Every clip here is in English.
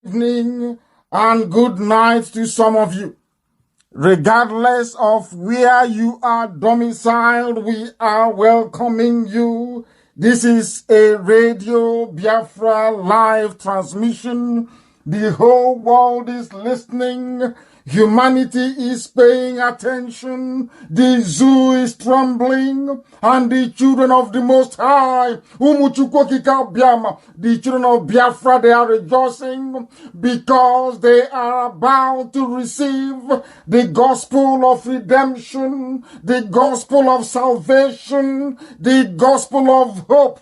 Evening and good night to some of you. Regardless of where you are domiciled, we are welcoming you. This is a Radio Biafra live transmission. The whole world is listening. Humanity is paying attention. The zoo is trembling. And the children of the Most High, the children of Biafra, they are rejoicing because they are about to receive the gospel of redemption, the gospel of salvation, the gospel of hope,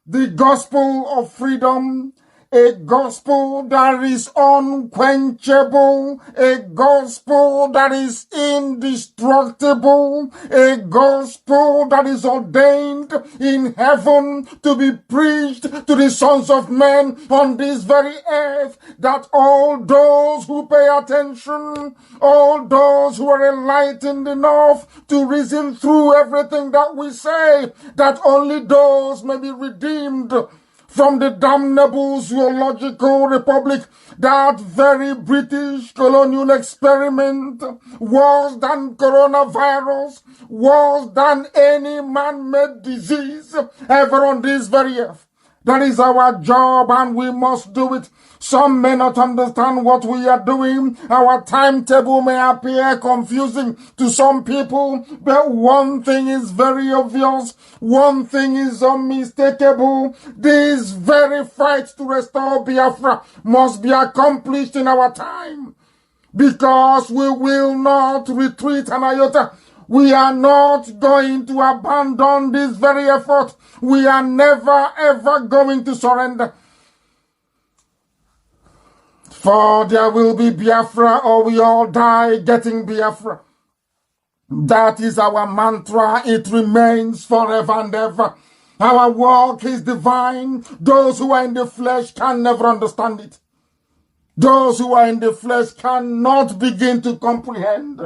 the gospel of freedom, a gospel that is unquenchable, a gospel that is indestructible, a gospel that is ordained in heaven to be preached to the sons of men on this very earth, that all those who pay attention, all those who are enlightened enough to reason through everything that we say, that only those may be redeemed from the damnable zoological republic. That very British colonial experiment, worse than coronavirus, worse than any man-made disease ever on this very earth. That is our job and we must do it. Some may not understand what we are doing. Our timetable may appear confusing to some people, but one thing is very obvious. One thing is unmistakable. This very fight to restore Biafra must be accomplished in our time, because we will not retreat an iota. We are not going to abandon this very effort. We are never ever going to surrender. For there will be Biafra or we all die getting Biafra. That is our mantra. It remains forever and ever. Our work is divine. Those who are in the flesh can never understand it. Those who are in the flesh cannot begin to comprehend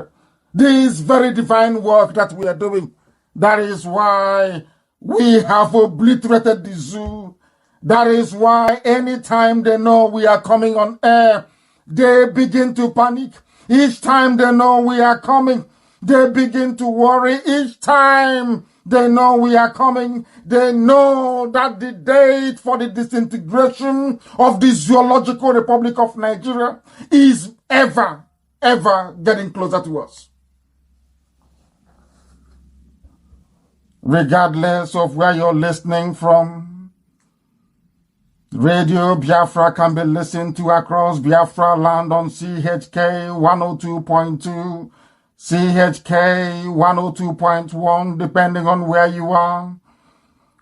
this very divine work that we are doing. That is why we have obliterated the zoo. That is why anytime they know we are coming on air, they begin to panic. Each time they know we are coming, they begin to worry. Each time they know we are coming, they know that the date for the disintegration of the Zoological Republic of Nigeria is ever getting closer to us. Regardless of where you're listening from, Radio Biafra can be listened to across Biafra land on CHK 102.2, CHK 102.1, depending on where you are.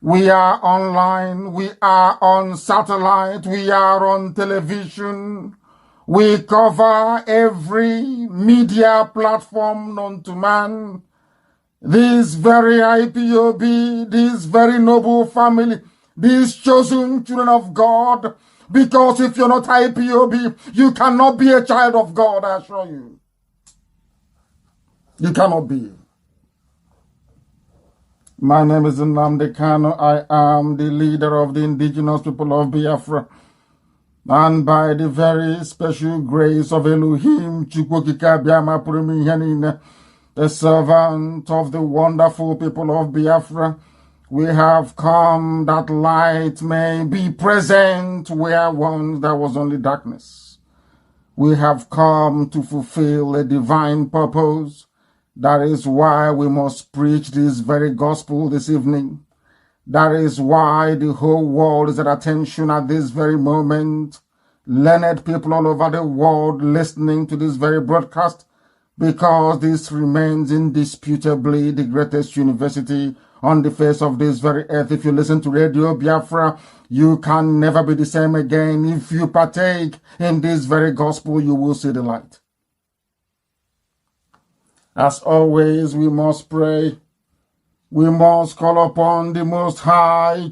We are online, we are on satellite, we are on television. We cover every media platform known to man. This very IPOB, this very noble family, these chosen children of God, because if you're not IPOB, you cannot be a child of God, I assure you. You cannot be. My name is Nnamdi Kanu. I am the leader of the indigenous people of Biafra. And by the very special grace of Elohim, Chukwokika Biama Purimiyanine, the servant of the wonderful people of Biafra, we have come that light may be present where once there was only darkness. We have come to fulfill a divine purpose. That is why we must preach this very gospel this evening. That is why the whole world is at attention at this very moment. Learned people all over the world listening to this very broadcast, because this remains indisputably the greatest university on the face of this very earth. If you listen to Radio Biafra, you can never be the same again. If you partake in this very gospel, you will see the light. As always, we must pray. We must call upon the Most High,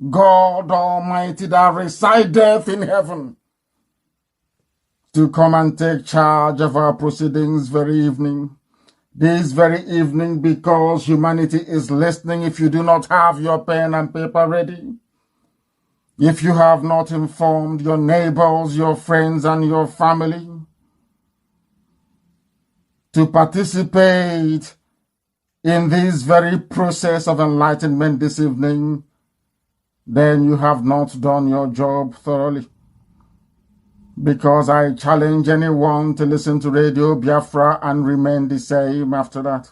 God Almighty that resideth in heaven, to come and take charge of our proceedings very evening. This very evening, because humanity is listening. If you do not have your pen and paper ready, If you have not informed your neighbors, your friends, and your family to participate in this very process of enlightenment this evening, then you have not done your job thoroughly. Because I challenge anyone to listen to Radio Biafra and remain the same after that.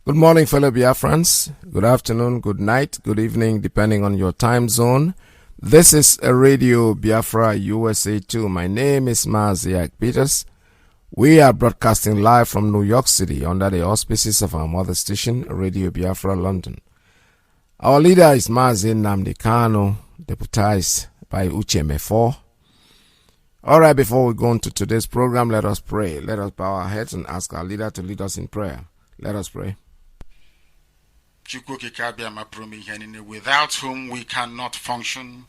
Good morning, fellow Biafrans. Good afternoon, good night, good evening, depending on your time zone. This is a Radio Biafra USA 2. My name is Mazi Peters. We are broadcasting live from New York City under the auspices of our mother station, Radio Biafra London. Our leader is Mazi Nnamdi Kanu, deputized by Uche Mefo. All right, before we go into today's program, let us pray. Let us bow our heads and ask our leader to lead us in prayer. Let us pray. Without whom we cannot function,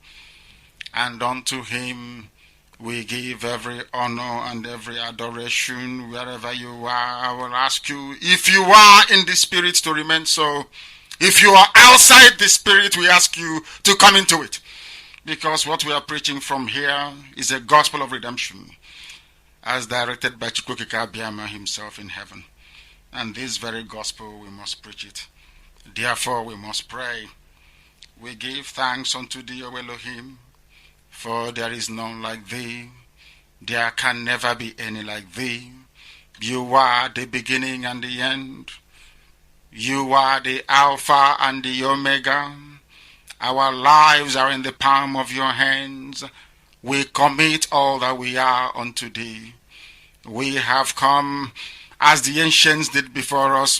and unto him we give every honor and every adoration wherever you are. I will ask you, if you are in the spirit, to remain so. If you are outside the spirit, we ask you to come into it. Because what we are preaching from here is a gospel of redemption, as directed by Chukwukika Abiyama himself in heaven. And this very gospel, we must preach it. Therefore, we must pray. We give thanks unto thee, O Elohim, for there is none like thee. There can never be any like thee. You are the beginning and the end. You are the Alpha and the Omega. Our lives are in the palm of your hands. We commit all that we are unto thee. We have come as the ancients did before us,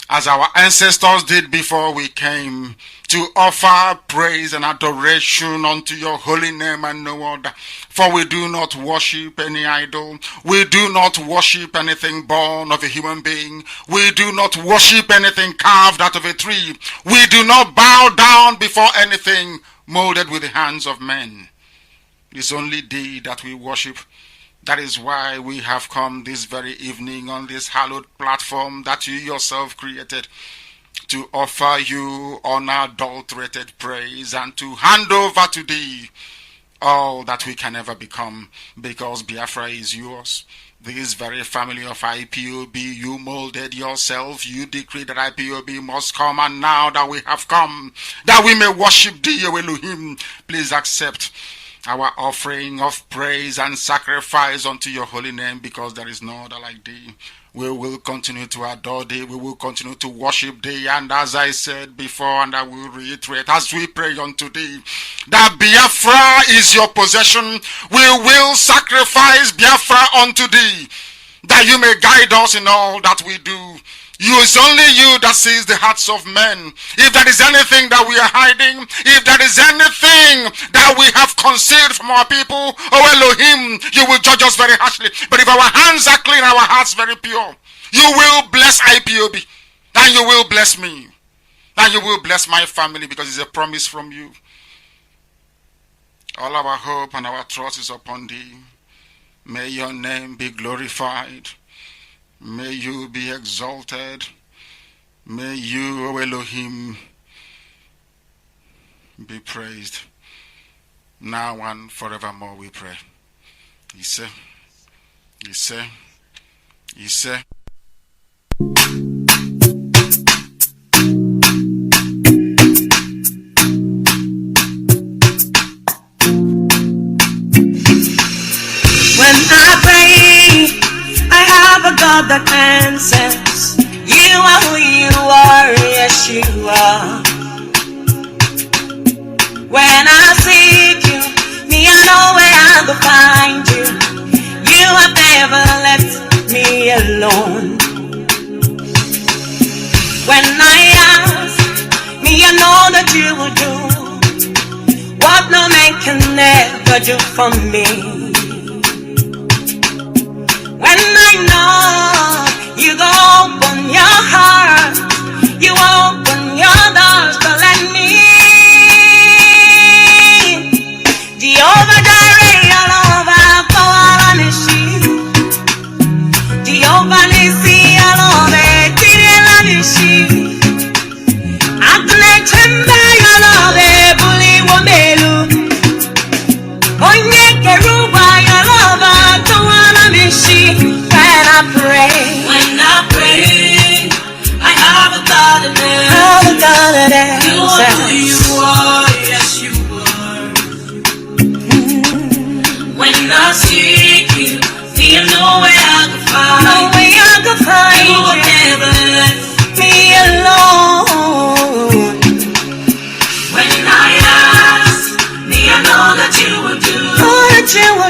as our ancestors did before we came, to offer praise and adoration unto your holy name and no other. For we do not worship any idol. We do not worship anything born of a human being. We do not worship anything carved out of a tree. We do not bow down before anything molded with the hands of men. It's only thee that we worship. That is why we have come this very evening on this hallowed platform that you yourself created, to offer you unadulterated praise and to hand over to thee all that we can ever become, because Biafra is yours. This very family of IPOB, you molded yourself. You decreed that IPOB must come, and now that we have come, that we may worship thee, O Elohim, please accept our offering of praise and sacrifice unto your holy name, because there is no other like thee. We will continue to adore thee. We will continue to worship thee. And as I said before, and I will reiterate, as we pray unto thee, that Biafra is your possession, we will sacrifice Biafra unto thee, that you may guide us in all that we do. It's only you that sees the hearts of men. If there is anything that we are hiding, if there is anything that we have concealed from our people, oh Elohim, you will judge us very harshly. But if our hands are clean, our hearts very pure, you will bless IPOB, and you will bless me, and you will bless my family, because it's a promise from you. All our hope and our trust is upon thee. May your name be glorified. May you be exalted. May you, O Elohim, be praised. Now and forevermore we pray. Iyke, Iyke, Iyke. When I pray, I have a God that answers. You are who you are, yes you are. When I seek you, me I know where I will find you. You have never left me alone. When I ask, me I know that you will do what no man can never do for me. When I know you go open your heart, you open your doors to let me in. Jehovah Jireh, your love, I'll go out on the sheet. Jehovah Nissi, your love, Tiriel on the sheet. Akne Chemba, your love, Buli Womelu. Onye Keruba, your love, I'll go out on the sheet. When I pray, I have a God in there. You are who you are, yes you are. When I seek you, do you know where I can find? You will never let me alone.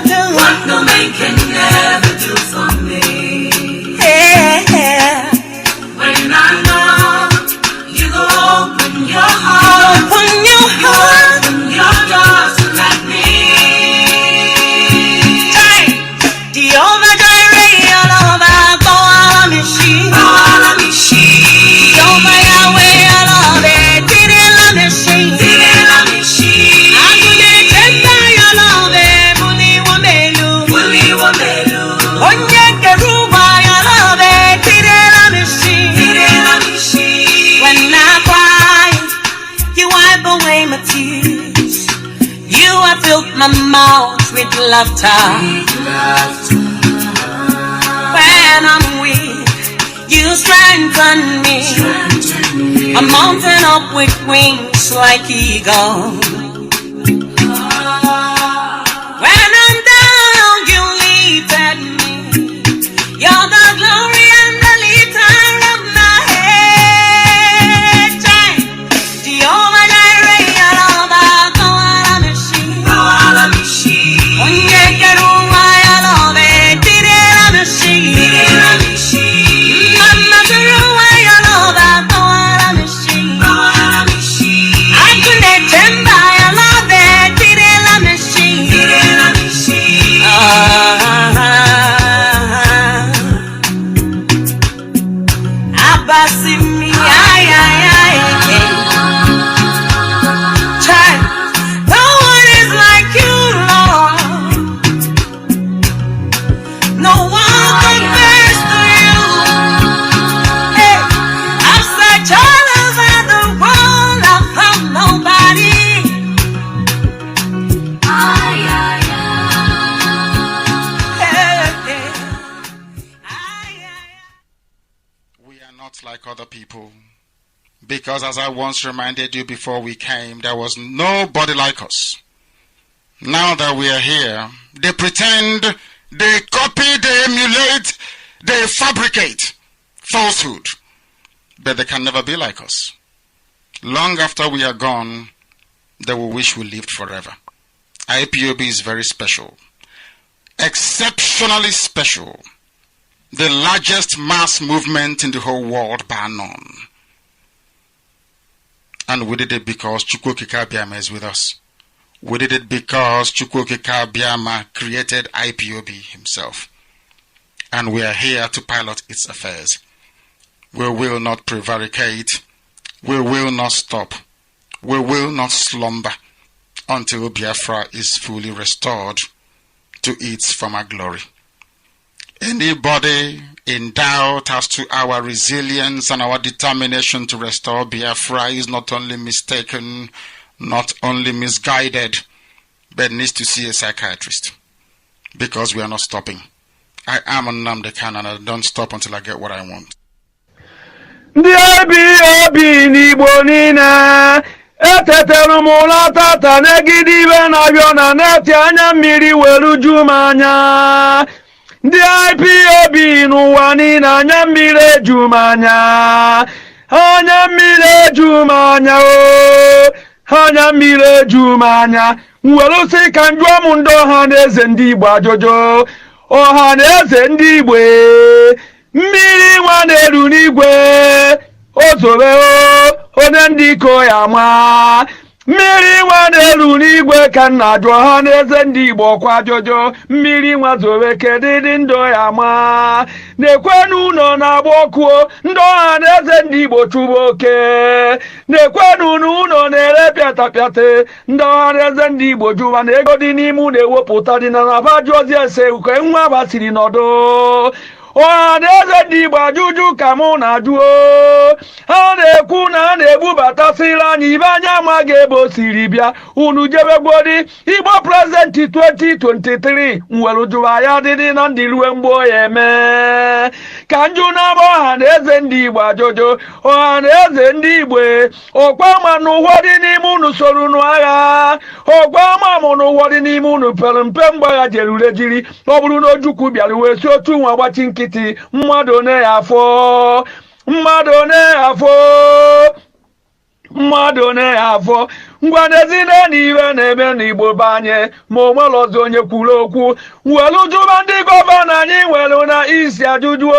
do. What no man can never do for me. Yeah. When I know you go open your heart, open your heart, open your doors to let me. Jehovah Jireh, Jehovah Go-Alamishi, Go-Alamishi. Jehovah Yahweh, Jehovah Did-Elamishi, Did-Elamishi. Agune Chenda, Jehovah Buli-Wamelu, Buli-Wamelu. Onye Keruba, Jehovah Did-Elamishi, Did-Elamishi. When I cry, you wipe away my tears. You have filled my mouth with laughter. When I'm weak, you strengthen me. I'm mounting up with wings like eagle. When I'm down, you lifted me. You're the glory and the lifter of my head. Jehovah Jireh, Jehovah Go-Alamishi, Go-Alamishi. Onye Keruba, Jehovah Did-Elamishi, Did-Elamishi. Mama Keruba, Jehovah Go-Alamishi, Go-Alamishi. Agune Chemba, Jehovah Did-Elamishi, Did-Elamishi. Abasimi, ay, ay, ay, ay. Child, no one is like you, Lord. No one compares to you. Hey, I've searched all over the world, I found nobody. Ay, ay, ay. Hey, ay, ay. We are not like other people. Because as I once reminded you before we came, there was nobody like us. Now that we are here, they pretend, they copy, they emulate, they fabricate falsehood. But they can never be like us. Long after we are gone, they will wish we lived forever. Ipob is very special. Exceptionally special. The largest mass movement in the whole world bar none. And we did it because Chukwokika Abiyama is with us. We did it because Chukwokika Abiyama created Ipob himself. And we are here to pilot its affairs. We will not prevaricate. We will not stop. We will not slumber until Biafra is fully restored to its former glory. Anybody in doubt as to our resilience and our determination to restore Biafra is not only mistaken, not only misguided, but needs to see a psychiatrist. Because we are not stopping. I am on Nnamdi Kanu and I don't stop until I get what I want. The Ipob n'ụwa niile anya mmiri ejumanya, anya mmiri ejumanya, anya mmiri ejumanya. Nwere ka njụọ m ndị ọha na eze ndị Igbo ajụjụ, ọha na eze ndị Igbo, mmiri nwa na-eru n'igwe, ozobe onye ndị iko ya ma. Mmiri nwa na-eru n'igwe ka nna ajụ ọha na eze ndị Igbo kwa ajụjụ, mmiri nwa zobe kedịdị ndụ ya ma. Na-ekwenu ụlọ na-agba ọkụ, ndị ọha na eze ndị Igbo chụba oke. Na-ekwenu ụlọ na-ere pịatapịate, ndị ọha na eze ndị Igbo jụwa na ego dị n'ime ụlọ ewepụta dị na naba jụọzi ese uke nwa basiri nọdụ. ọha na eze ndị Igbo ajụjụ ka mụ na-ajụ ha na-ekwu na a na-ebubatasịrị anyị ibe anya amaghị ebe o siri bịa unu jebegwori Igbo prezidenti 2023 nwere jụwa ya dịdị na ndị ruwe mgbe ya eme ka njụ na-abụ ọha na eze ndị Igbo ajụjụ ọha na eze ndị Igbo ọkwa ma n'ụwa dị n'ime unu soro n'agha ọkwa ma mụ n'ụwa dị n'ime unu pere mpe mgbagha jerure jiri ọ bụrụ na Ojukwu bịara wee si otu nwa gbachi nkịtị mmadụ one ya afọ mmadụ na-afọ ngwanezina n'ibe na-eme n'Igbo banye ma o nwere ọzọ onye kwuru okwu welu jụba ndị gọvanọ anyị nwere na isi ajụjụ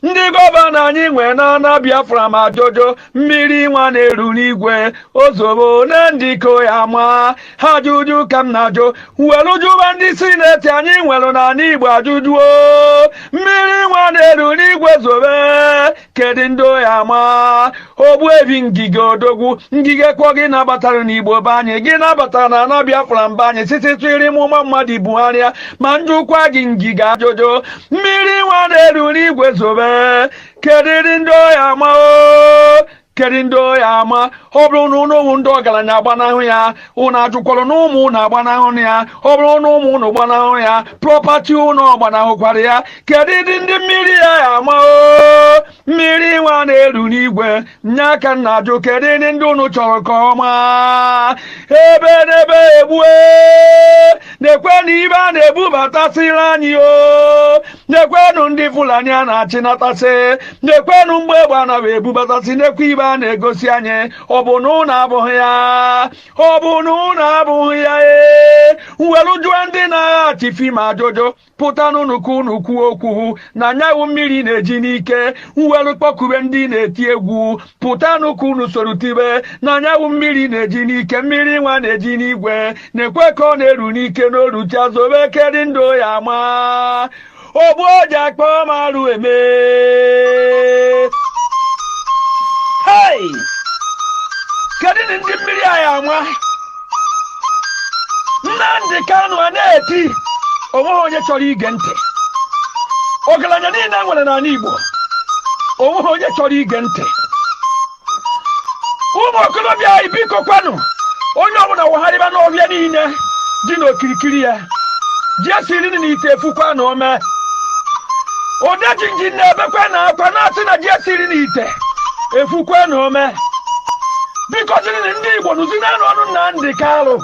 ndị gọvanọ anyị nwere na Biafra ma ajụjụ mmiri nwa na-eru n'igwe ozugbo na ndịko ya ma ha ajụjụ ka m na-ajụ welu jụba ndị sineti anyị nwere na Igbo ajụjụ mmiri nwa na-eru n'igwe zobe kedu ndo ya ma Ogbuefi ngige odogwu ngige kwọ gị nabatara n'Igbo banye gị nabatara na Biafra mbanye site tụiri mụma mmadụ Buhari ma njụkwa gị ngige ajụjụ mmiri nwa na-eru n'igwe zobe kedu ndo ya ma kedu ndo ya ma ọ bụrụ na ụmụ ndị ọgaranya agbanahụ ya ụnụ ajụkwara na ụmụ ụnụ agbanahụ ya ọ bụrụ na ụmụ ụnụ gbanahụ ya prọpati ụnụ ọgbanahụkwara ya kedu ndị mmiri ya ma mmiri nwa na-eru n'igwe nye aka nna ajụ kedu ndị ụnụ chọrọ ka ọma ebe n'ebe egbue na-ekwe na ibe a na-ebubatasịrị anyị na-ekwenụ ndị Fulani a na-achịnatasị na-ekwenụ mgbe egbe a na-ebubatasị na-ekwe ibe a na-egosi anyị ọ bụ na ụnụ abụghị ya ọ bụ na ụnụ abụghị ya welu jụọ ndị na-achị fim ajụjụ pụta n'ụnụkụ unu kwuo okwu na nyanwụ mmiri na-eji n'ike welu kpọkube ndị na-eti egwu pụta n'ụkụ unu soro tibe na nyanwụ mmiri na-eji n'ike mmiri nwa na-eji n'igwe na-ekwe ka ọ na-eru n'ike n'oruchi azobe kedu ndo ya ma ogbu oji akpọ marụ eme hey kedu ndị mmiri anyị ama Nnamdi Kanu a na-eti onweghị onye chọrọ ige ntị ọgaranya niile nwere n'ala Igbo onweghị onye chọrọ ige ntị ụmụ okorobịa anyị biko kwanụ onye ọbụla wagharịba n'ọhịa niile dị n'okirikiri ya ji esiri na ite efukwa na ome ụdị jinji na-ebekwa na akwa na-asị na ji esiri na ite efukwa na ome biko ziri ndị Igbo nụzina n'ọnụ Nnamdi Kanu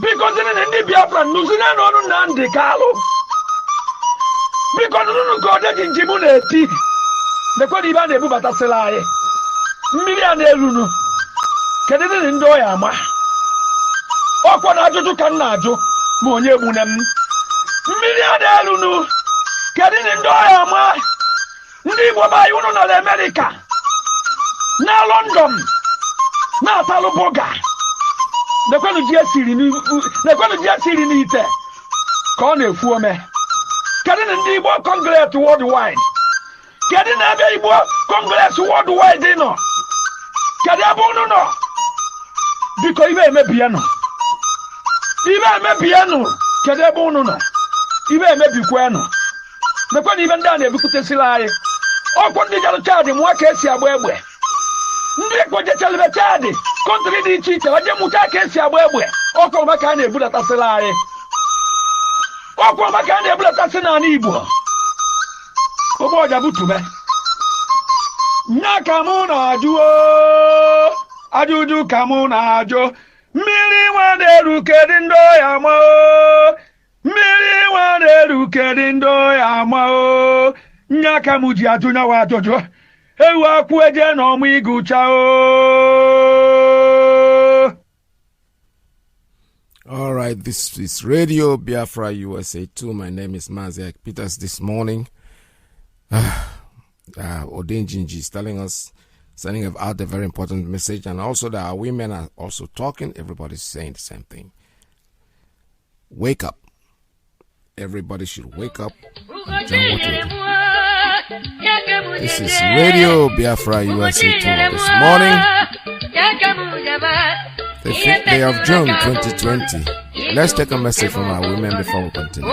biko ziri ndị Biafra nụzina n'ọnụ Nnamdi Kanu biko nụnụ ka ụdị jinji mụ na-eti nekwe na ibe a na-ebubatasịrị anyị mmiri a na-erunu kedu ndị ọya ama ọkwa na ajụjụ ka m na-ajụ ma onye egbune m mmiri a na-erunu kedu ndị ọya ama ndị Igbo be anyị unu nọ na Amerịka na London na-atalụ boga nekwenu ji esiri n'ite ka ọ na-efu ome kedu ndị Igbo Congress worldwide kedu na ebe Igbo Congress worldwide nọ kedu ebe unu nọ biko ibe emebienụ kedu ebe unu nọ ibe emebikwenụ nekwenu ibe ndị a na-ebupụtasịrị anyị ọkwụ ndị jalụ Chad mụọ ka esi agba egbe ndị ekpojechalebe Chad kọntrị dị iche iche waje mụta ka esi agba egbe ọkwụ maka a na-ebulatasịrị anyị ọkwụ maka a na-ebulatasị n'ala Igbo ụgbọ ọja butube nya ka mụ na-ajụ ajụjụ ka mụ na-ajụ mmiri nwa na-eru kedu ndị ọya ma mmiri nwa na-eru kedu ndị ọya ma nya ka mụ ji ajụ nyawa ajụjụ ewu akwụ eje na ọmụ ịgụcha All right, this is Radio Biafra USA 2. My name is Mazi Peters. This morning, Odenjinji is telling us, sending out a very important message, and also that our women are also talking. Everybody's saying the same thing. Wake up. Everybody should wake up. This is Radio Biafra USA 2 this morning, the 5th day of June 2020. Let's take a message from our women before we continue.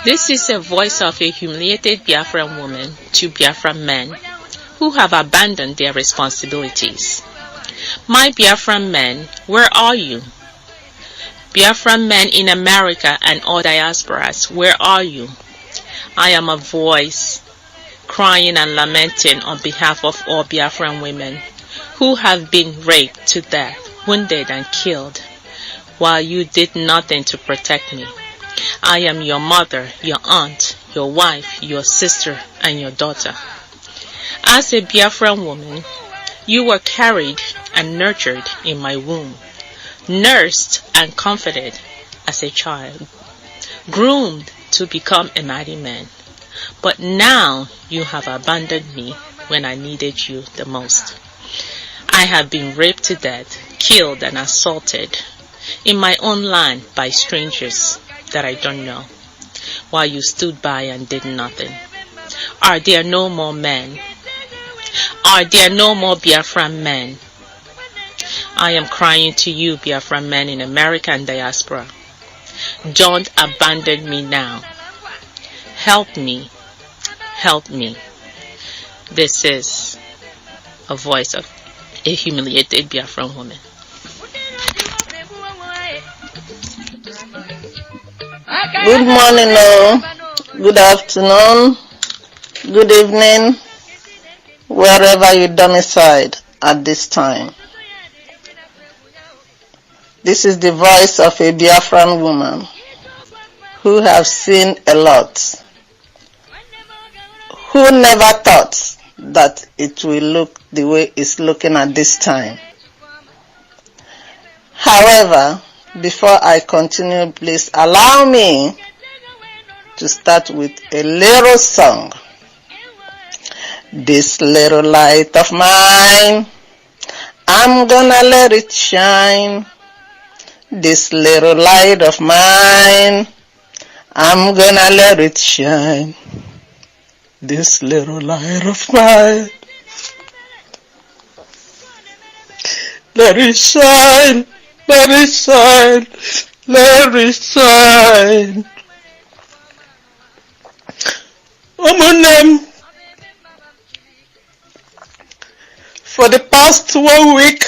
This is a voice of a humiliated Biafran woman to Biafran men who have abandoned their responsibilities. My Biafran men, where are you? Biafran men in America and all diasporas, where are you? I am a voice crying and lamenting on behalf of all Biafran women who have been raped to death, wounded and killed, while you did nothing to protect me. I am your mother, your aunt, your wife, your sister, and your daughter. As a Biafran woman, you were carried and nurtured in my womb, nursed and comforted as a child, groomed to become a mighty man. But now you have abandoned me when I needed you the most. I have been raped to death, killed and assaulted in my own land by strangers that I don't know, while you stood by and did nothing. Are there no more men? Are there no more Biafran men? I am crying to you, Biafran men in America and diaspora. Don't abandon me now. Help me. Help me. This is a voice of a humiliated Biafran woman. Good morning, good afternoon, good evening, wherever you domicile at this time. This is the voice of a Biafran woman who has seen a lot, who never thought that it will look the way it's looking at this time. However, before I continue, please allow me to start with a little song. This little light of mine, I'm gonna let it shine. This little light of mine, I'm gonna let it shine. This little light of mine, let it shine, let it shine, let it shine. For the past 1 week,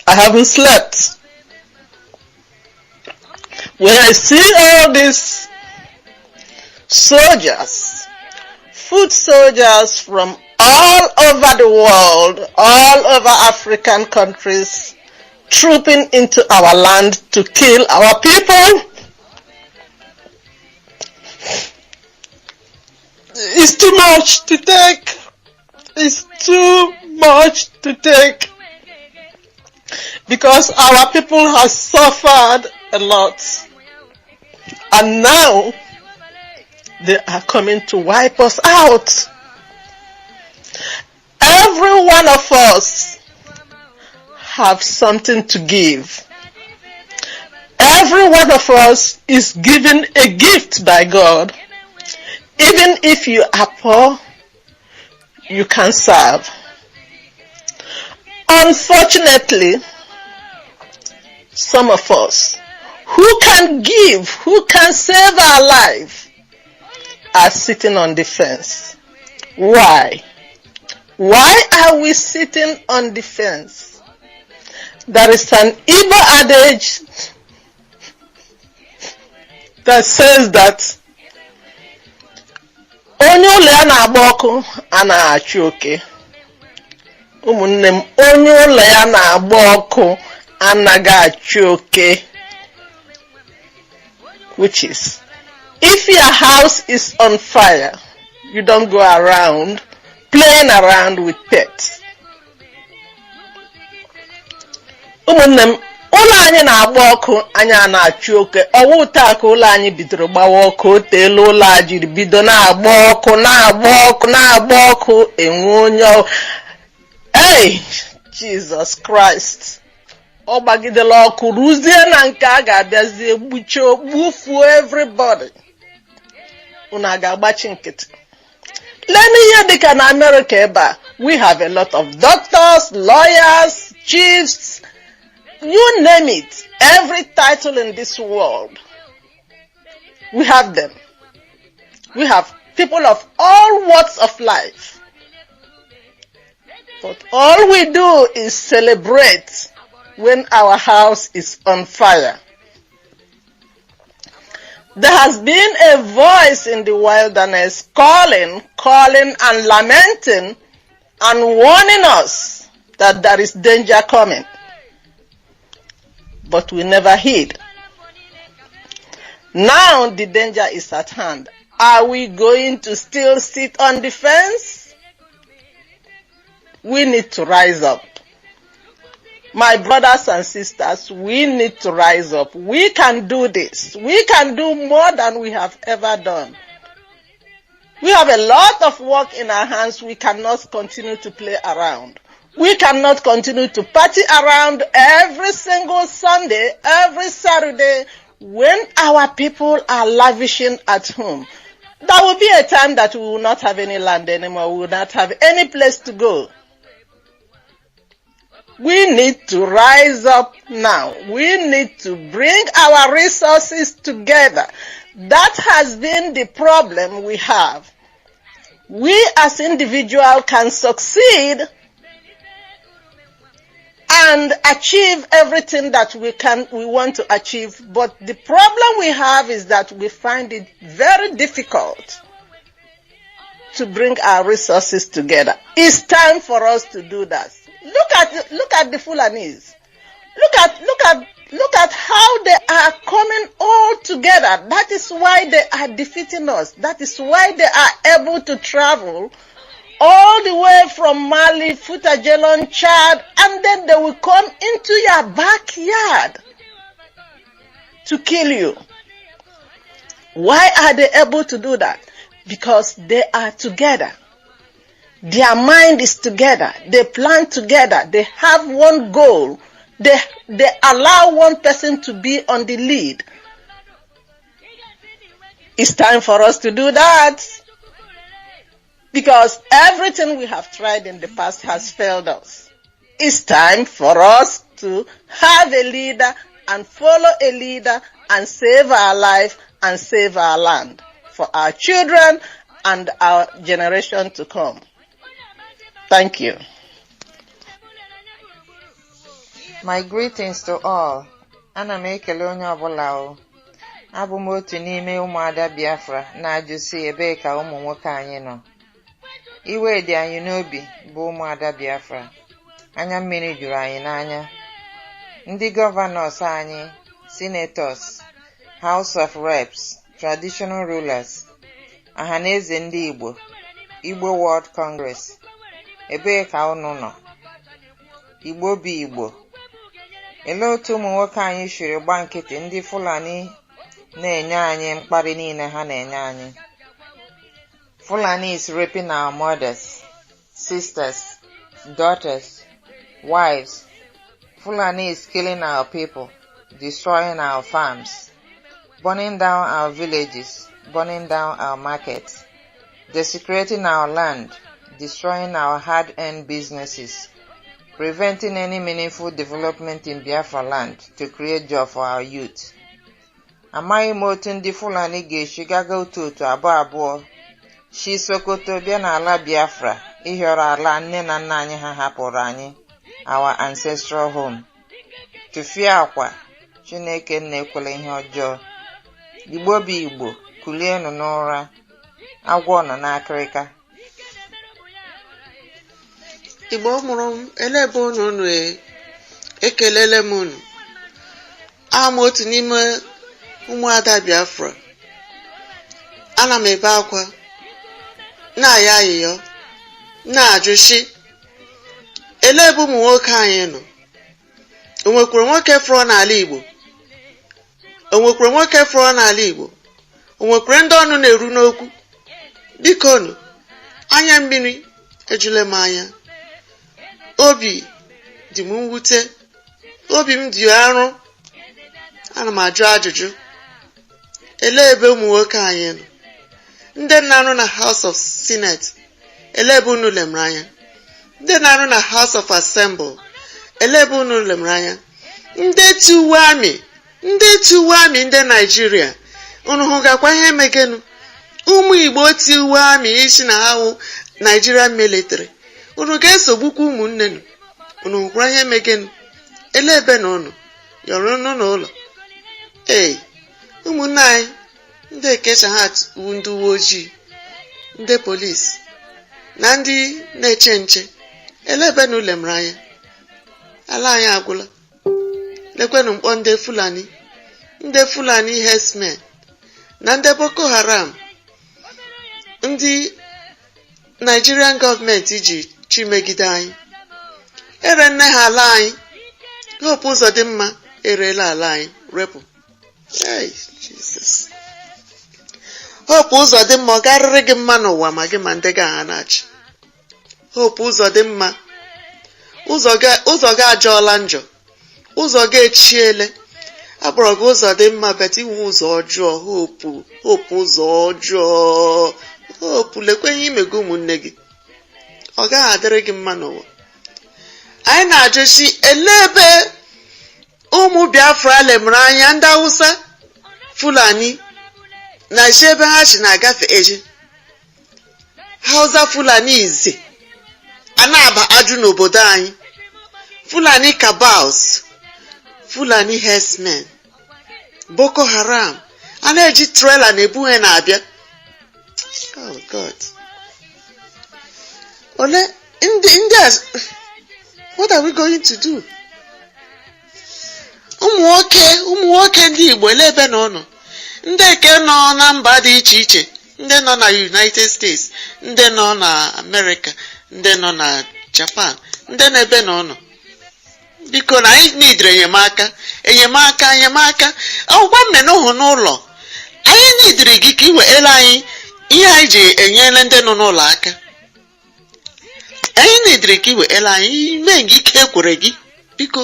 I haven't slept. When I see all these soldiers, foot soldiers from all over the world, all over African countries, trooping into our land to kill our people, it's too much to take. It's too much to take. Because our people have suffered a lot. And now, they are coming to wipe us out. Every one of us have something to give. Every one of us is given a gift by God. Even if you are poor, you can serve. Unfortunately, some of us who can give, who can save our life, are sitting on the fence. Why? Why are we sitting on the fence? There is an Igbo adage that says that onye ụlọ ya na-agba ọkụ anaghị oke. Ụmụnne m, onye ụlọ ya na-agba ọkụ anaghị oke. Which is, if your house is on fire, you don't go around playing around with pets. Ụmụnne m, ụlọ anyị na-agba ọkụ anyị na-achụ oke. Ọwụ taa ka ụlọ anyị bidoro gbawa ọkụ, o teela ụlọ a jiri bido na-agba ọkụ enwe onye. Hey, Jesus Christ. Ọ gbagidela ọkụ ruzie na nke a ga-abịazie gbufuo everybody. Unu ga-agbachi nkịtị. Lemme ihe dịka na America ebe a, we have a lot of doctors, lawyers, chiefs, you name it, every title in this world. We have them. We have people of all walks of life. But all we do is celebrate when our house is on fire. There has been a voice in the wilderness calling and lamenting and warning us that there is danger coming. But we never heed. Now the danger is at hand. Are we going to still sit on the fence? We need to rise up. My brothers and sisters, we need to rise up. We can do this. We can do more than we have ever done. We have a lot of work in our hands. We cannot continue to play around. We cannot continue to party around every single Sunday, every Saturday, when our people are lavishing at home. There will be a time that we will not have any land anymore. We will not have any place to go. We need to rise up now. We need to bring our resources together. That has been the problem we have. We as individuals can succeed and achieve everything that we want to achieve. But the problem we have is that we find it very difficult to bring our resources together. It's time for us to do that. Look at the Fulanis. Look at how they are coming all together. That is why they are defeating us. That is why they are able to travel all the way from Mali, Futajelon, Chad, and then they will come into your backyard to kill you. Why are they able to do that? Because they are together. Their mind is together. They plan together. They have one goal. They allow one person to be on the lead. It's time for us to do that. Because everything we have tried in the past has failed us. It's time for us to have a leader and follow a leader and save our life and save our land for our children and our generation to come. Thank you. My greetings to all. Ana m ekele onye ọbụla o. Abụ m otu n'ime ụmụada Biafra na-ajụsi ebee ka ụmụ nwoke anyị nọ. Iwe dị anyị n'obi bụ ụmụada Biafra. Anya mmiri juru anyị n'anya. Ndị gọvanọs anyị, senators, House of Reps, traditional rulers, Ahaneze ndị Igbo, Igbo World Congress. Ebee ka unu nọ? Igbo bụ Igbo. Ele otu ụmụ nwoke anyị shiri gba nkịtị ndị Fulani na-enye anyị mkparị niile ha na-enye anyị. Fulani is raping our mothers, sisters, daughters, wives. Fulani is killing our people, destroying our farms, burning down our villages, burning down our markets, desecrating our land, destroying our hard-earned businesses, preventing any meaningful development in Biafra land to create job for our youth. Amaghị m otu ndị Fulani ga-esi gaga otu abụọ shi Sokoto bịa n'ala Biafra ịhịọrọ ala nne na nna anyị ha hapụrụ anyị, our ancestral home. Tụfie akwa, Chineke na-ekwela ihe ọjọọ. Igbo bụ Igbo, kulienu n'ụra, agwọ nọ n'akịrịka. Igbo mụrụ m, elebe unu ekelele m unu. Ama otu n'ime ụmụada Biafra. Ana m ebe akwa, na-aya ayịyọ, na-ajụshi, elebe ụmụ nwoke anyị nọ. O nwekwara nwoke fọrọ n'ala Igbo? O nwekwara nwoke fọrọ n'ala Igbo? O nwekwara ndị ọnụ na-eru n'okwu? Biko nụ, anya mmiri ejule m anya. Obi dị m mwute, obi m dị arụ. Ana m ajụ ajụjụ, ele ebe ụmụ nwoke anyị nọ? Ndị na-arụ na House of Senate, ele ebe unu lemere anya? Ndị na-arụ na House of Assembly, ele ebe unu lemere anya? Ndị tuwe amị ndị Nigeria, unu hụgakwa ihe megenu? Ụmụ Igbo tuwe amị isi na ha wụ Nigeria military. Unu ga-esogbukwa ụmụnne nụ? Unu hụkwara ihe megenu? Ele ebe na unu yọrọ unu n'ụlọ? Ụmụnne anyị ndị Ekeshahat wu ndị uwe ojii, ndị polisi na ndị na-eche nche, ele ebe na ulemere anya? Ala anyị agwụla. Lekwenụ mkpọ ndị Fulani herdsmen, na ndị Boko Haram ndị Nigerian government ji chimegide anyị. Ere nne ha ala anyị. Hope ụzọ dị mma erela ala anyị repụ. Hey, Jesus. Hope ụzọ dị mma ọ garịrị gị mma n'ụwa ma gị ma ndị ga ha na-achị. Hope ụzọ dị mma. Ụzọ ga ajọọla njọ. Ụzọ ga echiele. Akpọrọ gị ụzọ dị mma bet iwu ụzọ ọjọọ. Hope ụzọ ọjọọ. Hope lekwenye imego ụmụnne gị. Ọ gaghị adịrị gị mma n'ụwa. Anyị na-ajụ si elebe ụmụ Biafra lemụrụ anya ndị Hausa Fulani na si ebe ha si na-agafe eje. Hausa Fulani ize a na-aba ajụ n'obodo anyị. Fulani cabals, Fulani herdsmen, Boko Haram a na-eji trailer na-ebu ha na-abịa. Oh God. Ole what are we going to do? Ụmụ nwoke ndị Igbo elebe na ọnụ. Ndị nke nọ na mba dị iche iche, ndị nọ na United States, ndị nọ na America, ndị nọ na Japan, ndị na-ebe na ọnụ. Biko na anyị nidere enyemaka. Ọgwa mmenụhụ n'ụlọ. Anyị nidere gị ka iweere anyị ihe anyị ji enyere ndị nọ n'ụlọ aka. Anyị nidere ka iweere anyị ime gị ike ekwere gị. Biko.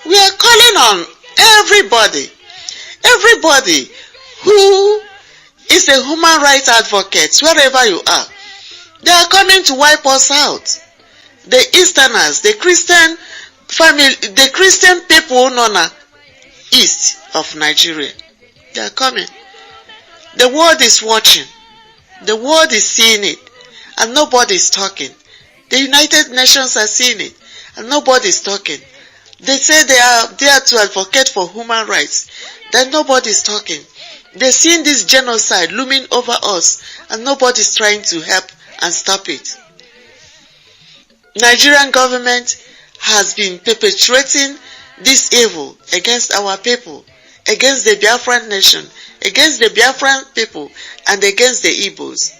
We are calling on everybody who is a human rights advocate, wherever you are. They are coming to wipe us out. The Easterners, the Christian family, the Christian people known as east of Nigeria. They are coming. The world is watching. The world is seeing it. And nobody is talking. The United Nations are seeing it. And nobody is talking. They say they are there to advocate for human rights. Then nobody is talking. They're seeing this genocide looming over us. And nobody is trying to help and stop it. Nigerian government has been perpetrating this evil against our people, against the Biafran nation, against the Biafran people, and against the Igbos.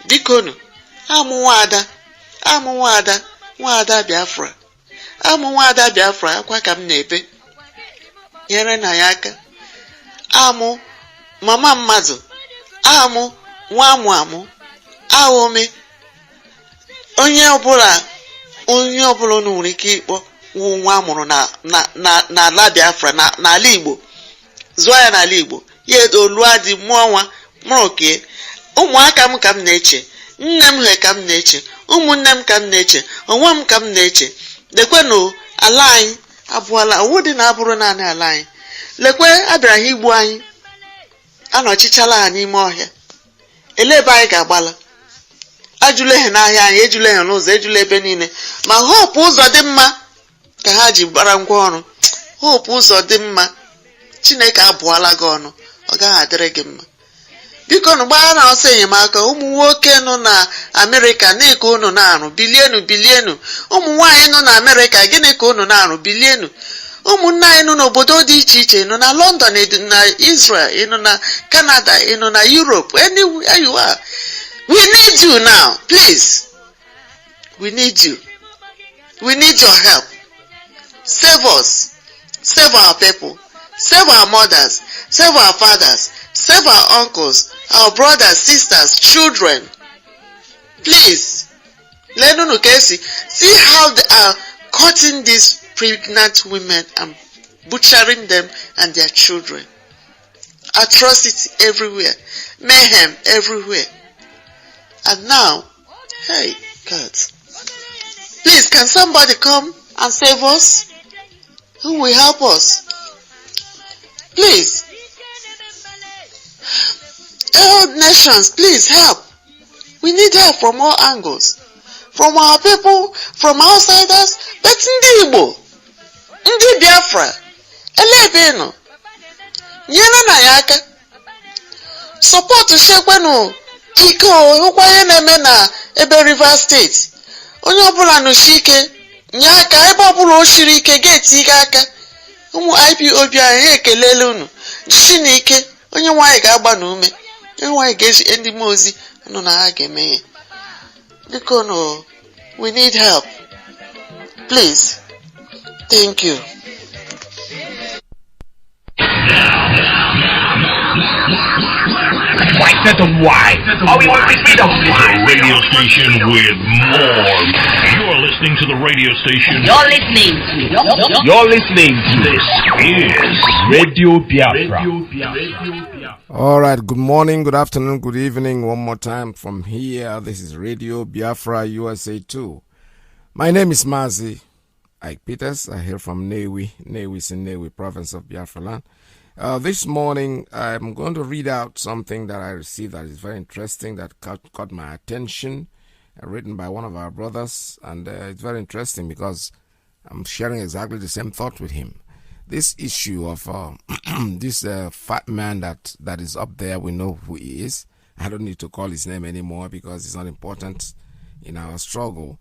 Bikonu, nwada Biafra. Nwada Biafra akwa ka m na-ebe. Nyere na ya aka. Mama mmadụ. Nwa amụ. Ahụme. Onye ọbụla nwere ike ịkpọ nwa amụrụ na ala Biafra na ala Igbo. Zụọ ya n'ala Igbo. Ya olua dị mụọ nwa mụrụ oke. Ụmụaka m ka m na-eche. Nne m he ka m na-eche. Ụmụnne m ka m na-eche. Onwe m ka m na-eche. Lekwenụ ala anyị abụọla. Owu dị na abụrụ naanị ala anyị. Lekwe abịara ha igbu anyị. Anọchichala ha n'ime ọhịa. Elebe anyị ga-agbala. Ajụla ihe n'ahịa anyị, ejula ihe n'ụzọ, ejula ebe niile. Ma hope ụzọ dị mma ka ha ji gbara ngwa ọrụ. Hope ụzọ dị mma. Chineke abụọla gị ọnụ. Ọ gaghị adịrị gị mma. Biko nụ gbaa na ọsọ enyemaka. Ụmụ nwoke nọ na Amerịka na-eke unu na-arụ. Bilienu. Ụmụ nwaanyị nọ na Amerịka gịnị ka unu na-arụ? Bilienu. Ụmụnne anyị nọ n'obodo dị iche iche. Nọ na London, na Israel, nọ na Canada, nọ na Europe. Anywhere you are. We need you now. Please. We need you. We need your help. Save us. Save our people. Save our mothers. Save our fathers. Save our uncles, our brothers, sisters, children. Please. See how they are cutting these pregnant women and butchering them and their children. Atrocity everywhere. Mayhem everywhere. And now, hey, God. Please, can somebody come and save us? Who will help us? Please. All nations, please help. We need help from all angles. From our people, from outsiders, but ndị Igbo, ndị Biafra, elebe nọ. Nyere na ya aka. Support shekwenu Iyke ụkwa ihe na-eme na ebe Rivers State. onye ọbụla nọsi ike nye aka ebe ọbụla o siri ike ga-etiga aka. Ụmụ IPOB anyị ekelela unu jisi na ike, onye nwaanyị ga-agba n'ume, onye nwaanyị ga-eji ndị mmụọ ozi nọ na ha ga-eme ya. Biko no, we need help, please. Thank you. Set of why? Are we want to speed up the radio station with more? You're listening to the radio station. You're listening to this is Radio Biafra. All right, good morning, good afternoon, good evening. One more time from here. This is Radio Biafra USA 2. My name is Mazi, Iyke Peters. I hail from Newi province of Biafra land. This morning, I'm going to read out something that I received that is very interesting, that caught my attention, written by one of our brothers, and it's very interesting because I'm sharing exactly the same thought with him. This issue of this fat man that is up there, we know who he is. I don't need to call his name anymore because it's not important in our struggle.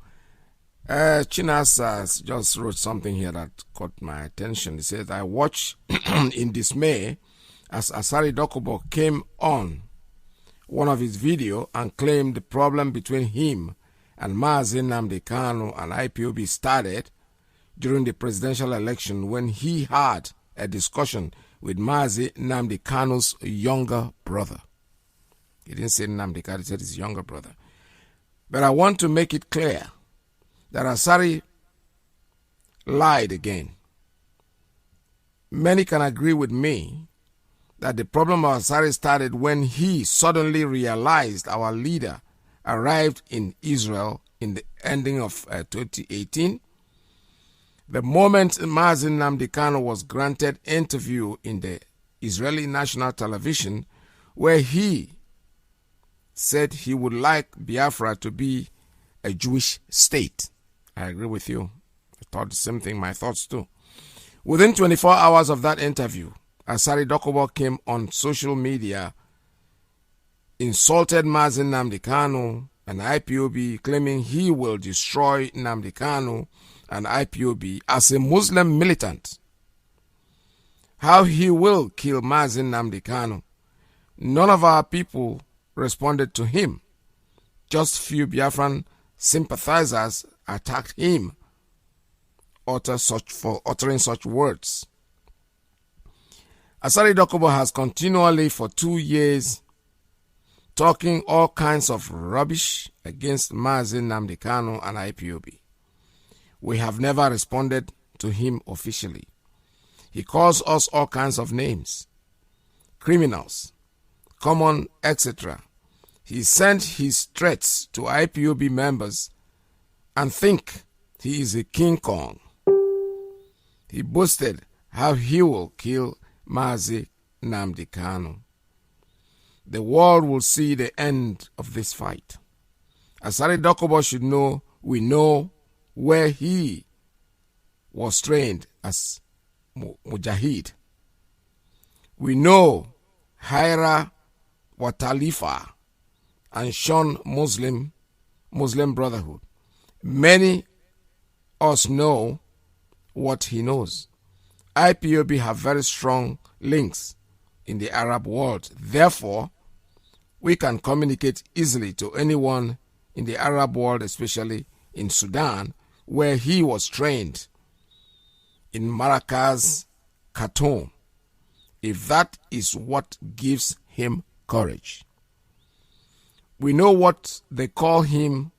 Chinas just wrote something here that caught my attention. He said, I watched in dismay as Asari Dokubo came on one of his videos and claimed the problem between him and Mazi Nnamdi Kanu and IPOB started during the presidential election when he had a discussion with Mazi Nnamdi Kanu's younger brother. He didn't say Nnamdi Kanu, he said his younger brother. But I want to make it clear that Asari lied again. Many can agree with me that the problem of Asari started when he suddenly realized our leader arrived in Israel in the ending of 2018. The moment Mazi Nnamdi Kanu was granted interview in the Israeli national television, where he said he would like Biafra to be a Jewish state. I agree with you. I thought the same thing, my thoughts too. Within 24 hours of that interview, Asari Dokubo came on social media, insulted Mazi Nnamdi Kanu and IPOB, claiming he will destroy Nnamdi Kanu and IPOB as a Muslim militant. How he will kill Mazi Nnamdi Kanu. None of our people responded to him. Just few Biafran sympathizers attacked him for uttering such words. Asari Dokubo has continually for 2 years talking all kinds of rubbish against Mazi Nnamdi Kanu and IPOB. We have never responded to him officially. He calls us all kinds of names, criminals, common, etc. He sent his threats to IPOB members and think he is a King Kong. He boasted how he will kill Mazi Nnamdi Kanu. The world will see the end of this fight. Asari Dokubo should know we know where he was trained as Mujahid. We know Haira Watalifa and Shon Muslim Brotherhood. Many us know what he knows. IPOB have very strong links in the Arab world. Therefore, we can communicate easily to anyone in the Arab world, especially in Sudan, where he was trained, in Maracas, Khartoum, if that is what gives him courage. We know what they call him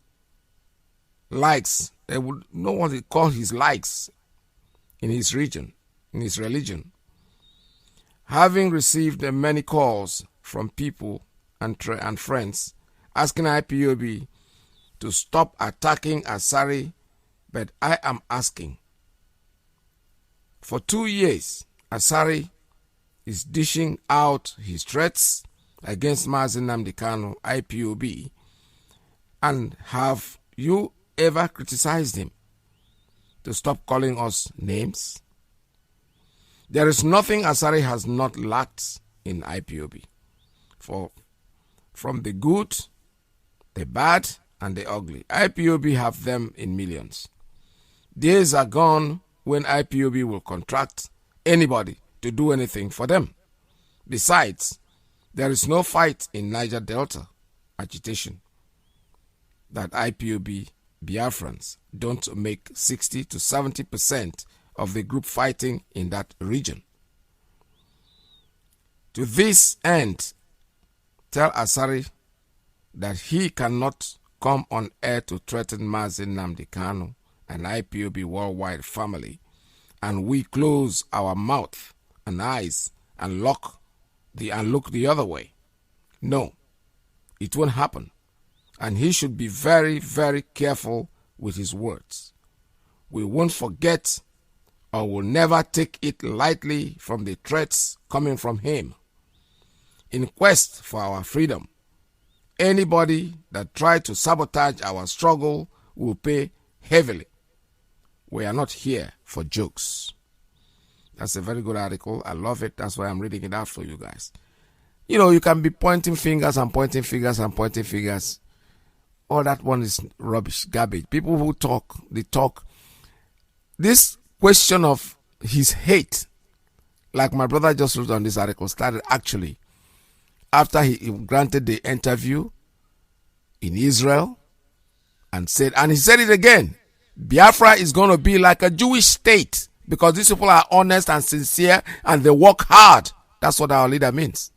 likes. They would know what they call his likes in his region, in his religion. Having received many calls from people and friends asking IPOB to stop attacking Asari, but I am asking. For 2 years, Asari is dishing out his threats against Mazi Nnamdi Kanu, IPOB, and have you ever criticized him to stop calling us names? There is nothing Asari has not lacked in IPOB. From the good, the bad, and the ugly. IPOB have them in millions. Days are gone when IPOB will contract anybody to do anything for them. Besides, there is no fight in Niger Delta agitation that IPOB Biafrans don't make 60 to 70% of the group fighting in that region. To this end, tell Asari that he cannot come on air to threaten Mazi Nnamdi Kanu and IPOB worldwide family, and we close our mouth and eyes and look the other way. No, it won't happen. And he should be very, very careful with his words. We won't forget or will never take it lightly from the threats coming from him. In quest for our freedom, anybody that tried to sabotage our struggle will pay heavily. We are not here for jokes. That's a very good article. I love it. That's why I'm reading it out for you guys. You know, you can be pointing fingers and pointing fingers and pointing fingers. All that one is rubbish, garbage. People who talk, they talk. This question of his hate, like my brother just wrote on this article, started actually after he granted the interview in Israel and he said it again, Biafra is going to be like a Jewish state because these people are honest and sincere and they work hard. That's what our leader means.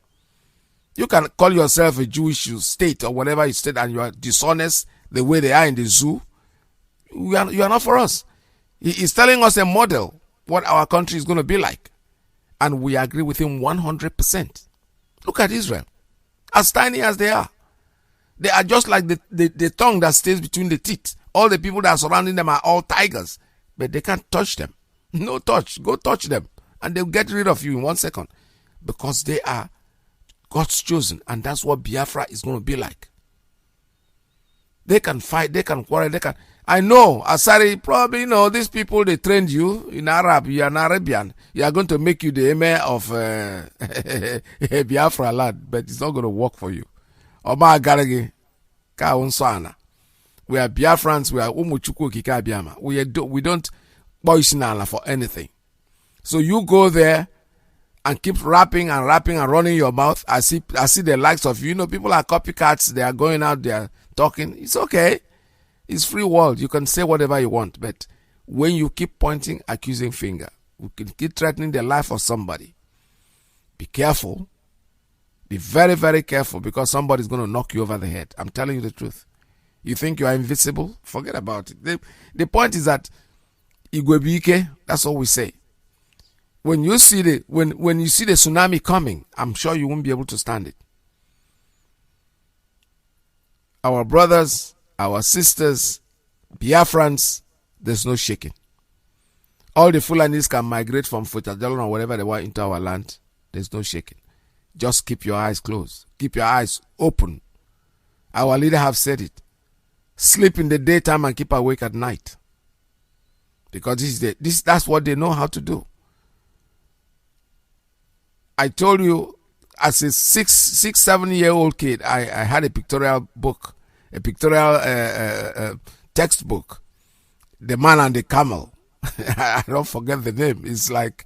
You can call yourself a Jewish state or whatever you state and you are dishonest the way they are in the zoo. You are not for us. He is telling us a model what our country is going to be like. And we agree with him 100%. Look at Israel. As tiny as they are. They are just like the tongue that stays between the teeth. All the people that are surrounding them are all tigers. But they can't touch them. No touch. Go touch them. And they'll get rid of you in 1 second. Because they are God's chosen. And that's what Biafra is going to be like. They can fight. They can quarrel. They can... I know, Asari, probably, you know, these people, they trained you in Arab. You are an Arabian. You are going to make you the emir of Biafra land. But it's not going to work for you. Oba Agaragi, Ka Unsana. We are Biafrans. We are Umuchuku Kika Biama. We don't boysinala for anything. So you go there and keep rapping and running your mouth. I see the likes of you. You know, people are copycats. They are going out there talking. It's okay. It's free world. You can say whatever you want. But when you keep pointing, accusing finger, you can keep threatening the life of somebody. Be careful. Be very, very careful because somebody's going to knock you over the head. I'm telling you the truth. You think you are invisible? Forget about it. The point is that Iyke, that's all we say. When you see when you see the tsunami coming, I'm sure you won't be able to stand it. Our brothers, our sisters, Biafrans, there's no shaking. All the Fulanis can migrate from Futadalon or wherever they want into our land. There's no shaking. Just keep your eyes closed. Keep your eyes open. Our leader have said it. Sleep in the daytime and keep awake at night. Because that's what they know how to do. I told you, as a 7-year-old kid, I had a pictorial book, a pictorial textbook, The Man and the Camel. I don't forget the name. It's like,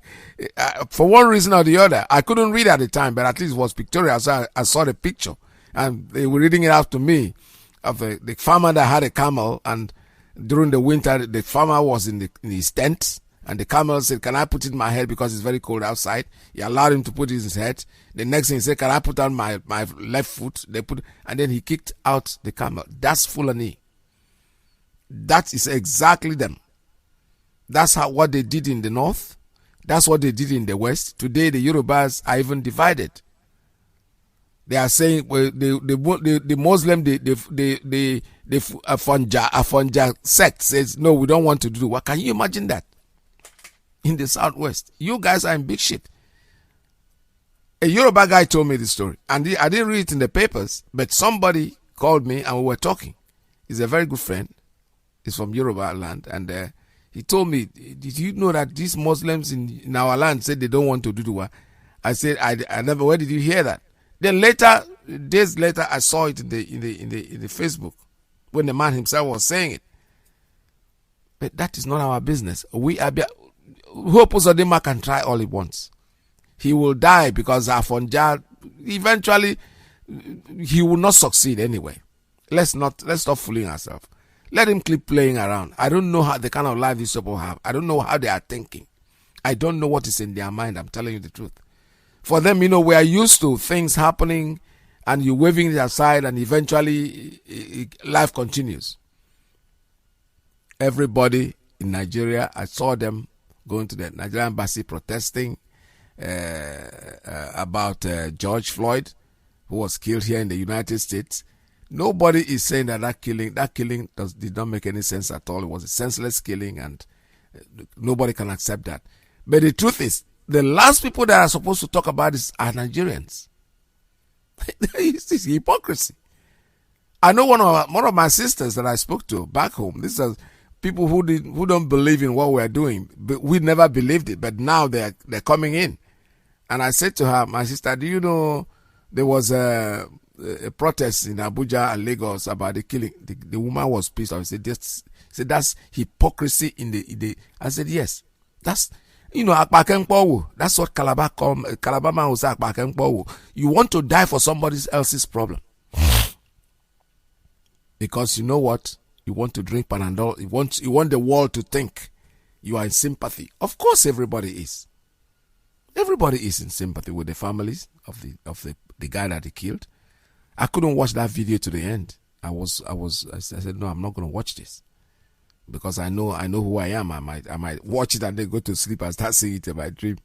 for one reason or the other, I couldn't read at the time, but at least it was pictorial. So I saw the picture, and they were reading it out to me of the farmer that had a camel, and during the winter, the farmer was in his tent, and the camel said, "Can I put it in my head because it's very cold outside?" He allowed him to put it in his head. The next thing he said, "Can I put on my left foot?" And then he kicked out the camel. That's Fulani. That is exactly them. That's what they did in the north. That's what they did in the west. Today, the Yorubas are even divided. They are saying, well, the Muslim, the Afonja sect says, no, we don't want to do. What can you imagine that? In the southwest, you guys are in big shit. A Yoruba guy told me this story, and I didn't read it in the papers, but somebody called me and we were talking. He's a very good friend. He's from Yoruba land, and he told me, "Did you know that these Muslims in our land said they don't want to do what?" I said, "I never. Where did you hear that?" Then later, days later, I saw it in the Facebook. when the man himself was saying it. But that is not our business. Hope Uzodinma can try all he wants. He will die because Afonja, eventually, he will not succeed anyway. Let's stop fooling ourselves. Let him keep playing around. I don't know how the kind of life these people have. I don't know how they are thinking. I don't know what is in their mind. I'm telling you the truth. For them, we are used to things happening and you waving it aside and eventually life continues. Everybody in Nigeria, I saw them going to the Nigerian embassy protesting about George Floyd, who was killed here in the United States. Nobody is saying that killing did not make any sense at all. It was a senseless killing and nobody can accept that. But the truth is, the last people that are supposed to talk about this are Nigerians. It's hypocrisy. I know one of my sisters that I spoke to back home. These are people who don't believe in what we're doing. But we never believed it, but now they're coming in. And I said to her, my sister, do you know there was a protest in Abuja and Lagos about the killing? The woman was pissed off. She said, that's hypocrisy in the. I said, yes, that's. Akpakempowo. That's what Calabar man will say, Akpakempowo. You want to die for somebody else's problem. Because you know what? You want to drink Panadol. You want the world to think you are in sympathy. Of course everybody is. Everybody is in sympathy with the families of the guy that he killed. I couldn't watch that video to the end. I said, no, I'm not going to watch this. Because I know who I am. I might watch it and then go to sleep and start seeing it in my dream.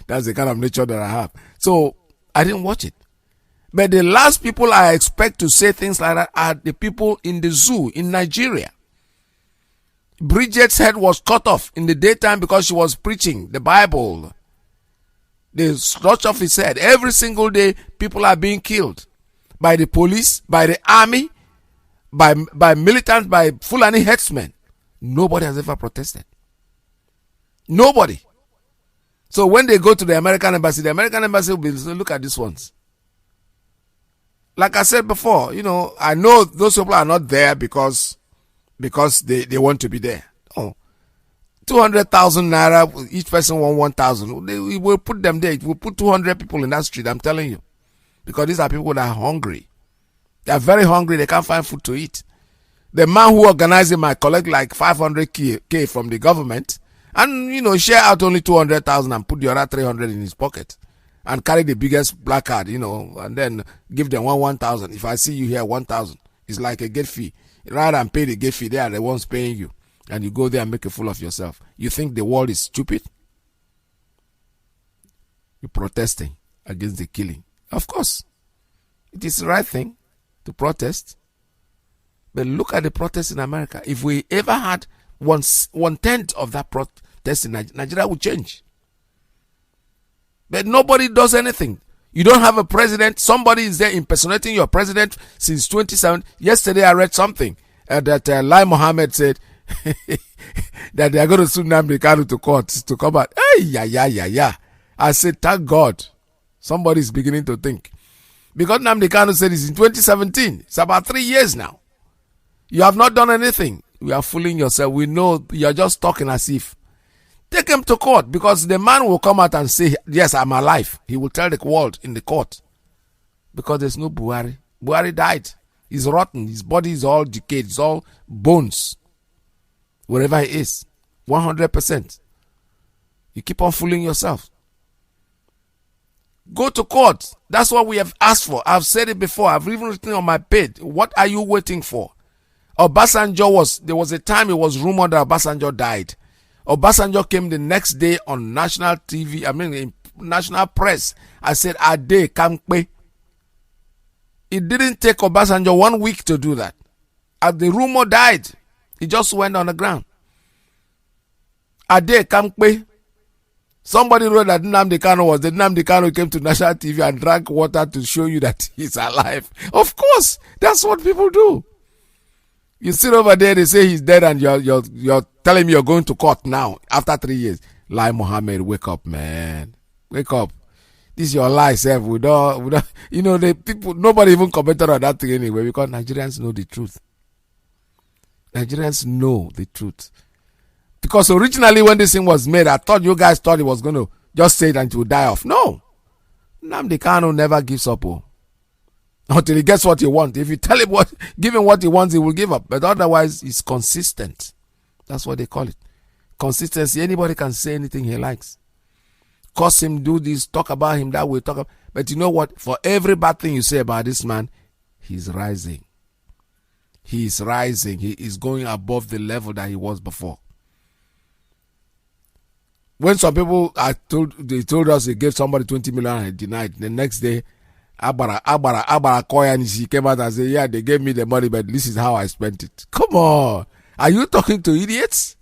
That's the kind of nature that I have. So I didn't watch it. But the last people I expect to say things like that are the people in the zoo in Nigeria. Bridget's head was cut off in the daytime because she was preaching the Bible. They snatched off his head. Every single day, people are being killed by the police, by the army, by militants, by Fulani headsmen. Nobody has ever protested. Nobody. So when they go to the American embassy will be, look at these ones. Like I said before, I know those people are not there because they want to be there. Oh, 200,000 naira, each person want 1,000. We will put them there. We'll put 200 people in that street, I'm telling you. Because these are people that are hungry. They are very hungry. They can't find food to eat. The man who organized it might collect like 500K from the government and, share out only 200,000 and put the other 300 in his pocket and carry the biggest placard, and then give them 1,000. If I see you here, 1,000. It's like a gate fee. Rather than pay the gate fee, they are the ones paying you. And you go there and make a fool of yourself. You think the world is stupid? You're protesting against the killing. Of course. It is the right thing to protest. But look at the protests in America. If we ever had 1/10 of that protest in Nigeria would change. But nobody does anything. You don't have a president. Somebody is there impersonating your president since 2007. Yesterday I read something that Lai Mohammed said that they are going to sue Nnamdi Kanu to court to come out. Hey, yeah. I said, thank God. Somebody is beginning to think. Because Nnamdi Kanu said it's in 2017. It's about 3 years now. You have not done anything. You are fooling yourself. We know you are just talking as if. Take him to court because the man will come out and say, yes, I'm alive. He will tell the world in the court. Because there's no Buhari. Buhari died. He's rotten. His body is all decayed. It's all bones. Wherever he is. 100%. You keep on fooling yourself. Go to court. That's what we have asked for. I've said it before. I've even written on my page. What are you waiting for? There was a time it was rumored that Obasanjo died. Obasanjo came the next day on national TV, in national press. I said, Ade Kampe. It didn't take Obasanjo 1 week to do that. As the rumor died, it just went on the ground. Ade Kampe. Somebody wrote that Nnamdi Kanu was the Nnamdi Kanu came to national TV and drank water to show you that he's alive. Of course, that's what people do. You sit over there, they say he's dead, and you're telling me you're going to court now after 3 years. Lai Mohammed, wake up, man. Wake up. This your lie, self. We don't, the people, nobody even commented on that thing anyway because Nigerians know the truth. Nigerians know the truth. Because originally when this thing was made, I thought you guys thought it was going to just say it and it would die off. No. Nnamdi Kanu never gives up. Until he gets what he wants. If you tell him give him what he wants, he will give up. But otherwise, he's consistent. That's what they call it. Consistency. Anybody can say anything he likes. Curse him, do this, talk about him that way, But you know what? For every bad thing you say about this man, he's rising. He is rising. He is going above the level that he was before. When some people they told us they gave somebody 20 million and denied, the next day, Abara Koya came out and said, yeah, they gave me the money, but this is how I spent it. Come on. Are you talking to idiots?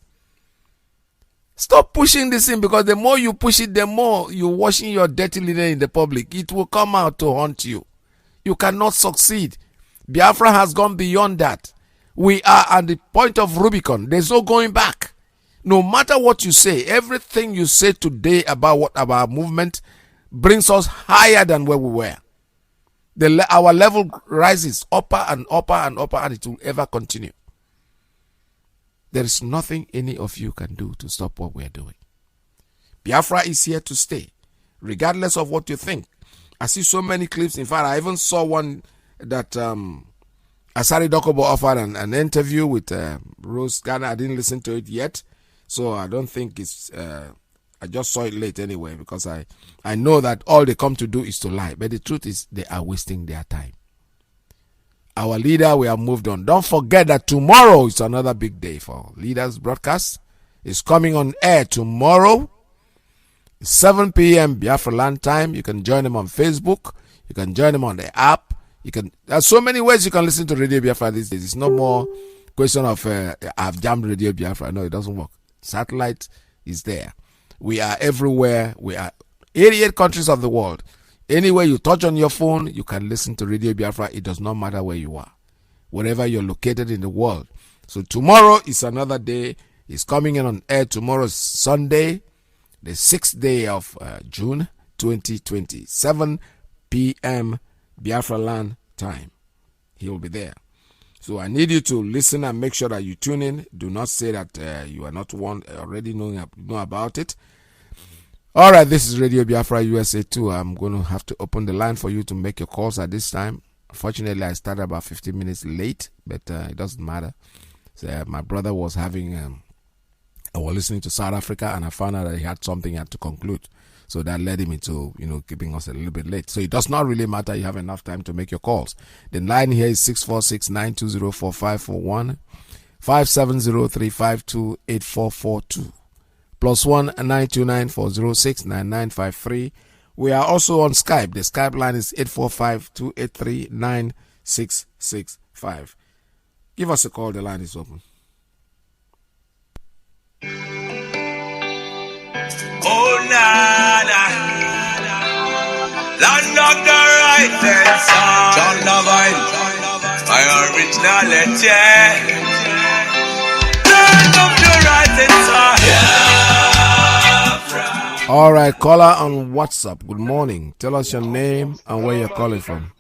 Stop pushing this in, because the more you push it, the more you're washing your dirty linen in the public. It will come out to haunt you. You cannot succeed. Biafra has gone beyond that. We are at the point of Rubicon. There's no going back. No matter what you say, everything you say today about our movement brings us higher than where we were. Our level rises upper and upper and upper, and it will ever continue. There is nothing any of you can do to stop what we are doing. Biafra is here to stay, regardless of what you think. I see so many clips. In fact, I even saw one that Asari Dokobo offered an interview with Rose Ghana. I didn't listen to it yet, so I don't think it's... I just saw it late anyway, because I know that all they come to do is to lie. But the truth is, they are wasting their time. Our leader, we have moved on. Don't forget that tomorrow is another big day for Leaders Broadcast. It's coming on air tomorrow, 7 p.m. Biafra land time. You can join them on Facebook. You can join them on the app. There's so many ways you can listen to Radio Biafra these days. It's no more question of I've jammed Radio Biafra. No, it doesn't work. Satellite is there. We are everywhere. We are 88 countries of the world. Anywhere you touch on your phone, you can listen to Radio Biafra. It does not matter where you are, wherever you're located in the world. So tomorrow is another day. It's coming in on air. Tomorrow is Sunday, the 6th day of June 2020, 7 p.m. Biafra land time. He will be there. So I need you to listen and make sure that you tune in. Do not say that you are not one already know about it. All right, this is Radio Biafra USA 2. I'm going to have to open the line for you to make your calls at this time. Unfortunately, I started about 15 minutes late, but it doesn't matter. So, my brother was having, I was listening to South Africa, and I found out that he had something he had to conclude. So that led him into, keeping us a little bit late. So it does not really matter. You have enough time to make your calls. The line here is 646-920-4541, 570-352-8442. +1 929-406-9953. We are also on Skype. The Skype line is 845-283-9665. Give us a call. The line is open. Oh, nana. Land of the right and song. John Lavine. My originality. Land of the right and song. All right, caller on WhatsApp. Good morning. Tell us your name and where you're calling from.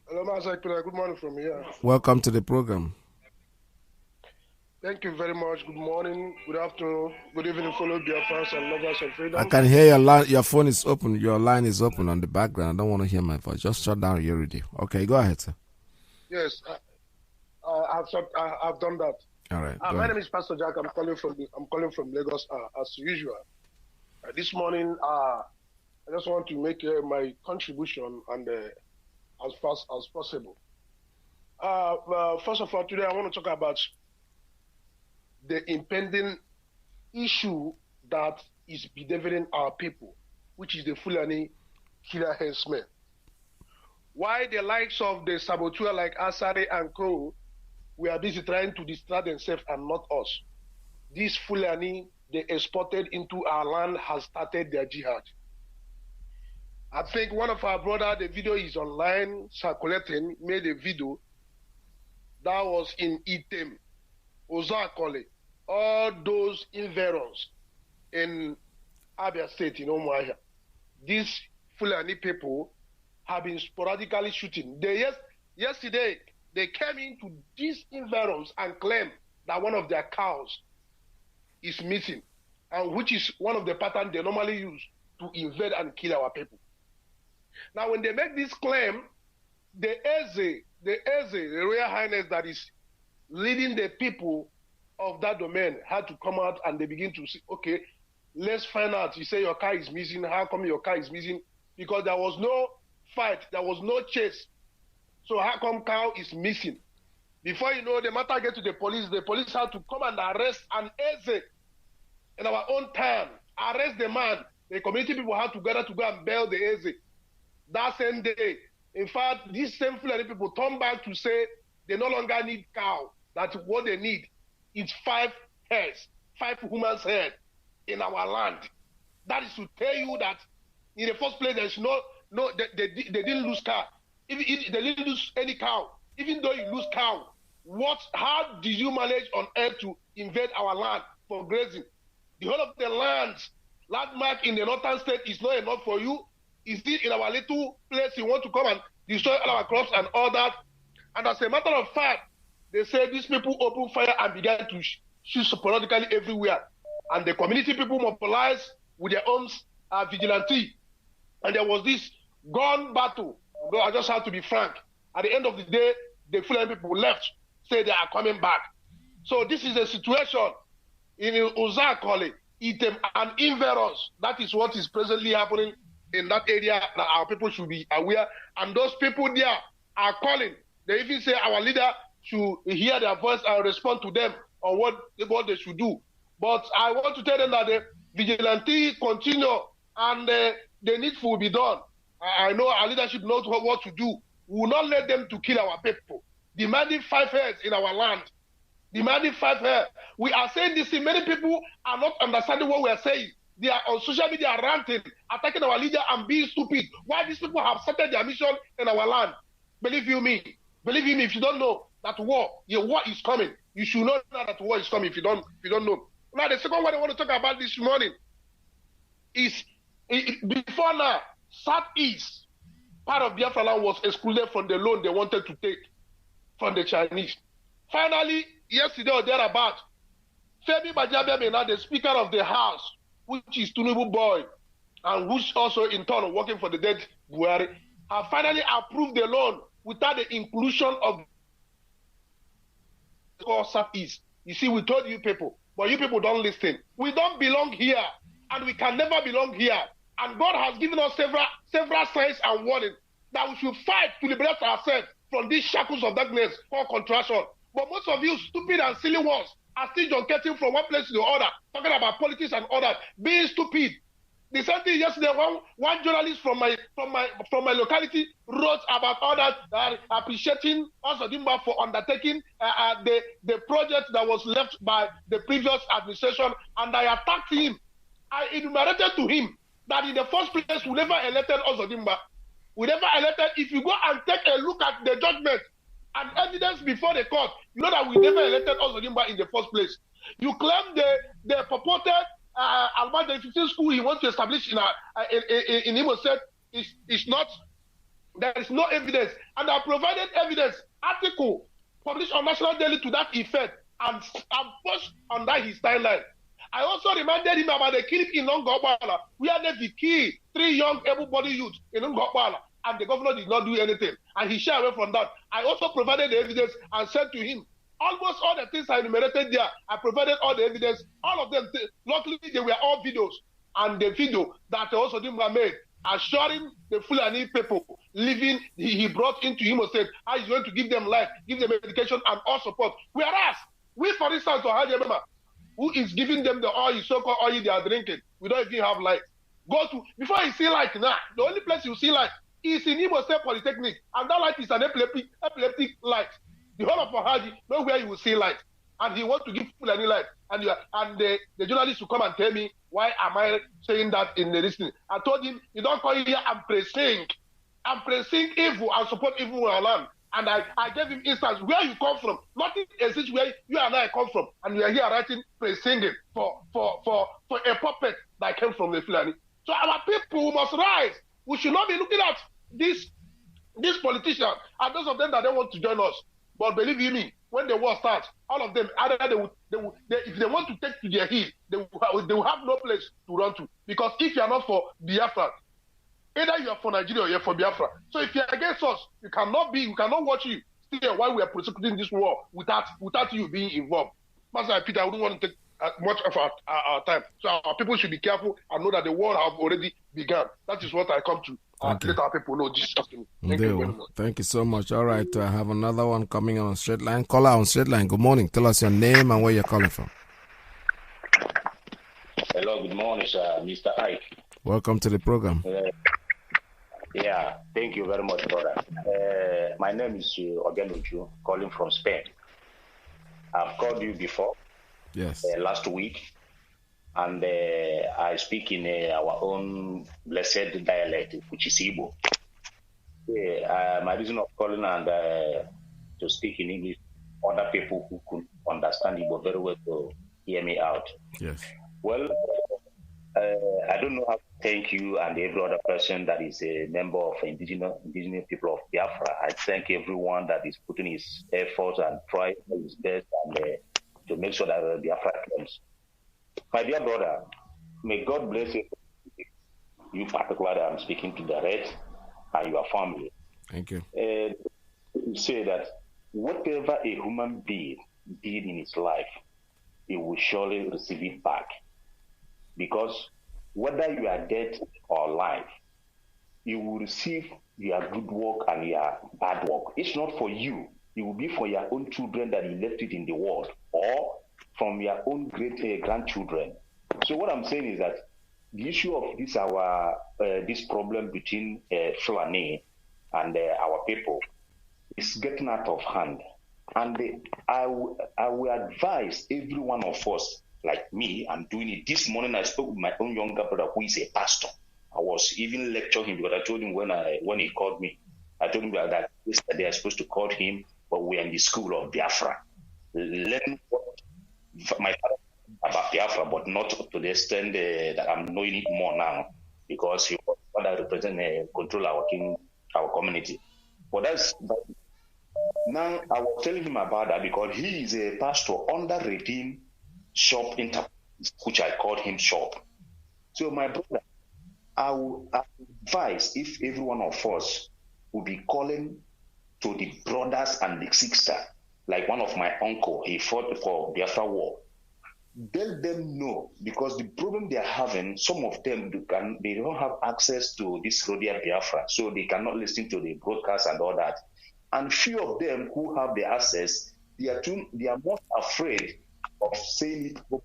Hello, Mazi. Good morning from here. Welcome to the program. Thank you very much. Good morning, good afternoon, good evening, fellow Biafrans and lovers of freedom. I can hear your phone is open. Your line is open on the background. I don't want to hear my voice. Just shut down your radio. Okay, go ahead, sir. Yes, I've done that. All right. My name is Pastor Jack. I'm calling from Lagos as usual. This morning, I just want to make my contribution and as fast as possible. First of all, today I want to talk about the impending issue that is bedeviling our people, which is the Fulani killer henchmen. Why the likes of the saboteur like Asare and Co, we are busy trying to distract themselves and not us. These Fulani they exported into our land has started their jihad. I think one of our brothers, the video is online circulating, made a video that was in Item, Ozakole, all those environs in Abia State in Umuahia. These Fulani people have been sporadically shooting. Yesterday, they came into these environs and claimed that one of their cows is missing, and which is one of the patterns they normally use to invade and kill our people. Now, when they make this claim, the Eze, the Royal Highness that is leading the people of that domain, had to come out and they begin to say, okay, let's find out. You say your car is missing. How come your car is missing? Because there was no fight. There was no chase. So how come cow is missing? Before you know, the matter get to the police had to come and arrest an Eze in our own town. Arrest the man. The community people had to gather to go and bail the Eze. That same day, in fact, these same Fulani people turn back to say they no longer need cow. That what they need is 5 heads, 5 humans' head in our land. That is to tell you that in the first place, there's they didn't lose cow. They didn't lose any cow. Even though you lose cow, how did you manage on earth to invade our land for grazing? The whole of the landmark in the northern state is not enough for you. Is it in our little place you want to come and destroy all our crops and all that? And as a matter of fact, they say these people opened fire and began to shoot sporadically everywhere. And the community people mobilized with their own vigilante. And there was this gun battle. Though I just have to be frank. At the end of the day, the Fulani people left, say they are coming back. So this is a situation in Uzakole, Item, and Inveros. That is what is presently happening in that area that our people should be aware. And those people there are calling. They even say our leader should hear their voice and respond to them on what they should do. But I want to tell them that the vigilante continue and the needful will be done. I know our leadership knows what to do. We will not let them to kill our people. Demanding 5 heads in our land. Demanding 5 heads. We are saying this, many people are not understanding what we are saying. They are on social media ranting, attacking our leader and being stupid. Why these people have started their mission in our land? Believe you me, if you don't know that war is coming, you should know that war is coming if you don't know. Now, the second one I want to talk about this morning is, before now, Southeast, part of Biafra land was excluded from the loan they wanted to take from the Chinese. Finally, yesterday or thereabout, Femi Bajabiamina, the Speaker of the House, which is Tinubu boy, and who's also in turn working for the dead Buhari, have finally approved the loan without the inclusion of the Southeast. You see, we told you people, but you people don't listen. We don't belong here, and we can never belong here. And God has given us several signs and warnings that we should fight to liberate ourselves from these shackles of darkness called contraction. But most of you stupid and silly ones are still junketing from one place to the other, talking about politics and others, being stupid. The same thing yesterday, one journalist from my locality wrote about others appreciating Ozodimba for undertaking the project that was left by the previous administration, and I attacked him. I enumerated to him that in the first place, we never elected Ozodimba. We never elected. If you go and take a look at the judgment and evidence before the court, you know that we never elected Ozodimba in the first place. You claim the purported Almada 15 school he wants to establish in Imo State is not. There is no evidence, and I provided evidence article published on National Daily to that effect, and pushed under his timeline. I also reminded him about the killing in Ngobala, where they killed 3 young able-bodied youths in Ngobala, and the governor did not do anything, and he shied away from that. I also provided the evidence and said to him, almost all the things I enumerated there, I provided all the evidence, all of them. Luckily, they were all videos, and the video that also made, assuring the Fulani people living, he brought into Imo State, how he's going to give them life, give them education and all support. Whereas, we, for instance, who is giving them the oil, so-called oil they are drinking, we don't even have light. Before you see light now, the only place you see light is in Imo State Polytechnic, and that light is an epileptic light. The whole of Haji, nowhere you will see light. And he wants to give people any light. And the journalist will come and tell me, why am I saying that in the listening? I told him, you don't come here and present evil and support evil in our land. And I gave him instance where you come from. Nothing exists where you and I come from. And we are here writing, singing for a puppet that came from the Fulani. So our people must rise. We should not be looking at these politicians and those of them that don't want to join us. But believe you me, when the war starts, all of them, either if they want to take to their heel, they will have no place to run to. Because if you are not for Biafra, either you are for Nigeria or you are for Biafra. So if you are against us, we cannot watch you still while we are prosecuting this war without you being involved. Master Peter, I wouldn't want to take much of our time. So our people should be careful and know that the war have already begun. That is what I come to let our people know this afternoon. Thank you very much. Thank you so much. All right, I have another one coming on straight line. Caller on straight line. Good morning. Tell us your name and where you're calling from. Hello, good morning, sir. Mr. Iyke. Welcome to the program. Yeah, thank you very much, brother. My name is Ogenuju, calling from Spain. I've called you before. Yes. Last week, and I speak in our own blessed dialect, which is Igbo. My reason of calling and to speak in English, other people who could understand Igbo very well to hear me out. Yes. Well, I don't know how to thank you and every other person that is a member of indigenous people of Biafra. I thank everyone that is putting his efforts and trying his best and to make sure that Biafra comes. My dear brother, may God bless you. You particularly, I'm speaking to direct and your family. Thank you. You say that whatever a human being did in his life, he will surely receive it back. Because whether you are dead or alive, you will receive your good work and your bad work. It's not for you. It will be for your own children that you left it in the world, or from your own great grandchildren. So what I'm saying is that the issue of this problem between Fulani and our people is getting out of hand. And I will advise every one of us, like me, I'm doing it. This morning I spoke with my own younger brother who is a pastor. I was even lecturing him because I told him when he called me, I told him that yesterday I was supposed to call him, but we are in the school of Biafra. Learn what my father about Biafra, but not to the extent that I'm knowing it more now, because he was what I represent control our community. But now I was telling him about that because he is a pastor under Redeem Shop Enterprise, which I called him Shop. So my brother, I will advise if every one of us will be calling to the brothers and the sisters, like one of my uncle, he fought for Biafra war. Let them know, because the problem they are having, some of them they don't have access to this Radio Biafra, so they cannot listen to the broadcast and all that. And few of them who have the access, they are most afraid of saying it.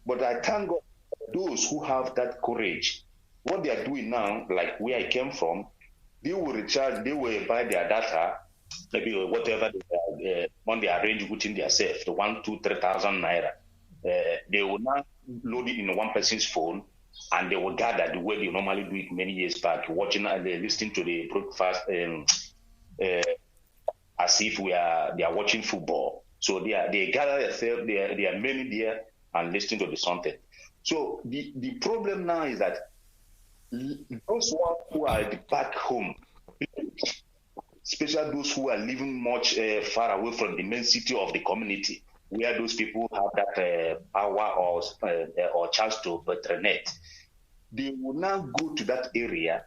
But I thank God for those who have that courage. What they are doing now, like where I came from, they will buy their data, maybe whatever when they arrange within themselves, the 1,000, 2,000, 3,000 naira. They will now load it in one person's phone, and they will gather the way they normally do it many years back, watching and listening to the broadcast as if they are watching football. So they gather themselves, they are many there and listening to the something. So the problem now is that those who are back home, especially those who are living much far away from the main city of the community, where those people have that power or chance to patronate, they will now go to that area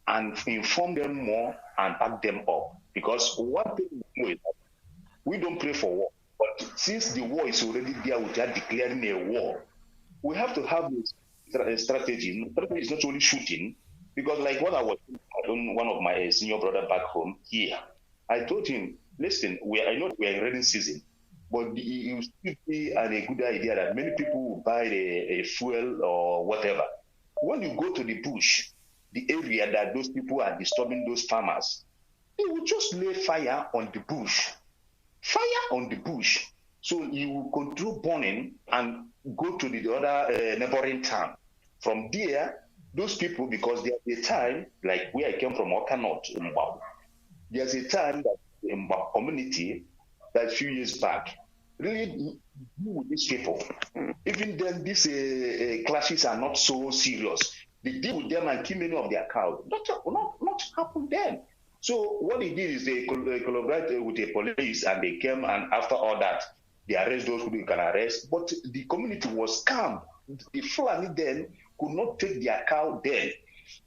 and inform them more and back them up. Because one thing we know is that we don't pray for war, but since the war is already there without declaring a war, we have to have a strategy. Strategy is not only shooting, because like what I was telling one of my senior brother back home here, I told him, listen, I know we are in rainy season, but it will still be a good idea that many people will buy a fuel or whatever. When you go to the bush, the area that those people are disturbing those farmers, they will just lay fire on the bush. Fire on the bush. So you will control burning and go to the other neighboring town. From there, those people, because there's a time, like where I came from, Okanot, there's a time that in my community that a few years back. Really deal with these people. Even then, these clashes are not so serious. They deal with them and kill many of their cows. Not happen then. So what they did is they collaborated with the police and they came, and after all that, they arrest those who they can arrest. But the community was calm. The Fulani then could not take their cow then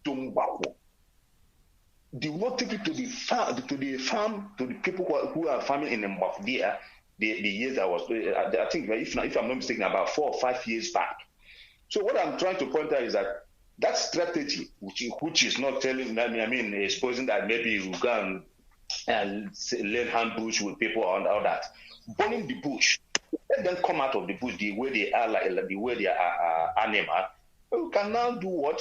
to Mbako. They will not take it to the farm, to the people who are farming in Mbako there. The years I was, I think, if I'm not mistaken, about 4 or 5 years back. So what I'm trying to point out is that strategy, which is not telling, exposing that maybe you go and learn ambush with people and all that, burning the bush, let them come out of the bush the way they are, like the way they are animal. You can now do what?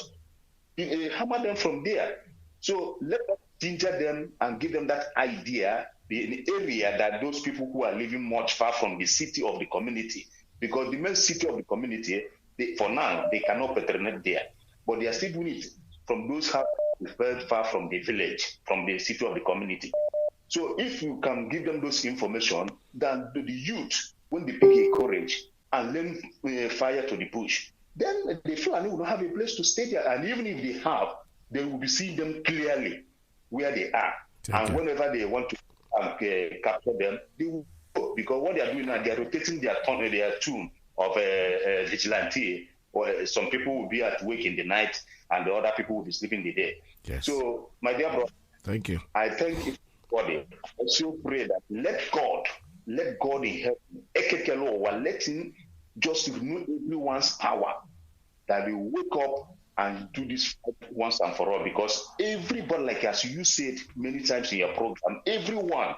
Hammer them from there. So let us ginger them and give them that idea. The area that those people who are living much far from the city of the community, because the main city of the community, for now, they cannot patronate there. But they are still doing it from those who are very far from the village, from the city of the community. So if you can give them those information, then the youth, when they pick a courage and learn fire to the bush, then the Fulani will not have a place to stay there. And even if they have, they will be seeing them clearly where they are. And whenever they want to capture them, they will go. Because what they are doing now, they are rotating their tune of vigilante. Or some people will be at work in the night and the other people will be sleeping the day. Yes. So, my dear brother, thank you. I thank you for it. I also pray that let God in heaven, let him just renew everyone's power, that we wake up and do this once and for all, because everybody, like as you said many times in your program, everyone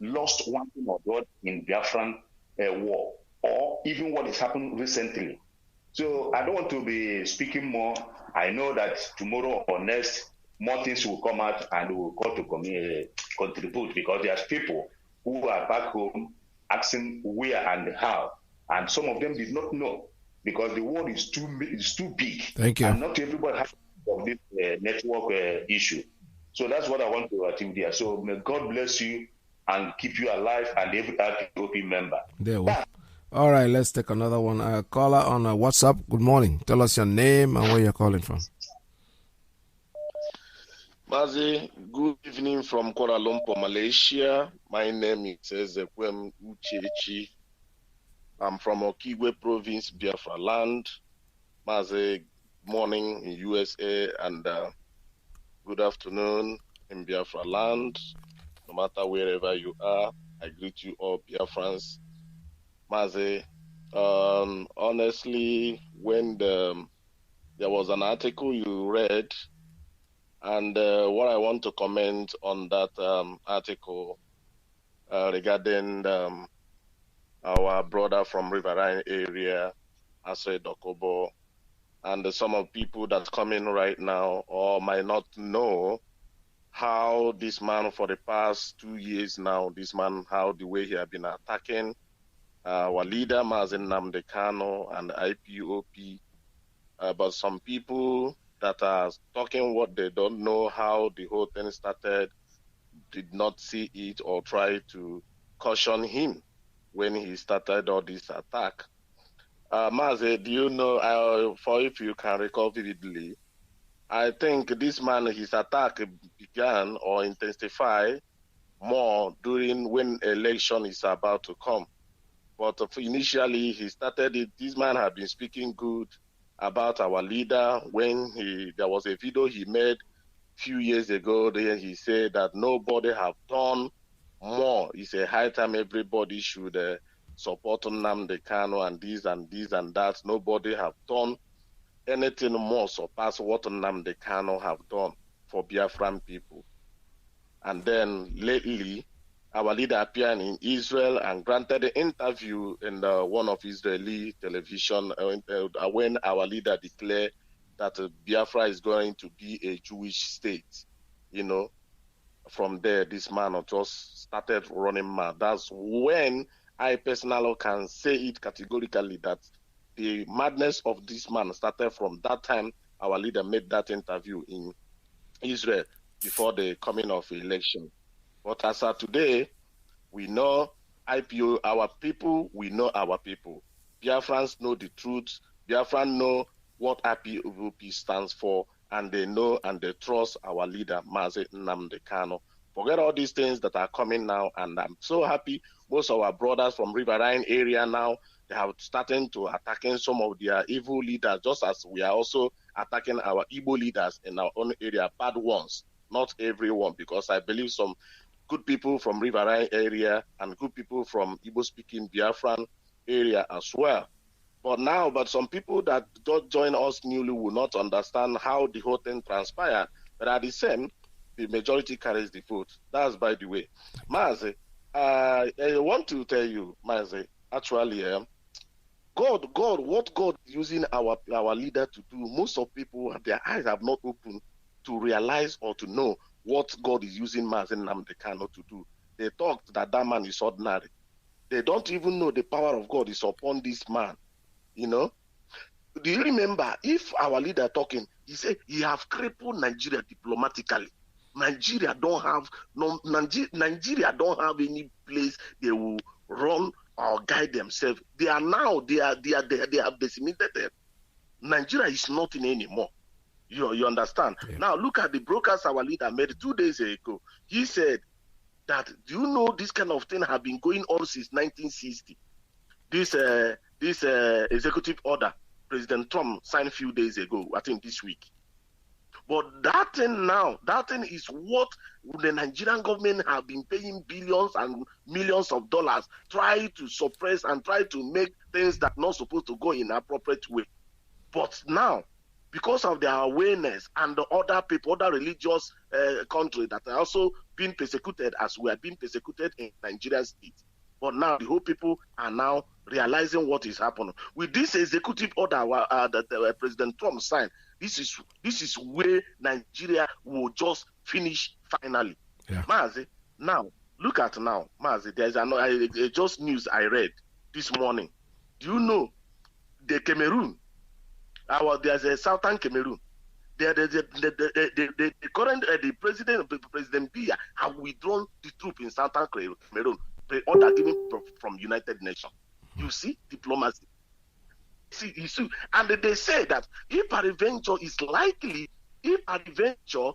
lost one thing or the other in Biafran war, or even what has happened recently. So I don't want to be speaking more. I know that tomorrow or next, more things will come out and we will call to contribute, because there's people who are back home asking where and how, and some of them did not know, because the world is too big. Thank you. And not everybody has this network issue. So that's what I want to achieve there. So may God bless you and keep you alive and every IPOP member. There we go. All right, let's take another one. Caller on WhatsApp. Good morning. Tell us your name and where you're calling from. Mazi, good evening from Kuala Lumpur, Malaysia. My name is Ezekwem Uchechi. I'm from Okigwe province, Biafra land. Mazi, morning in USA and good afternoon in Biafra land. No matter wherever you are, I greet you all Biafrans. Mazi, honestly, when there was an article you read, and what I want to comment on that article regarding our brother from Riverine area, Asre Dokobo, and some of people that's coming right now or might not know how this man for the past 2 years now, how the way he has been attacking our leader, Mazi Nnamdi Kanu, and IPOP. But some people that are talking what they don't know how the whole thing started, did not see it or try to caution him when he started all this attack. Mazi, do you know, if you can recall vividly, I think this man, his attack began or intensified more during when election is about to come. But initially he started it, this man had been speaking good about our leader when there was a video he made few years ago. There he said that nobody have done more. It's a high time everybody should support Nnamdi Kanu and this and this and that. Nobody have done anything more surpass what Nnamdi Kanu have done for Biafran people. And then lately, our leader appeared in Israel and granted an interview in one of Israeli television when our leader declared that Biafra is going to be a Jewish state. You know, from there, this man just started running mad. That's when I personally can say it categorically that the madness of this man started from that time our leader made that interview in Israel before the coming of election. But as of today, we know IPO, our people, we know our people. Biafrans know the truth. Biafrans know what IPOP stands for, and they know and they trust our leader, Mazi Nnamdi Kanu. Forget all these things that are coming now, and I'm so happy most of our brothers from Riverine area now, they have started to attacking some of their evil leaders, just as we are also attacking our Igbo leaders in our own area, bad ones, not everyone, because I believe some good people from Riverine area and good people from Igbo-speaking Biafran area as well. But some people that don't join us newly will not understand how the whole thing transpired. But at the same, the majority carries the vote. That's by the way. Mazi, I want to tell you, Mazi, actually, what God is using our leader to do, most of people, their eyes have not opened to realize or to know what God is using Mazi Nnamdi Kanu to do. They thought that man is ordinary. They don't even know the power of God is upon this man. You know? Do you remember, if our leader talking, he said he have crippled Nigeria diplomatically. Nigeria don't have any place they will run or guide themselves. They have decimated. Nigeria is nothing anymore. You understand? Yeah. Now look at the broadcast our leader made 2 days ago. He said that, do you know this kind of thing have been going on since 1960? This executive order President Trump signed a few days ago, I think this week. But that thing is what the Nigerian government have been paying billions and millions of dollars, try to suppress and try to make things that not supposed to go in an appropriate way. But now, because of their awareness and the other people, other religious countries that are also being persecuted as we are being persecuted in Nigerian state. But now the whole people are now realizing what is happening. With this executive order that President Trump signed, this is where Nigeria will just finish finally. Yeah. Mazi, now, look at now, Mazi, there's just news I read this morning. Do you know the Cameroon? There's a Southern Cameroon. The current President Biya have withdrawn the troops in Southern Cameroon. The order given from United Nations. You see, diplomacy. You see, and they say that if Adventure is likely, if Adventure,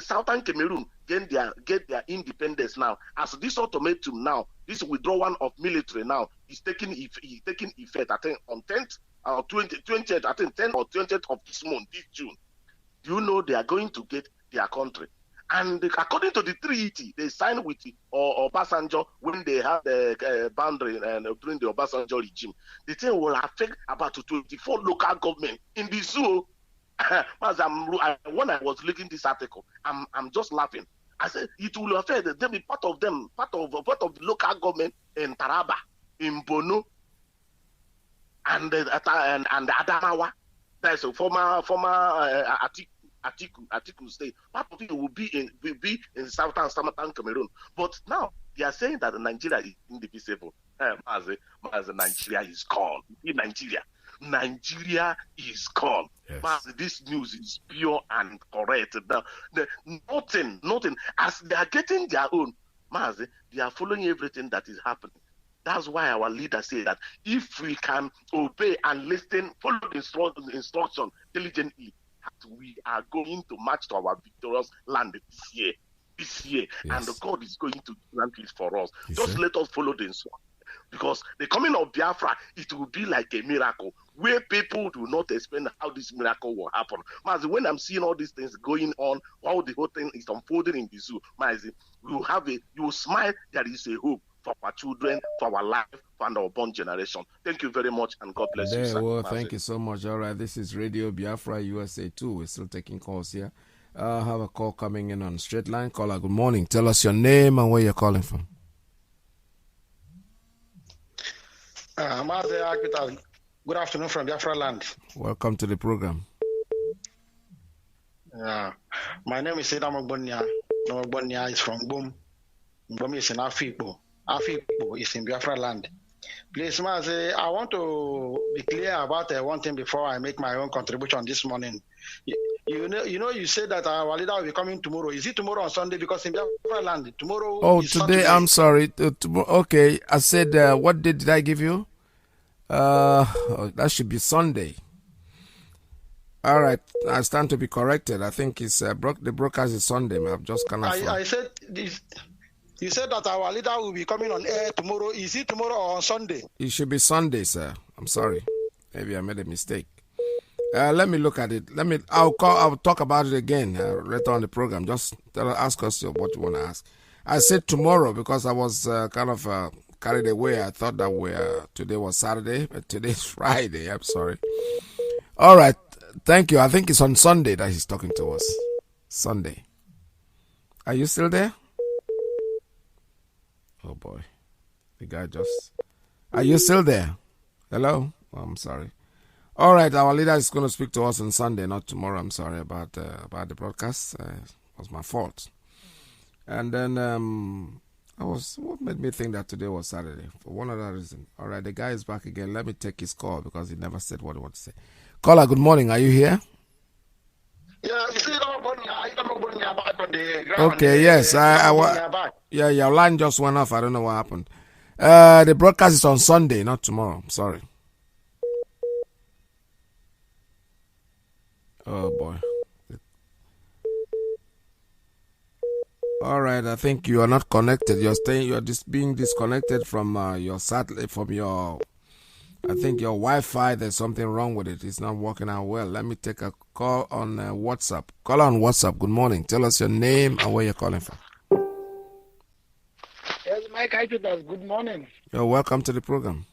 Southern Cameroon get their independence now, as this ultimatum now, this withdrawal of military now is taking effect. I think on 10th or 20th, I think 10th or 20th of this month, this June. Do you know they are going to get their country? And according to the treaty they signed with Obasanjo when they had the boundary and during the Obasanjo regime, the thing will affect about 24 local government in the zoo. When I was reading this article, I'm just laughing. I said it will affect them. Be part of the local government in Taraba, in Bono, and Adamawa. That's a former Atiku State. Part of it will be in Southern Cameroon. But now they are saying that Nigeria is indivisible. Mazi, Nigeria is gone. In Nigeria is gone. Yes. Mazi, this news is pure and correct. Nothing. As they are getting their own, Mazi, they are following everything that is happening. That's why our leaders say that if we can obey and listen, follow the instruction diligently, we are going to march to our victorious land this year, yes. And God is going to grant it for us. Just let us follow the instruction, because the coming of Biafra, it will be like a miracle where people do not explain how this miracle will happen. Mazi, when I'm seeing all these things going on, how the whole thing is unfolding in the zoo, Mazi, you will smile. There is a hope for our children, for our life, for our born generation. Thank you very much, and God bless you, sir. Well, thank you so much. All right, this is Radio Biafra USA 2. We're still taking calls here. I have a call coming in on straight line. Caller, good morning. Tell us your name and where you're calling from. Mazi, good afternoon from Biafra land. Welcome to the program. My name is Seda Mogbonia. Mogbonia is from Boom. Boom is in Afipo. Afipo is in Biafra land. Please, Mazi, I want to be clear about one thing before I make my own contribution this morning. You said that our leader will be coming tomorrow. Is it tomorrow on Sunday? Because in Biafra land, tomorrow Oh, is today, Saturday. I'm sorry. Okay, I said, what date did I give you? That should be Sunday. All right, I stand to be corrected. I think it's the broadcast is Sunday. I've just kind of. I said this. You said that our leader will be coming on air tomorrow. Is it tomorrow or on Sunday? It should be Sunday, sir. I'm sorry. Maybe I made a mistake. Let me look at it. I'll talk about it again later on the program. Just ask us what you want to ask. I said tomorrow because I was kind of carried away. I thought that today was Saturday, but today's Friday. I'm sorry. All right. Thank you. I think it's on Sunday that he's talking to us. Sunday. Are you still there? Oh boy. The guy just... Are you still there? Hello? Oh, I'm sorry. All right, our leader is going to speak to us on Sunday, not tomorrow. I'm sorry about the broadcast. It was my fault. And then what made me think that today was Saturday? For one other reason. All right, the guy is back again. Let me take his call because he never said what he wanted to say. Caller, good morning. Are you here? Yeah, you see, okay, yes. Yeah, your line just went off. I don't know what happened. The broadcast is on Sunday, not tomorrow. I'm sorry. Oh boy. All right, I think you are not connected. You're just being disconnected from your satellite, from your. I think your Wi-Fi. There's something wrong with it. It's not working out well. Let me take a call on WhatsApp. Call on WhatsApp. Good morning. Tell us your name and where you're calling from. Yes, Mike Ipob. Good morning. You're welcome to the program.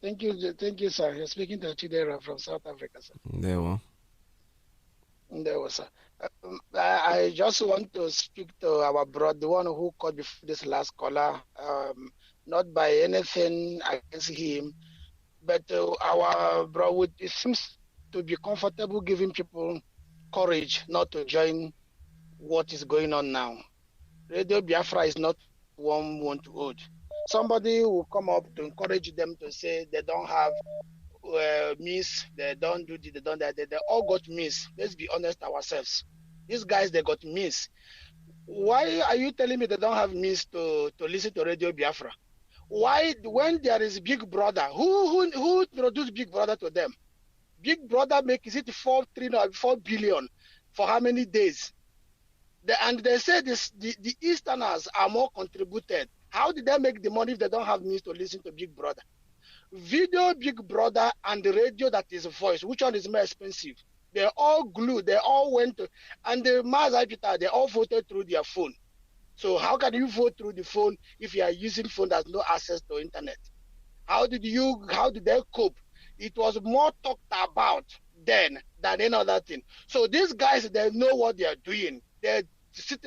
Thank you, sir. You're speaking to Chidera from South Africa, sir. There was, sir. I just want to speak to our brother, the one who called before this last caller. Not by anything against him, but our brother, it seems to be comfortable giving people courage not to join what is going on now. Radio Biafra is not one we want to hold. Somebody will come up to encourage them to say they don't have means, they don't do this, they don't that. They all got means. Let's be honest ourselves. These guys, they got means. Why are you telling me they don't have means to listen to Radio Biafra? Why, when there is Big Brother, who produced Big Brother to them? Big Brother is it 4 billion for how many days? And they say the Easterners are more contributed. How did they make the money if they don't have means to listen to Big Brother? Video Big Brother and the radio that is voice, which one is more expensive? They're all glued. They all went to, and the Mazi, they all voted through their phone. So how can you vote through the phone if you are using phone that has no access to internet? How did they cope? It was more talked about then than any other thing. So these guys, they know what they are doing.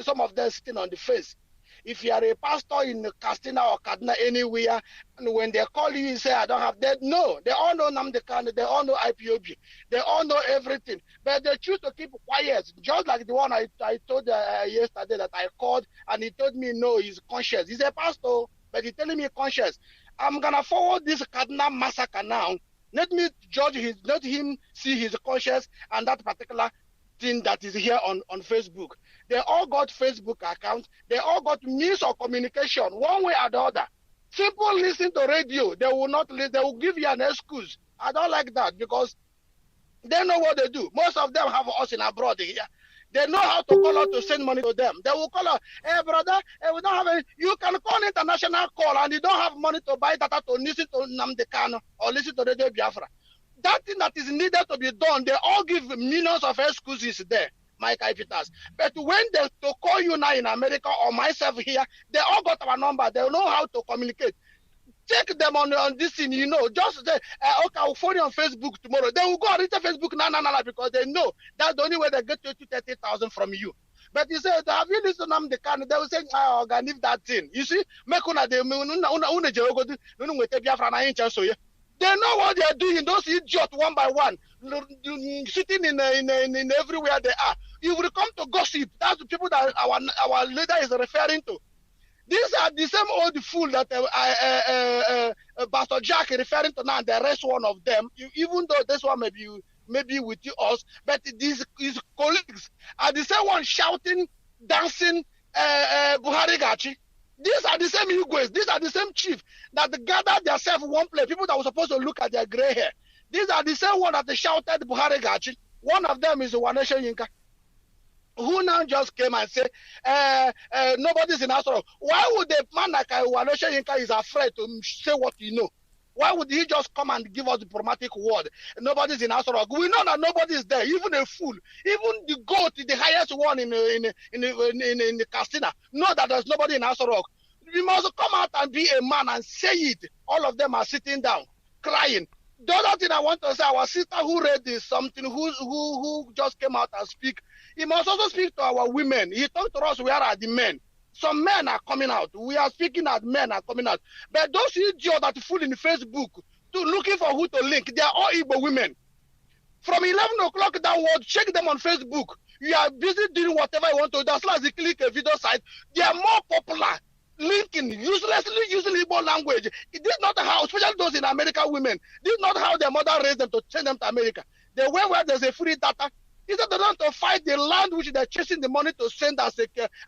Some of them sitting on the fence. If you are a pastor in Castina or Kaduna anywhere, and when they call you and say, I don't have that, no, they all know Namdekane, they all know Ipob, they all know everything. But they choose to keep quiet, just like the one I told yesterday that I called, and he told me, no, he's conscious. He's a pastor, but he's telling me conscious. I'm going to forward this Kaduna massacre now. Let me let him see his conscience and that particular thing that is here on Facebook. They all got Facebook accounts. They all got means of communication, one way or the other. Simple listen to radio. They will not listen. They will give you an excuse. I don't like that because they know what they do. Most of them have us in abroad here. They know how to call out to send money to them. They will call out, hey brother, hey, we don't have any. You can call international call and you don't have money to buy data to listen to Namdekano or listen to Radio Biafra. That thing that is needed to be done, they all give millions of excuses there, Mike Ipob. But when they to call you now in America or myself here, they all got our number. They know how to communicate. Check them on this thing, just say, okay, I'll phone you on Facebook tomorrow. They will go on Facebook now, because they know that's the only way they get 30,000 from you. But you say, have you listened to the can? They will say, oh, God, leave that thing. You see, they know what they are doing. Those idiots, one by one, sitting in everywhere they are. You will come to gossip. That's the people that our leader is referring to. These are the same old fool that Pastor Jack is referring to now. The rest one of them, even though this one may be maybe with us, but his colleagues are the same one shouting, dancing, Buhari Gachi. These are the same Igwes, these are the same chief that gathered themselves in one place, people that were supposed to look at their gray hair. These are the same one that they shouted Buhari Gachi. One of them is Wanesha Yinka, who now just came and said, nobody's in Asoro. Why would a man like Wanesha Yinka is afraid to say what he know? Why would he just come and give us diplomatic word? Nobody's in Asoro. We know that nobody is there, even a fool, even the goat, the highest one in the Castina, know that there's nobody in Asoro. We must come out and be a man and say it. All of them are sitting down, crying. The other thing I want to say, our sister who read this something, who just came out and speak, he must also speak to our women. He talked to us, where are the men? Some men are coming out. We are speaking as men are coming out. But those idiots that fool in Facebook, looking for who to link, they are all Igbo women. From 11 o'clock downward, check them on Facebook. You are busy doing whatever you want to do. As long as you click a video site, they are more popular. Linking uselessly using Igbo language. It is not how, especially those in American women, this is not how their mother raised them to send them to America. They went where there's a free data. Instead they don't to fight the land which they're chasing the money to send us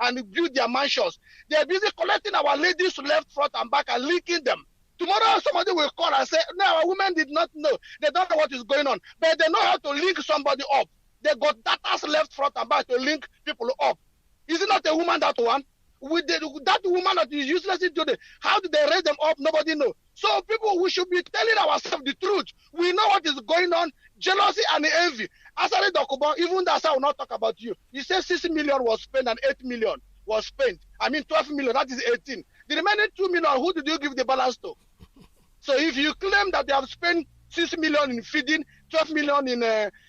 and build their mansions. They're busy collecting our ladies left, front, and back and linking them. Tomorrow somebody will call and say, no, our women did not know. They don't know what is going on. But they know how to link somebody up. They got data left, front, and back to link people up. Is it not a woman that one? With that woman that is uselessly doing it, how did they raise them up? Nobody knows. So people, we should be telling ourselves the truth. We know what is going on. Jealousy and envy. Asari Dokubo, even that's how I will not talk about you. You say 6 million was spent and 8 million was spent. I mean 12 million, that is 18. The remaining 2 million, who did you give the balance to? So if you claim that they have spent 6 million in feeding, 12 million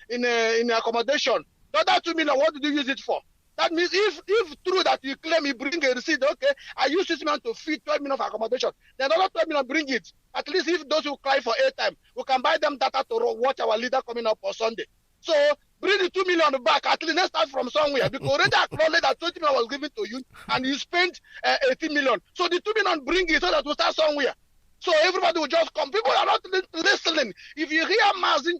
in accommodation, the other 2 million, what did you use it for? That means if true that you claim you bring a receipt, okay, I use 6 million to feed 12 million for accommodation, then another 12 million, bring it. At least if those who cry for airtime, we can buy them data to watch our leader coming up on Sunday. So bring the 2 million back, at least let's start from somewhere, because already acknowledge that 20 million was given to you and you spent 18 million. So the 2 million, bring it so that we start somewhere. So everybody will just come. People are not listening. If you hear Mazi,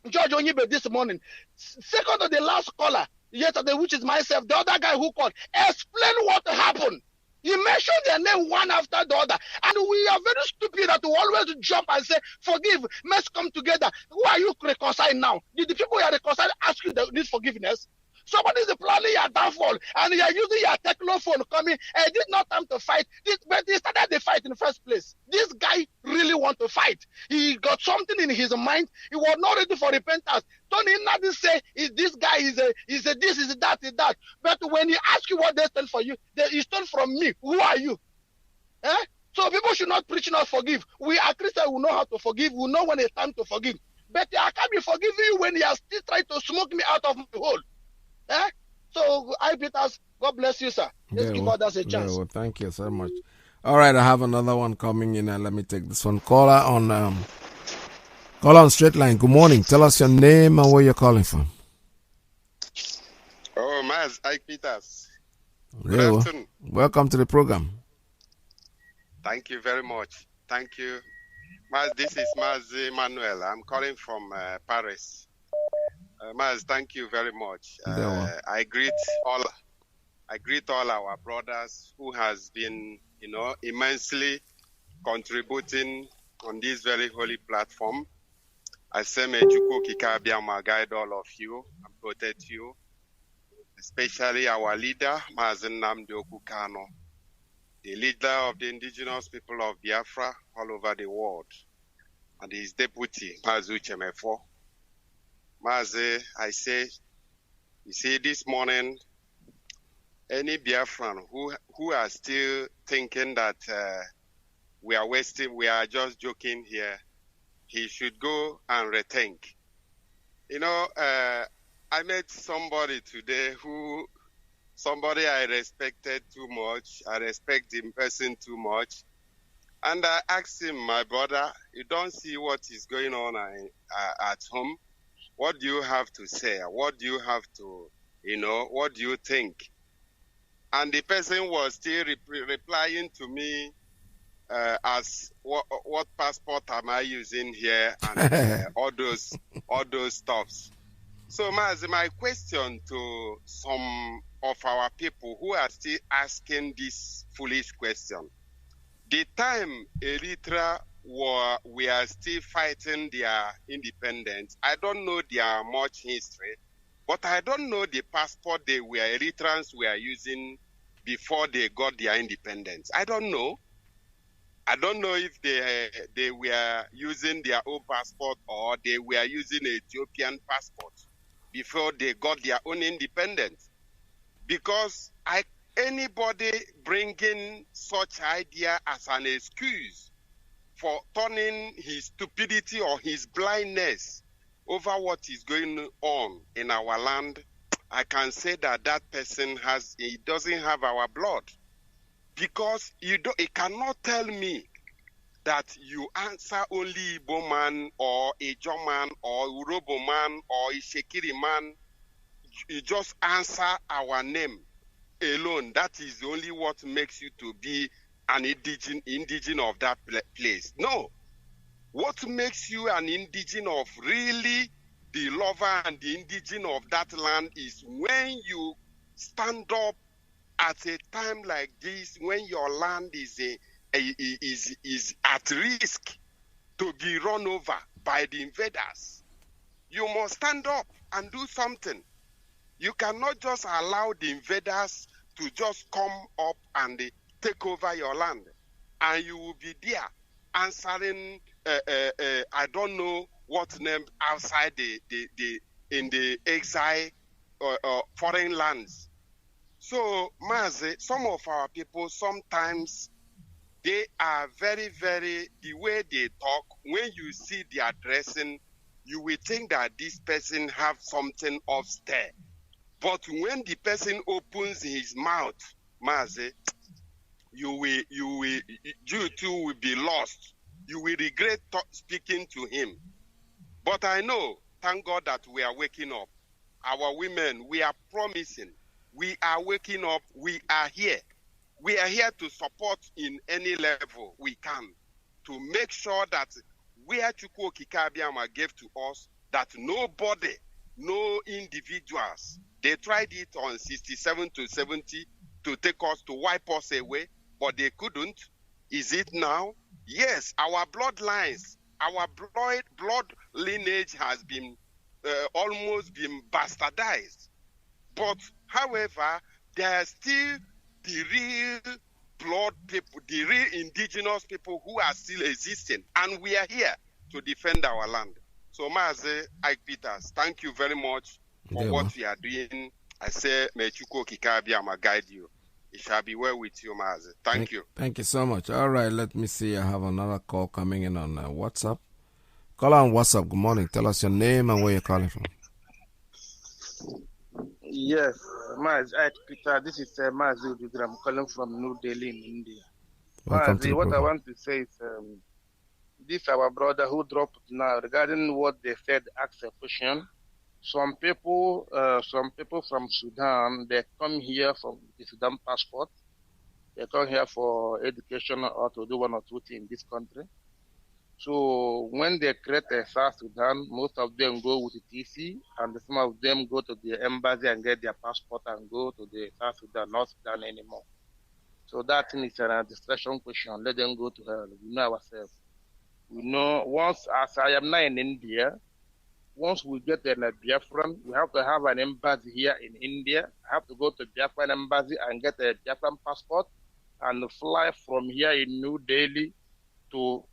George Onyibe this morning, second to the last caller, yesterday, which is myself, the other guy who called, explain what happened. You mentioned their name one after the other. And we are very stupid that we always jump and say, forgive, let's come together. Who are you reconciling now? Did the people you are reconciling ask you this forgiveness? Somebody is planning your downfall and you are using your technophone coming. This is not time to fight. But he started the fight in the first place. This guy really wants to fight. He got something in his mind. He was not ready for repentance. Tony Nadi say, this guy is this, is that, is that. But when he asks you what they stand for you, they stand from me. Who are you? Eh? So people should not preach not forgive. We are Christians who know how to forgive. We know when it's time to forgive. But I can't be forgiving you when you are still trying to smoke me out of my hole. Eh? So, Peters, God bless you, sir. Let's give others a chance. Well, thank you so much. All right, I have another one coming in, and let me take this one. Caller on straight line. Good morning. Tell us your name and where you're calling from. Oh, Iyke Peters. Good afternoon. Welcome to the program. Thank you very much. Thank you. This is Mazi Manuel. I'm calling from Paris. Maz, thank you very much. I greet all our brothers who has been, immensely contributing on this very holy platform. I say may Chukwu Kikabiama guide all of you and protect you, especially our leader, Mazi Nnamdi Kanu, the leader of the indigenous people of Biafra all over the world, and his deputy, Mazi Uchemefo. Mazi, I say, you see, this morning, any Biafran who are still thinking that we are just joking here, he should go and rethink. I met somebody today somebody I respected too much. I respect the person too much. And I asked him, my brother, you don't see what is going on at home? What do you have to say? What do you have to, what do you think? And the person was still replying to me, as what passport am I using here, and all those stuffs. So, Mazi, my question to some of our people who are still asking this foolish question: the time Eritrea we are still fighting their independence, I don't know their much history, but I don't know the passport Eritreans were using before they got their independence. I don't know. I don't know if they were using their own passport or they were using an Ethiopian passport before they got their own independence. Because anybody bringing such idea as an excuse for turning his stupidity or his blindness over what is going on in our land, I can say that person doesn't have our blood. Because he cannot tell me that you answer only Igbo man or a Ijaw man or Urobo man or a Shekiri man. You just answer our name alone. That is only what makes you to be an indigene of that place. No. What makes you an indigene of really the lover and the indigene of that land is when you stand up at a time like this, when your land is at risk to be run over by the invaders. You must stand up and do something. You cannot just allow the invaders to just come up and take over your land, and you will be there answering I don't know what name outside in the exile foreign lands. So, Mazi, some of our people, sometimes they are very, very, the way they talk, when you see their dressing, you will think that this person have something upstairs. But when the person opens his mouth, Mazi, you too will be lost. You will regret speaking to him. But I know, thank God that we are waking up. Our women, we are promising. We are waking up. We are here. We are here to support in any level we can to make sure that where Chukwu Okike Abiama gave to us, that nobody, no individuals, they tried it on 67 to 70 to take us, to wipe us away, but they couldn't. Is it now? Yes, our bloodlines, our blood lineage has been almost been bastardized. But, however, there are still the real blood people, the real indigenous people who are still existing. And we are here to defend our land. So, Mazi, Iyke Peters, thank you very much for what we are doing. I say, may Chukwu Okike Abiama guide you. It shall be well with you, Mazi. Thank you. Thank you so much. All right, let me see. I have another call coming in on WhatsApp. Call on WhatsApp. Good morning. Tell us your name and where you're calling from. Yes, Mazi, Iyke Peter. This is Mazi. I'm calling from New Delhi in India. Welcome to Mazi, the what program. I want to say is this our brother who dropped now regarding what they said, ask a question. Some people from Sudan, they come here from the Sudan passport. They come here for education or to do one or two things in this country. So when they create a South Sudan, most of them go with the TC, and some of them go to the embassy and get their passport and go to the South Sudan, not Sudan anymore. So that thing is a distraction question. Let them go to hell. We know ourselves. We know once, as I am now in India, once we get a Biafran, we have to have an embassy here in India. I have to go to Biafran embassy and get a Biafran passport and fly from here in New Delhi to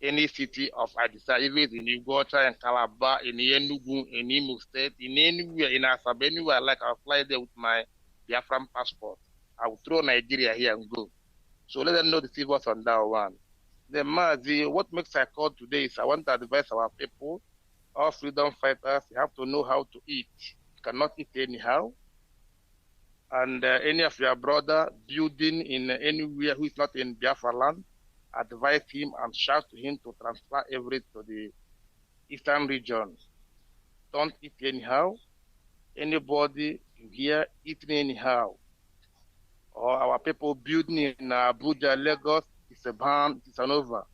any city of Addis Ababa, even in Uganda and Calabar, in Enugu, in Imo State, in anywhere, in Asaba, anywhere, like I'll fly there with my Biafran passport. I will throw Nigeria here and go. So let them know the civils on that one. Then, Mazi, what makes I call today is I want to advise our people, all freedom fighters, you have to know how to eat. You cannot eat anyhow. And any of your brother building in anywhere who is not in Biafra land, advise him and shout to him to transfer everything to the eastern region. Don't eat anyhow. Anybody here eating anyhow, or our people building in Abuja, Lagos, the it's a ban, it's an over,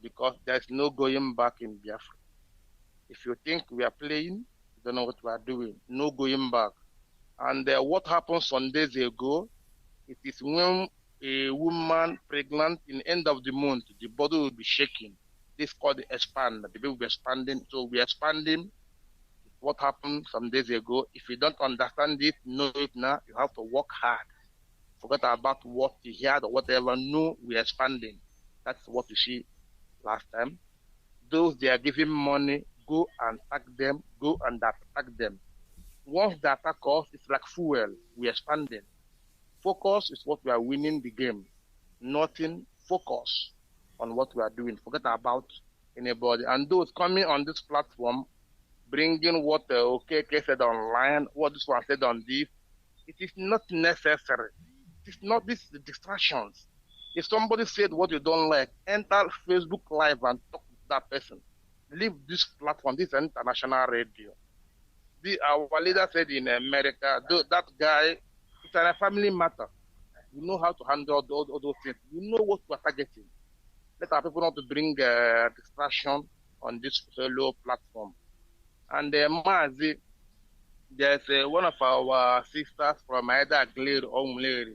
because there's no going back in Biafra. If you think we are playing, you don't know what we are doing. No going back. And what happened some days ago, it is when a woman pregnant in the end of the month, the body will be shaking. This is called the expand. The baby will be expanding. So we are expanding. What happened some days ago. If you don't understand it, know it now. You have to work hard. Forget about what you heard or whatever. No, we are expanding. That's what you see last time. Those they are giving money, go and attack them. Go and attack them. Once they attack us, it's like fuel. We are expanding. Focus is what we are winning the game. Nothing. Focus on what we are doing. Forget about anybody. And those coming on this platform, bringing what Iyke said online, what this one said on this, it is not necessary. It is not these distractions. If somebody said what you don't like, enter Facebook Live and talk to that person. Leave this platform. This is international radio. Our leader said in America, that guy, it's a family matter. You know how to handle all those things. You know what we're targeting. Let our people not to bring distraction on this fellow platform. And Mazi, there's one of our sisters from either Glade or Umleri.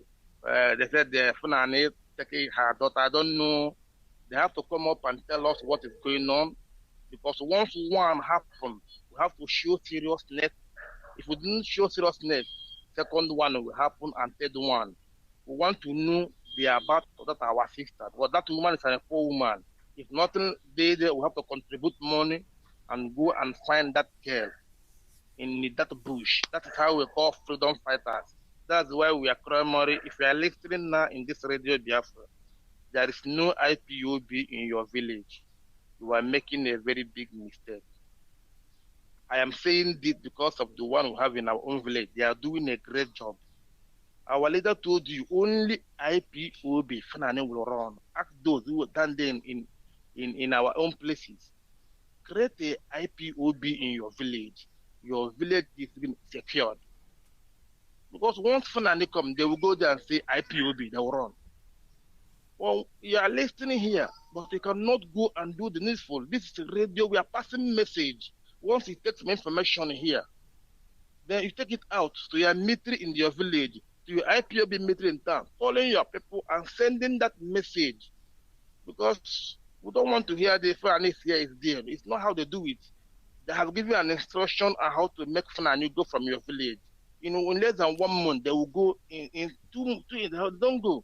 They said they're Funani taking her daughter. I don't know. They have to come up and tell us what is going on. Because once one happens, we have to show seriousness. If we didn't show seriousness, second one will happen and third one. We want to know the about that our sister. But that woman is a poor woman. If nothing, we have to contribute money and go and find that girl in that bush. That is how we call freedom fighters. That's why we are primary. If you are listening now in this radio Biafra, there is no IPOB in your village. You are making a very big mistake. I am saying this because of the one we have in our own village. They are doing a great job. Our leader told you only IPOB Fanane will run. Ask those who are done them in our own places. Create a IPOB in your village. Your village is being secured. Because once Fanane come, they will go there and say IPOB, they will run. Well, you are listening here, but you cannot go and do the needful. This is a radio, we are passing message. Once you take some information here, then you take it out to your meeting in your village, to your IPOB meeting in town, calling your people and sending that message. Because we don't want to hear the Fulani here is there. It's not how they do it. They have given an instruction on how to make Fulani go from your village. In less than 1 month, they will go in two don't go.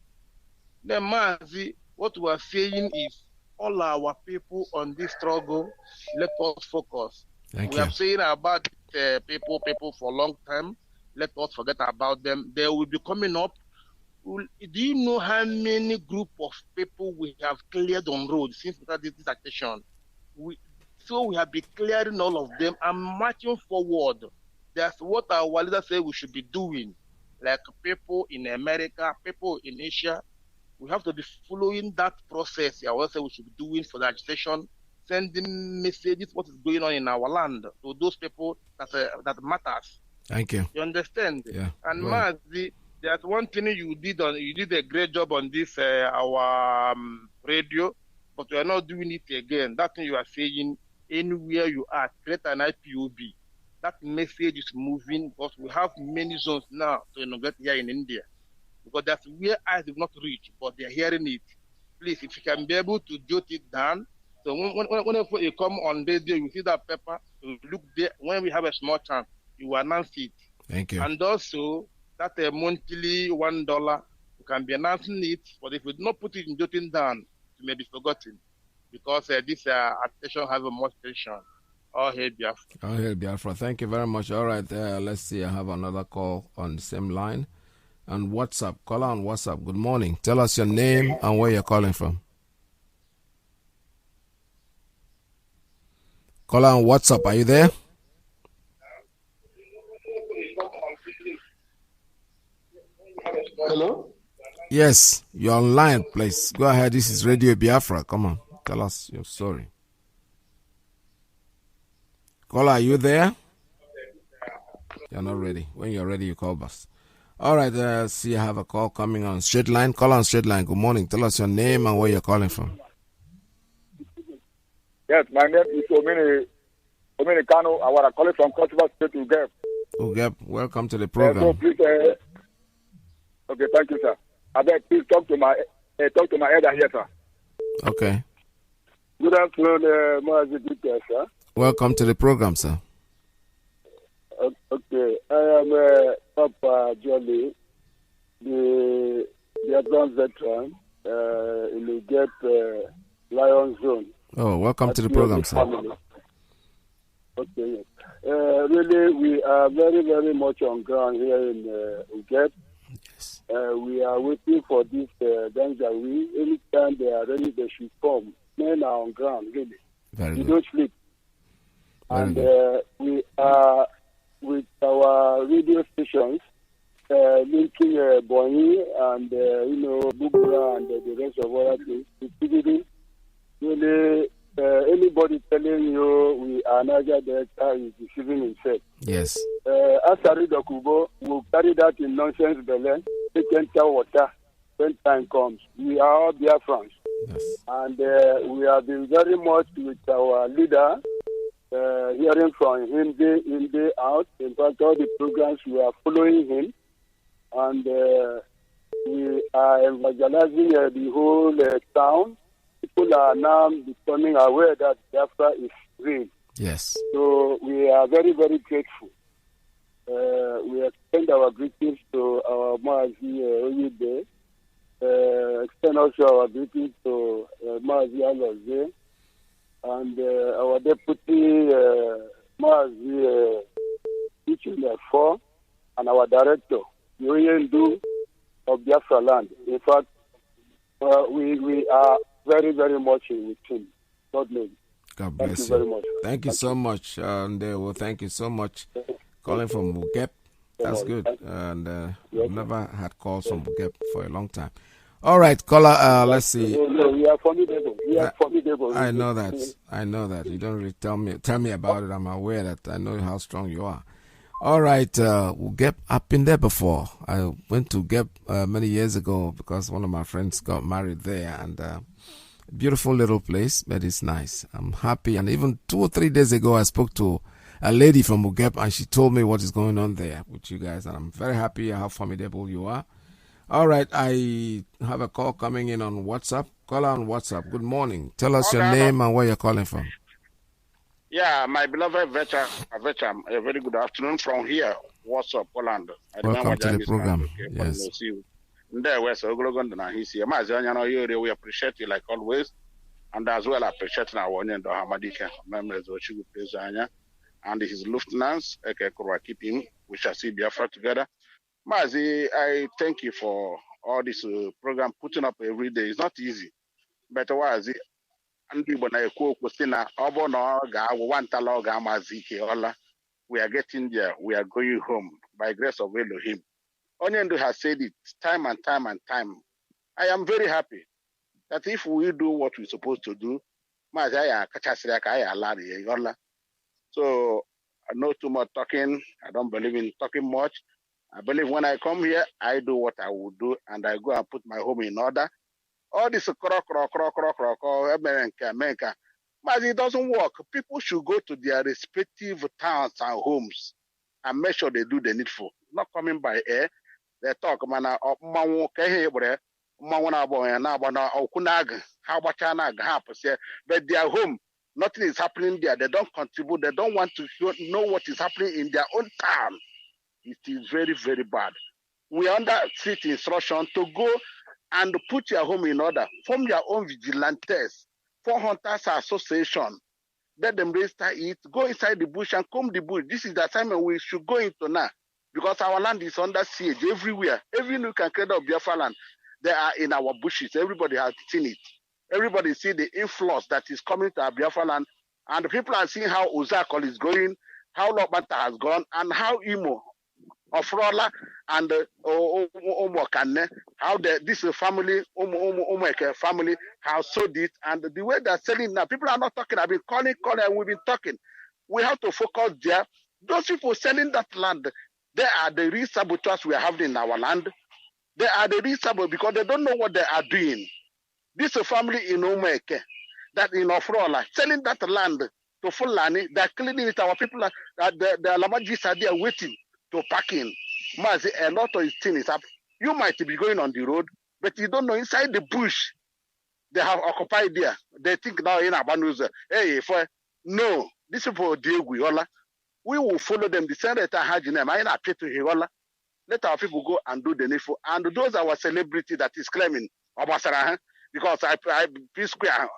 Then Mazi, what we are saying is all our people on this struggle, let us focus. We are saying about people for a long time. Let us forget about them. They will be coming up. Do you know how many group of people we have cleared on road since we started this action? So we have been clearing all of them and marching forward. That's what our leader said we should be doing. Like people in America, people in Asia, we have to be following that process. Our say we should be doing for the agitation, sending messages what is going on in our land to those people that matters. Thank you. You understand? Yeah. And Mazi, there's one thing you did a great job on this our radio, but you are not doing it again. That thing you are saying, anywhere you are, create an IPOB. That message is moving because we have many zones now to integrate here in India. Because that's where eyes have not reached, but they're hearing it. Please, if you can be able to jot it down, so whenever you come on radio, you see that paper, you look there. When we have a small chance, you announce it. Thank you. And also, that monthly $1, you can be announcing it, but if you do not put it in jotting down, it may be forgotten. Because this attention has a more attention. All hail Biafra. All hail Biafra. Thank you very much. All right, let's see. I have another call on the same line. And WhatsApp. Call on WhatsApp. Good morning. Tell us your name and where you're calling from. Call on WhatsApp. Are you there? Hello? Yes, you're online, please. Go ahead. This is Radio Biafra. Come on. Tell us your story. Caller, are you there? You're not ready. When you're ready, you call us. All right, see, I have a call coming on straight line. Call on straight line. Good morning. Tell us your name and where you're calling from. Yes, my name is Omini Kano. I want to call it from Kosovo State to Ugep. Ugep, welcome to the program. So please, okay, thank you, sir. I beg, please talk to my elder here, sir. Okay. Good afternoon, Mazi, sir. Welcome to the program, sir. Okay, I am Papa Jolly, the advanced veteran in the Ugep Lion Zone. Oh, welcome to the program, sir. Okay. Really, we are very, very much on ground here in Ugep. Yes. We are waiting for this danger. Anytime they are ready, they should come. Men are on ground, really. Very we good. don't sleep. Very and good. We are with our radio stations linking Bonny and Bubura and the rest of other things. Really, anybody telling you we are Niger Delta is deceiving himself. Yes. Asari Dokubo will carry that in nonsense Belen. They can tell water when time comes. We are all Biafrans. Yes. And we have been very much with our leader, hearing from him day in, day out. In fact, all the programs we are following him. And we are evangelizing the whole town. People are now becoming aware that Biafra is real. Yes. So we are very, very grateful. We extend our greetings to our Mazi Oyide. Extend also our greetings to Mazi Aloze and our deputy Mazi Ichimefo and our director, Yoyendu of Biafra Land. In fact, we are very, very much with him. God bless. God bless Thank you very much. Thank you so much. And thank you so much. Calling from Ugep. That's good. And we've never had calls from Ugep for a long time. All right, caller, let's see. We are formidable. We are formidable. I know that. I know that. You don't really tell me about it. I'm aware that I know how strong you are. All right, Ugep, I've been there before. I went to Ugep many years ago because one of my friends got married there, and beautiful little place, but it's nice. I'm happy. And even 2 or 3 days ago, I spoke to a lady from Ugep, and she told me what is going on there with you guys, and I'm very happy how formidable you are. All right, I have a call coming in on WhatsApp. Call on WhatsApp. Good morning. Tell us your name and where you're calling from. Yeah, my beloved veteran, a very good afternoon from here. What's up, Poland? Welcome to the program. Yes. We appreciate you like always, and as well appreciating our Onyen Hamadika members of Chigu and his lieutenants. Keep him. We shall see Biafra together. Mazi, I thank you for all this program putting up every day. It's not easy, but Wazi. We are getting there. We are going home by grace of Elohim. Onyendo has said it time and time and time. I am very happy that if we do what we're supposed to do, so no too much talking. I don't believe in talking much. I believe when I come here, I do what I will do, and I go and put my home in order. All this but it doesn't work. People should go to their respective towns and homes and make sure they do the needful. Not coming by air. They talk, man, but they are home. Nothing is happening there. They don't contribute. They don't want to know what is happening in their own town. It is very, very bad. We are under strict instruction to go and put your home in order. Form your own vigilantes. For Hunters Association. Let them register it. Go inside the bush and comb the bush. This is the assignment we should go into now. Because our land is under siege everywhere. Every nook and cradle of Biafra land, they are in our bushes. Everybody has seen it. Everybody see the influx that is coming to our Biafra land. And people are seeing how Uzakol is going, how Lobata has gone, and how Imo, Ofrola, and Omokane, how this family, Omeke family, has sold it, and the way they're selling now, people are not talking. I've been calling, and we've been talking. We have to focus there. Those people selling that land, They are the real saboteurs we are having in our land. They are the real saboteurs because they don't know what they are doing. This family in Umeke, that in Ofrola, selling that land to Fulani, they're cleaning it. Our people, the Lamajis are there waiting to pack in. Mazi, a lot of things is up. You might be going on the road, but you don't know inside the bush they have occupied there. They think now in Abanuza, hey, no, this is for Dieguiola. We will follow them. The Senator Hajinem, I appeal to Hiola. Let our people go and do the needful. And those are our celebrity that is claiming Obasara, because I P Square,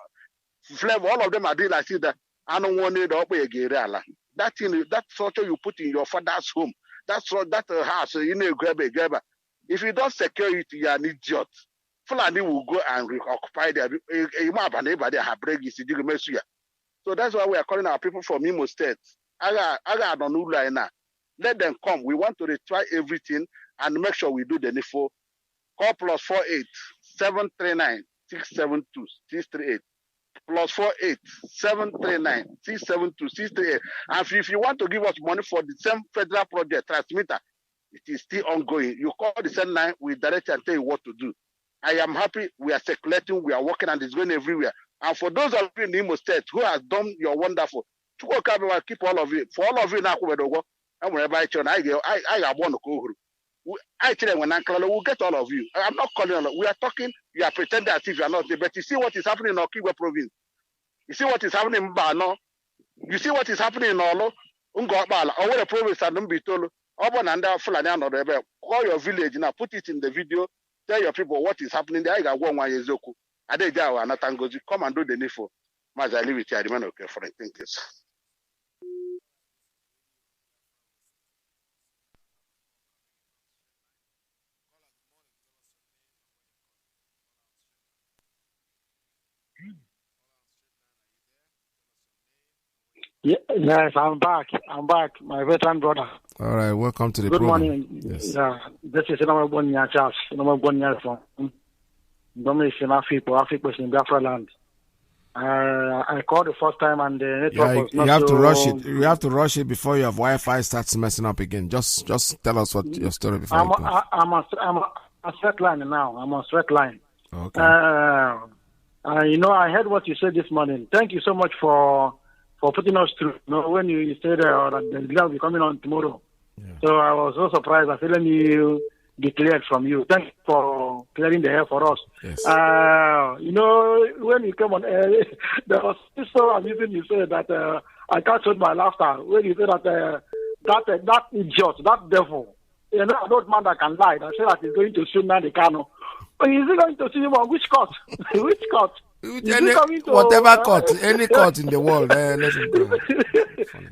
Flavor, all of them are doing like that. I don't want it up again. That thing, that structure you put in your father's home, that house, you know, grab. If you don't secure it, you are an idiot. Fulani will go and occupy their. So that's why we are calling our people from Imo State. Let them come. We want to retry everything and make sure we do the needful. Call +48 739 672 638. +48 739 672 638. And if you want to give us money for the same federal project transmitter, it is still ongoing. You call the same line, we direct and tell you what to do. I am happy. We are circulating, we are working, and it's going everywhere. And for those of you in Imo State who has done your wonderful, keep all of it. For all of you now, and wherever I turn, I want to go. I tell them when I'm calling, we'll get all of you. I'm not calling all of you. We are talking, you are pretending as if you are not there. But you see what is happening in Okigwe province. You see what is happening in Bano. You see what is happening in Olo, Ungobala, or what a province and Umbitolo. Call your village now, put it in the video, tell your people what is happening there. I got 1 Yezoku. Adeja and Natangoji, come and do the needful. Mazi, I leave it here. I remain okay for it. Thank you. Yes, I'm back. My veteran brother. All right, welcome to the Good program. morning. Yes. Yeah, this is Inama Bonya Charles. Inama Bonya from Domination Africa in Biafra land. I called the first time and the network was not you have so... to rush it. You have to rush it before your Wi-Fi starts messing up again. Just tell us what your story before I'm you close. on straight line now. I'm on straight line. Okay. I heard what you said this morning. Thank you so much for putting us through. When you said that the bill will be coming on tomorrow. Yeah. So I was so surprised. I feel you declared from you. Thanks for clearing the air for us. Yes. When you came on air, there was so amusing you said that I can't hold my laughter. When you said that that idiot, that devil, an old man that can lie, that said that he's going to sue Nnamdi Kanu. But is he going to sue him on which court? Which court? Whatever court, any court in the world, let him go. Is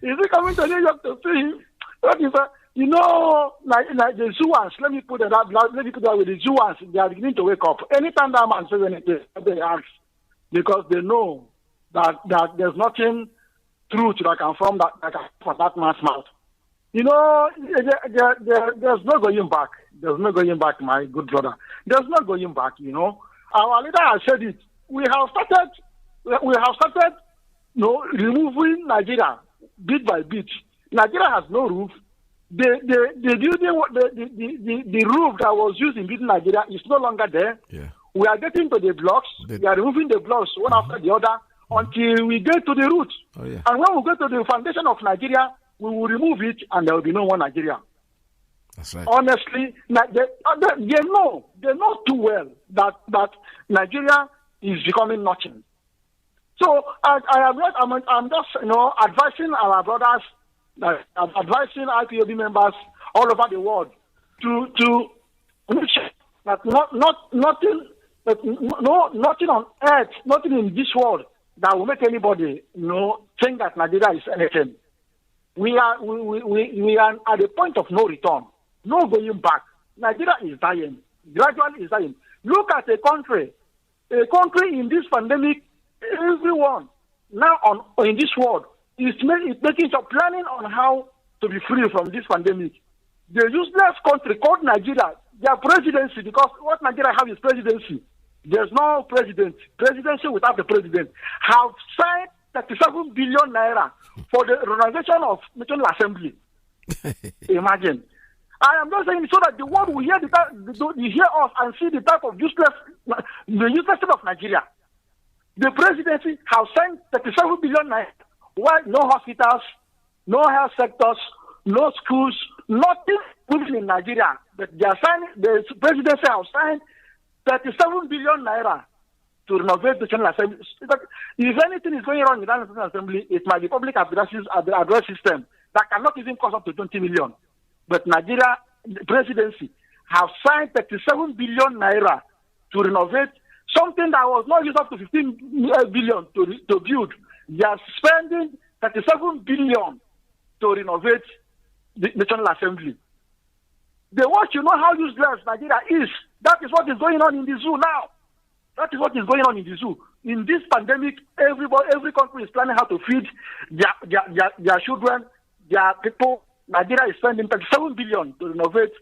he coming to New York to see him? What is that? Like the Zouans, let me put that with the Zouans, they are beginning to wake up. Anytime that man says anything, they ask, because they know that there's nothing truth that can from that man's mouth. There's no going back. There's no going back, my good brother. There's no going back. Our leader has said it. We have started, removing Nigeria bit by bit. Nigeria has no roof. The building, the roof that was used in building Nigeria is no longer there. Yeah. We are getting to the blocks. We are removing the blocks one after the other until we get to the root. Oh, yeah. And when we get to the foundation of Nigeria, we will remove it, and there will be no more Nigeria. That's right. Honestly, they know too well that Nigeria is becoming nothing. So I'm just advising our brothers, advising IPOB members all over the world to make sure that nothing on earth, nothing in this world that will make anybody think that Nigeria is anything. We are at the point of no return, no going back. Nigeria is dying, gradually is dying. Look at a country in this pandemic. Everyone now in this world is making some planning on how to be free from this pandemic. The useless country called Nigeria, their presidency, because what Nigeria have is presidency. There's no president. Presidency without the president have signed 37 billion naira for the renovation of National Assembly. Imagine. I am just saying so that the world will hear hear us and see the type of the useless of Nigeria. The presidency has sent 37 billion naira. Why no hospitals, no health sectors, no schools, nothing moving in Nigeria. But the presidency has signed 37 billion naira to renovate the National Assembly. If anything is going wrong in the National Assembly, it might be public address system that cannot even cost up to 20 million. But Nigeria presidency have signed 37 billion naira to renovate something that was not used up to 15 billion to build. They are spending 37 billion to renovate the National Assembly. They want you know how useless Nigeria is. That is what is going on in the zoo now. That is what is going on in the zoo. In this pandemic, every country is planning how to feed their children, their people. Nigeria is spending 37 billion to renovate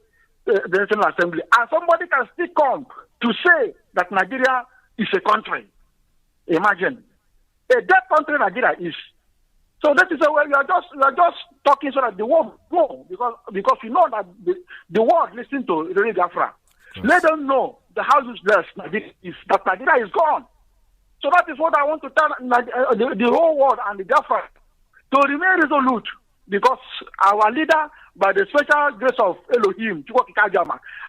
the National Assembly. And somebody can still come to say that Nigeria is a country. Imagine. A dead country Nigeria is. So that is why we are just talking so that the world know, because we know that the world listens to Radio Biafra. Yes. Let them know how useless Nigeria is, that Nigeria is gone. So that is what I want to tell the whole world and the Biafra to remain resolute, because our leader, by the special grace of Elohim,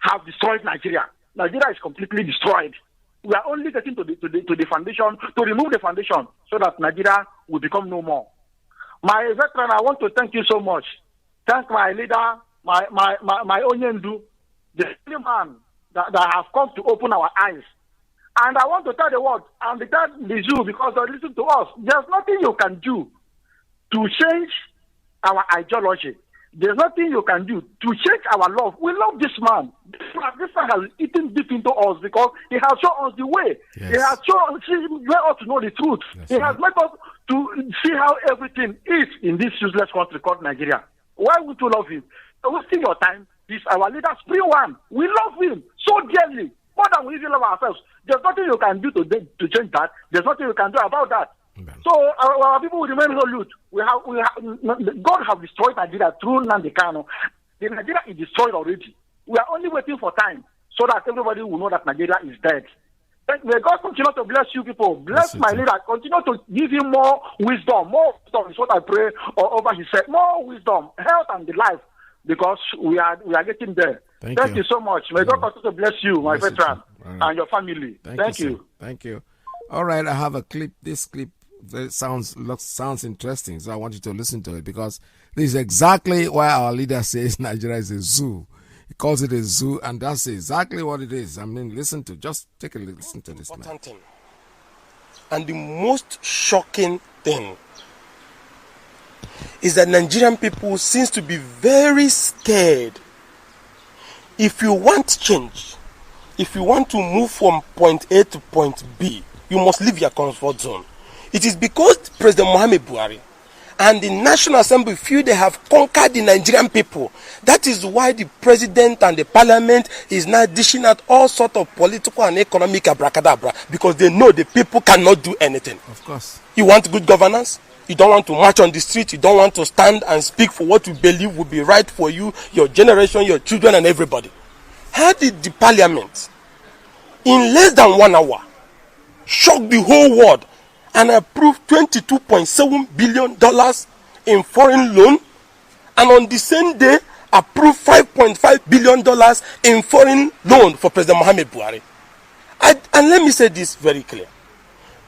have destroyed Nigeria. Nigeria is completely destroyed. We are only getting to the foundation, to remove the foundation, so that Nigeria will become no more. My veteran, I want to thank you so much. Thank my leader, my Onyendu, the only man that have come to open our eyes. And I want to tell the world, and tell the Jew, because they listen to us, there's nothing you can do to change our ideology. There's nothing you can do to change our love. We love this man. This man has eaten deep into us because he has shown us the way. Yes. He has made us to know the truth. Yes, he has made us to see how everything is in this useless country called Nigeria. Why would you love him? Wasting your time. He's our leader, spring one. We love him so dearly, more than we even love ourselves. There's nothing you can do to change that. There's nothing you can do about that. Amen. So our people will remain resolute. God have destroyed Nigeria through Nnamdi Kanu. The Nigeria is destroyed already. We are only waiting for time so that everybody will know that Nigeria is dead. May God continue to bless you people. Bless my leader. Continue to give him more wisdom. More wisdom is what I pray over his head. More wisdom, health, and the life, because we are getting there. Thank you so much. May God continue to bless you, my veteran, and your family. Thank you. Thank you. All right, I have a clip. This clip sounds interesting, so I want you to listen to it, because this is exactly why our leader says Nigeria is a zoo. He calls it a zoo, and that's exactly what it is. I mean, just take a listen to this, man. Thing. And the most shocking thing is that Nigerian people seems to be very scared. If you want change, if you want to move from point A to point B, you must leave your comfort zone. It is because President Muhammad Buhari and the National Assembly feel they have conquered the Nigerian people. That is why the president and the parliament is now dishing out all sorts of political and economic abracadabra, because they know the people cannot do anything. Of course. You want good governance? You don't want to march on the street. You don't want to stand and speak for what you believe will be right for you, your generation, your children, and everybody. How did the parliament, in less than 1 hour, shock the whole world and approve $22.7 billion in foreign loan, and on the same day approve $5.5 billion in foreign loan for President Muhammad Buhari? And let me say this very clear.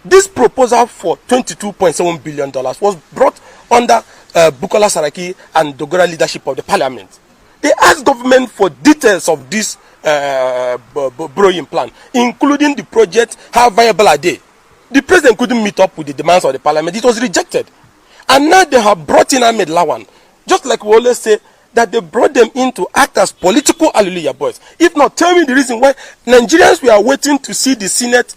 This proposal for $22.7 billion was brought under Bukola Saraki and Dogora leadership of the parliament. They asked government for details of this borrowing plan, including the project, how viable are they. The president couldn't meet up with the demands of the parliament. It was rejected. And now they have brought in Ahmed Lawan. Just like we always say, that they brought them in to act as political hallelujah boys. If not, tell me the reason why Nigerians were waiting to see the Senate,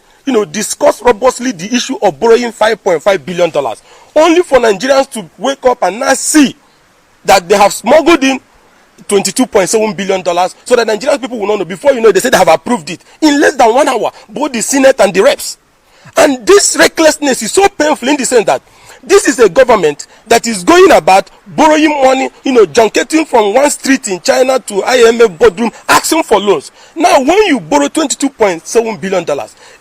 discuss robustly the issue of borrowing $5.5 billion. Only for Nigerians to wake up and now see that they have smuggled in $22.7 billion, so that Nigerian people will not know. Before you know, they said they have approved it in less than 1 hour, both the Senate and the reps. And this recklessness is so painful in the sense that this is a government that is going about borrowing money, junketing from one street in China to IMF boardroom, asking for loans. Now, when you borrow $22.7 billion,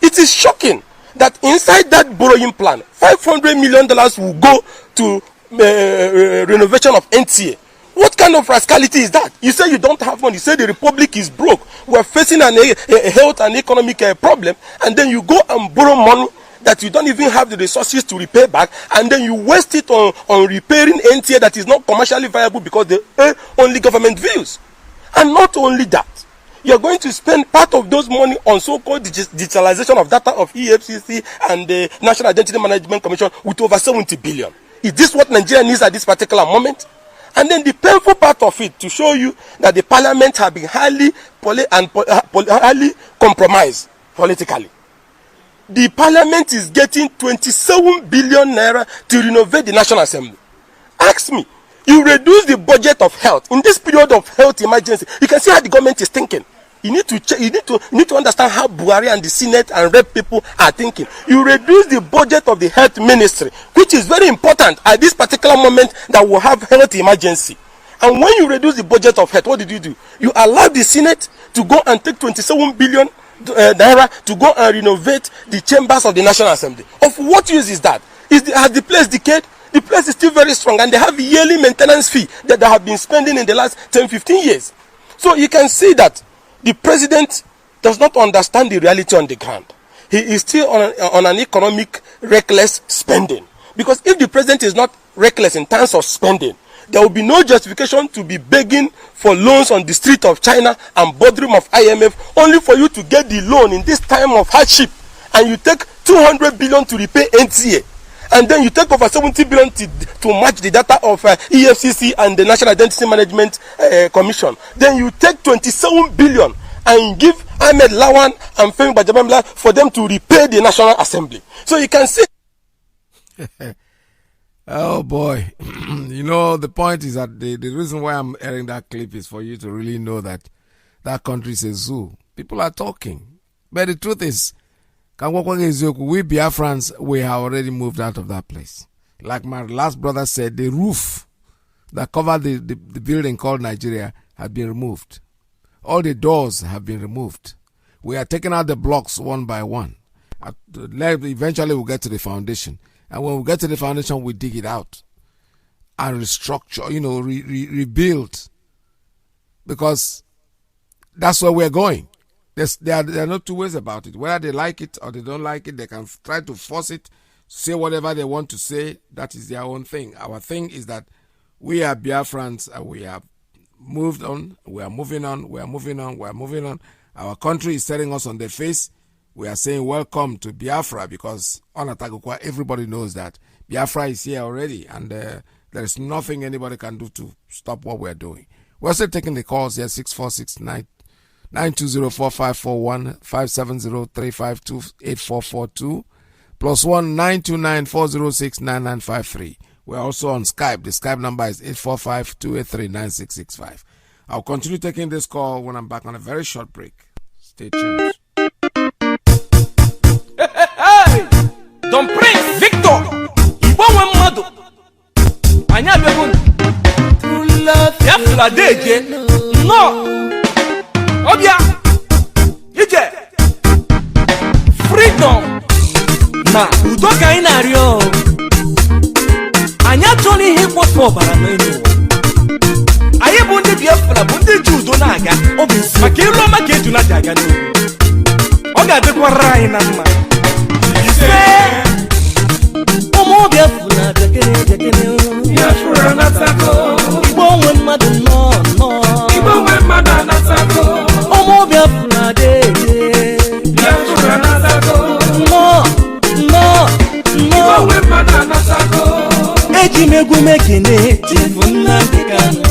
it is shocking that inside that borrowing plan, $500 million will go to renovation of NTA. What kind of rascality is that? You say you don't have money. You say the republic is broke. We're facing a health and economic problem, and then you go and borrow money that you don't even have the resources to repay back, and then you waste it on repairing NTA that is not commercially viable because they earn only government views. And not only that, you're going to spend part of those money on so-called digitalization of data of EFCC and the National Identity Management Commission with over 70 billion. Is this what Nigeria needs at this particular moment? And then the painful part of it to show you that the parliament have been highly compromised politically. The parliament is getting 27 billion naira to renovate the National Assembly. Ask me, you reduce the budget of health in this period of health emergency. You can see how the government is thinking. You need to understand how Buhari and the Senate and Rep people are thinking. You reduce the budget of the health ministry, which is very important at this particular moment that we have health emergency. And when you reduce the budget of health, what did you do? You allow the Senate to go and take 27 billion naira to go and renovate the chambers of the National Assembly. Of what use is that? Has the place decayed? The place is still very strong, and they have a yearly maintenance fee that they have been spending in the last 10-15 years. So you can see that the president does not understand the reality on the ground. He is still on an economic reckless spending. Because if the president is not reckless in terms of spending, there will be no justification to be begging for loans on the street of China and boardroom of IMF only for you to get the loan in this time of hardship, and you take 200 billion to repay NTA, and then you take over 70 billion to match the data of EFCC and the National Identity Management Commission. Then you take 27 billion and give Ahmed Lawan and Femi Bajabamla for them to repay the National Assembly. So you can see. Oh boy. The point is that the reason why I'm airing that clip is for you to really know that that country is a zoo. People are talking. But the truth is, we Biafrans, we have already moved out of that place. Like my last brother said, the roof that covered the building called Nigeria has been removed. All the doors have been removed. We are taking out the blocks one by one. Eventually we'll get to the foundation. And when we get to the foundation, we dig it out and restructure, rebuild. Because that's where we're going. There are no two ways about it. Whether they like it or they don't like it, they can try to force it, say whatever they want to say. That is their own thing. Our thing is that we are Biafrans and we have moved on. We are moving on. We are moving on. We are moving on. Our country is setting us on their face. We are saying welcome to Biafra because on Atagukwa, everybody knows that Biafra is here already, and there is nothing anybody can do to stop what we are doing. We're still taking the calls here, 646-920-4541, 570-352-8442, +1 929-406-9953. We're also on Skype. The Skype number is 845-283-9665. I'll continue taking this call when I'm back on a very short break. Stay tuned. Hey! Don Prince Victor! Ibowe mmadụ! Anyị abịago Biafra deje! No! Ọbịa! Ije! Freedom! Na udo ka anyị na-arịọ! Anyị achọghị ihe mkpofu ọbara n'elu ụwa. Anyị bụ ndị Biafra bụ ndị ji udo na-aga. Maka iru ọma ka eju na-adị aga n'elu. Ọ ga-adịkwara anyị na mma. Omo Biafra Biafra natako Igbo nwe mmadụ nọ Igbo nwe mmadụ anatako Omo Biafra Biafra natako Igbo nwe mmadụ anatako Eji megwu mekene Chifu Nnamdi Kanu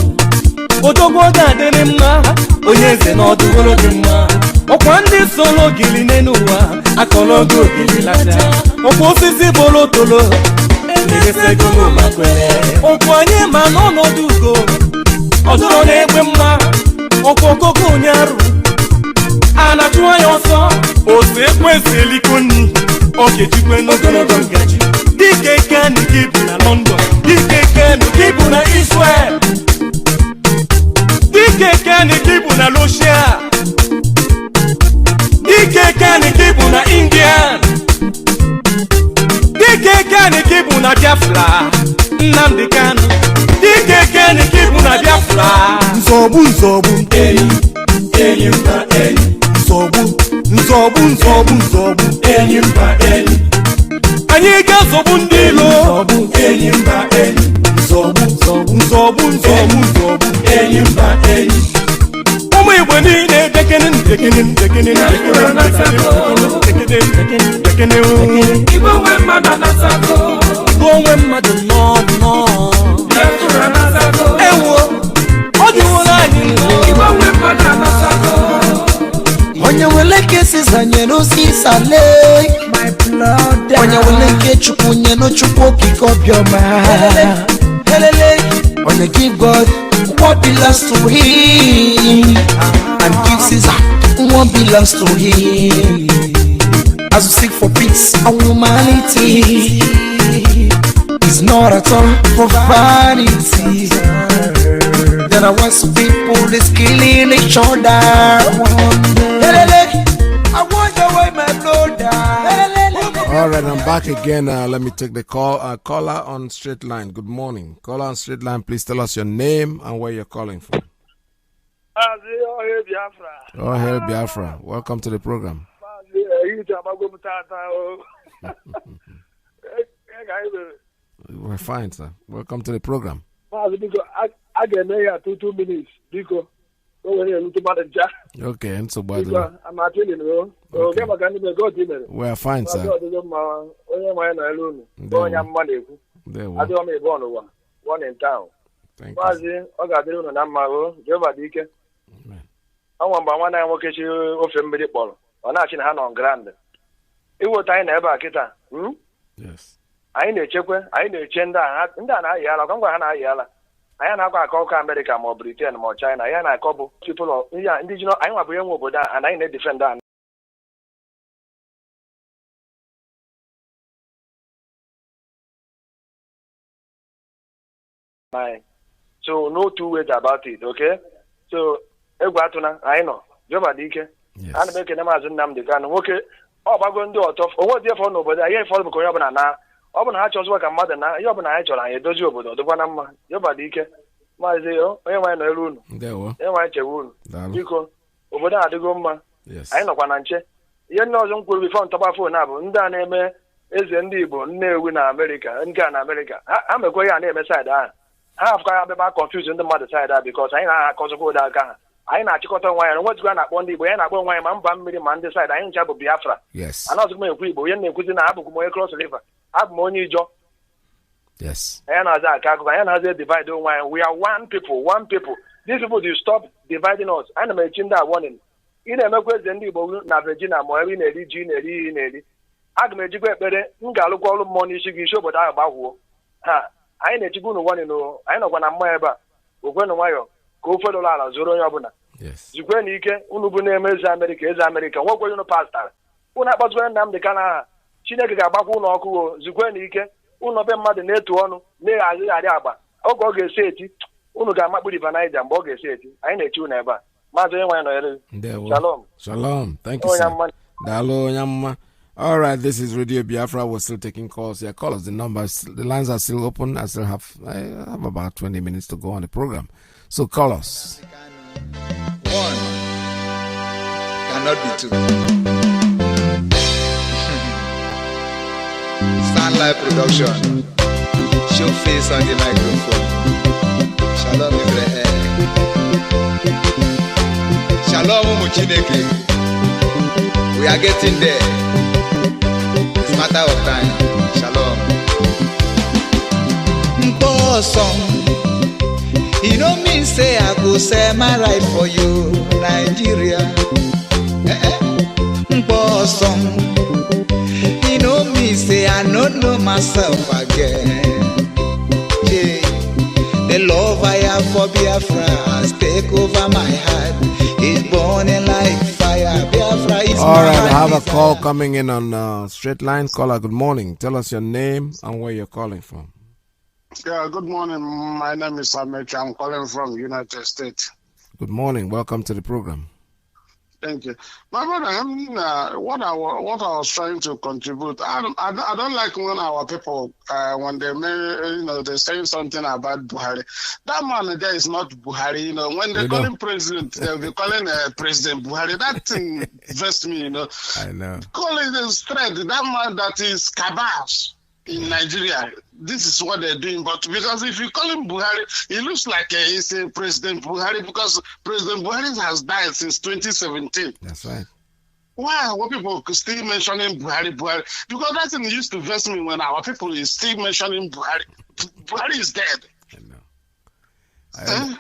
Odogwu ga-adịrị mma onye eze na ọdụworo dị mma ọkwa ndị solo gili n'elu ụwa akọlọgo gili lata ọkwa osisi bolo tolo emegesego makwere ọkwa anyị ma n'ọnọdụ ugo ọdụrụ na-egbe mma ọkwa ogogo onye arụ a na-achụ anya ọsọ ose ekwesị eliko nni ọ ga-ejikwe n'ogologo ngaji dike ka ndị gị bi na London dike kibu na Israel. Iyke kani kibu na Russia. Iyke kani kibu na India. Iyke kani kibu na Biafra. Nnamdi Kanu. Iyke kani kibu na Biafra. Nzobu enyi mba enyi. Nzobu enyi mba enyi. Anyị ga-azọgbu ndị ilo. Enyi mba enyi. Nzọgbu enyi mba enyi. Ụmụ Igbo niile dekene. Igbo nwe mmadụ anatago. Ewo, ọ dịwola anyị. Igbo nwe mmadụ anatago. Onye wele kesi zanye n'osi sale. My blood. Onye wele ke chukwu nye no chukwu okike obiọma. Helele. Onye give God what belongs to him, and give Caesar what belongs to him. As we seek for peace and humanity, it's not at all for vanity. There are once people is killing each other. I wonder why my blood died. All right, I'm back again. Let me take the call. Caller on straight line. Good morning. Caller on straight line, please tell us your name and where you're calling from. Mazi, oh, hey, Biafra. Oh, hey, Biafra. Welcome to the program. We're fine, sir. Welcome to the program. Mazi, because I get here 2 minutes. Because okay, and so bad. I'm not telling you. Okay. We're fine, sir. There one in town. Thank you. I want by one hour catch you off in the ball. Or not in hand on grand. It was time ever, Kita. Yes. I know Chekwe, I know Chenda, and then I yell, I'm going to yell. I am not call America more Britain more China. I am a couple people of indigenous. I am a brain over that, and I need to defend that. So no two ways about it, okay? So Egwatuna, I know. Iyke. And make them as Nnamdi Kanu. Okay. Oh, I'm going to do it. Oh, what therefore nobody? I hear for the Koyabana now. Open hatches work a mother now. You open a hatch on a dojo, but the one I'm Iyke. Mazi, oh, I want a room. There were. I want a room. Because over there, the goma. Yes. I know one anche. You know, don't go before tobacco now. Ndane is Ndibo, no win America, and Ghana America. I'm a Koyan name aside. Half got about confusion the mother side because I know cause of that gun. I know Chicoton wine. What's going on one day when I go wine, I'm million man decide I ain't job of Biafra. Yes. And also, people, you're cousin Abu across the river. Have money job. Yes. And as I divide wine. We are one people. These people do stop dividing us. And I'm making that warning. In a question, na Virginia, Morin, Neri. I can make you better. Ngalo call money, she can show what I about who. Ha. I ain't a good one, you know. I know when I'm about. We're going to wire. Go for the Lala, Zoro Yabuna. Yes. Iyke, Unubune is America. What were you no pastor? Una was when the Cana. Chineka Baku no Ku, Iyke. Unobe mmadụ na-etu ọnụ na-arị agba oge ọ ga-esi eti unu ga-ama kpụrụ Naija mgbe ọ ga-esi eti anyị na-echi unu ebe a maazị onye nwanyị nọnyere Shalom. Thank you, sir. Dalo Nyamma. All right, this is Radio Biafra. We're still taking calls. Yeah, call us. The lines are still open. I have about 20 minutes to go on the program. So call us. One cannot be two. Live production. Show face on the microphone. Shalom Israel. Shalom Muchineke. We are getting there. It's a matter of time. Shalom. Mposom. You know me say I go say my right for you, Nigeria. Mposom. You know me say I don't know myself again. Yeah. The love I have for Biafra has taken over my heart. It's burning like fire. Biafra is all right, I have a call coming in on straight line. Caller, good morning. Tell us your name and where you're calling from. Yeah, good morning. My name is Samet. I'm calling from United States. Good morning. Welcome to the program. Thank you. My brother, what I was trying to contribute, I don't like when our people, when they're saying something about Buhari. That man there is not Buhari, When they call him president, they'll be calling President Buhari. That thing vests me, I know. Call it a threat. That man that is Kabas in Nigeria, this is what they're doing. But because if you call him Buhari, it looks like he's a President Buhari because President Buhari has died since 2017. That's right. Why are people still mentioning Buhari? Because that thing used to vex me when our people is still mentioning Buhari. Buhari is dead.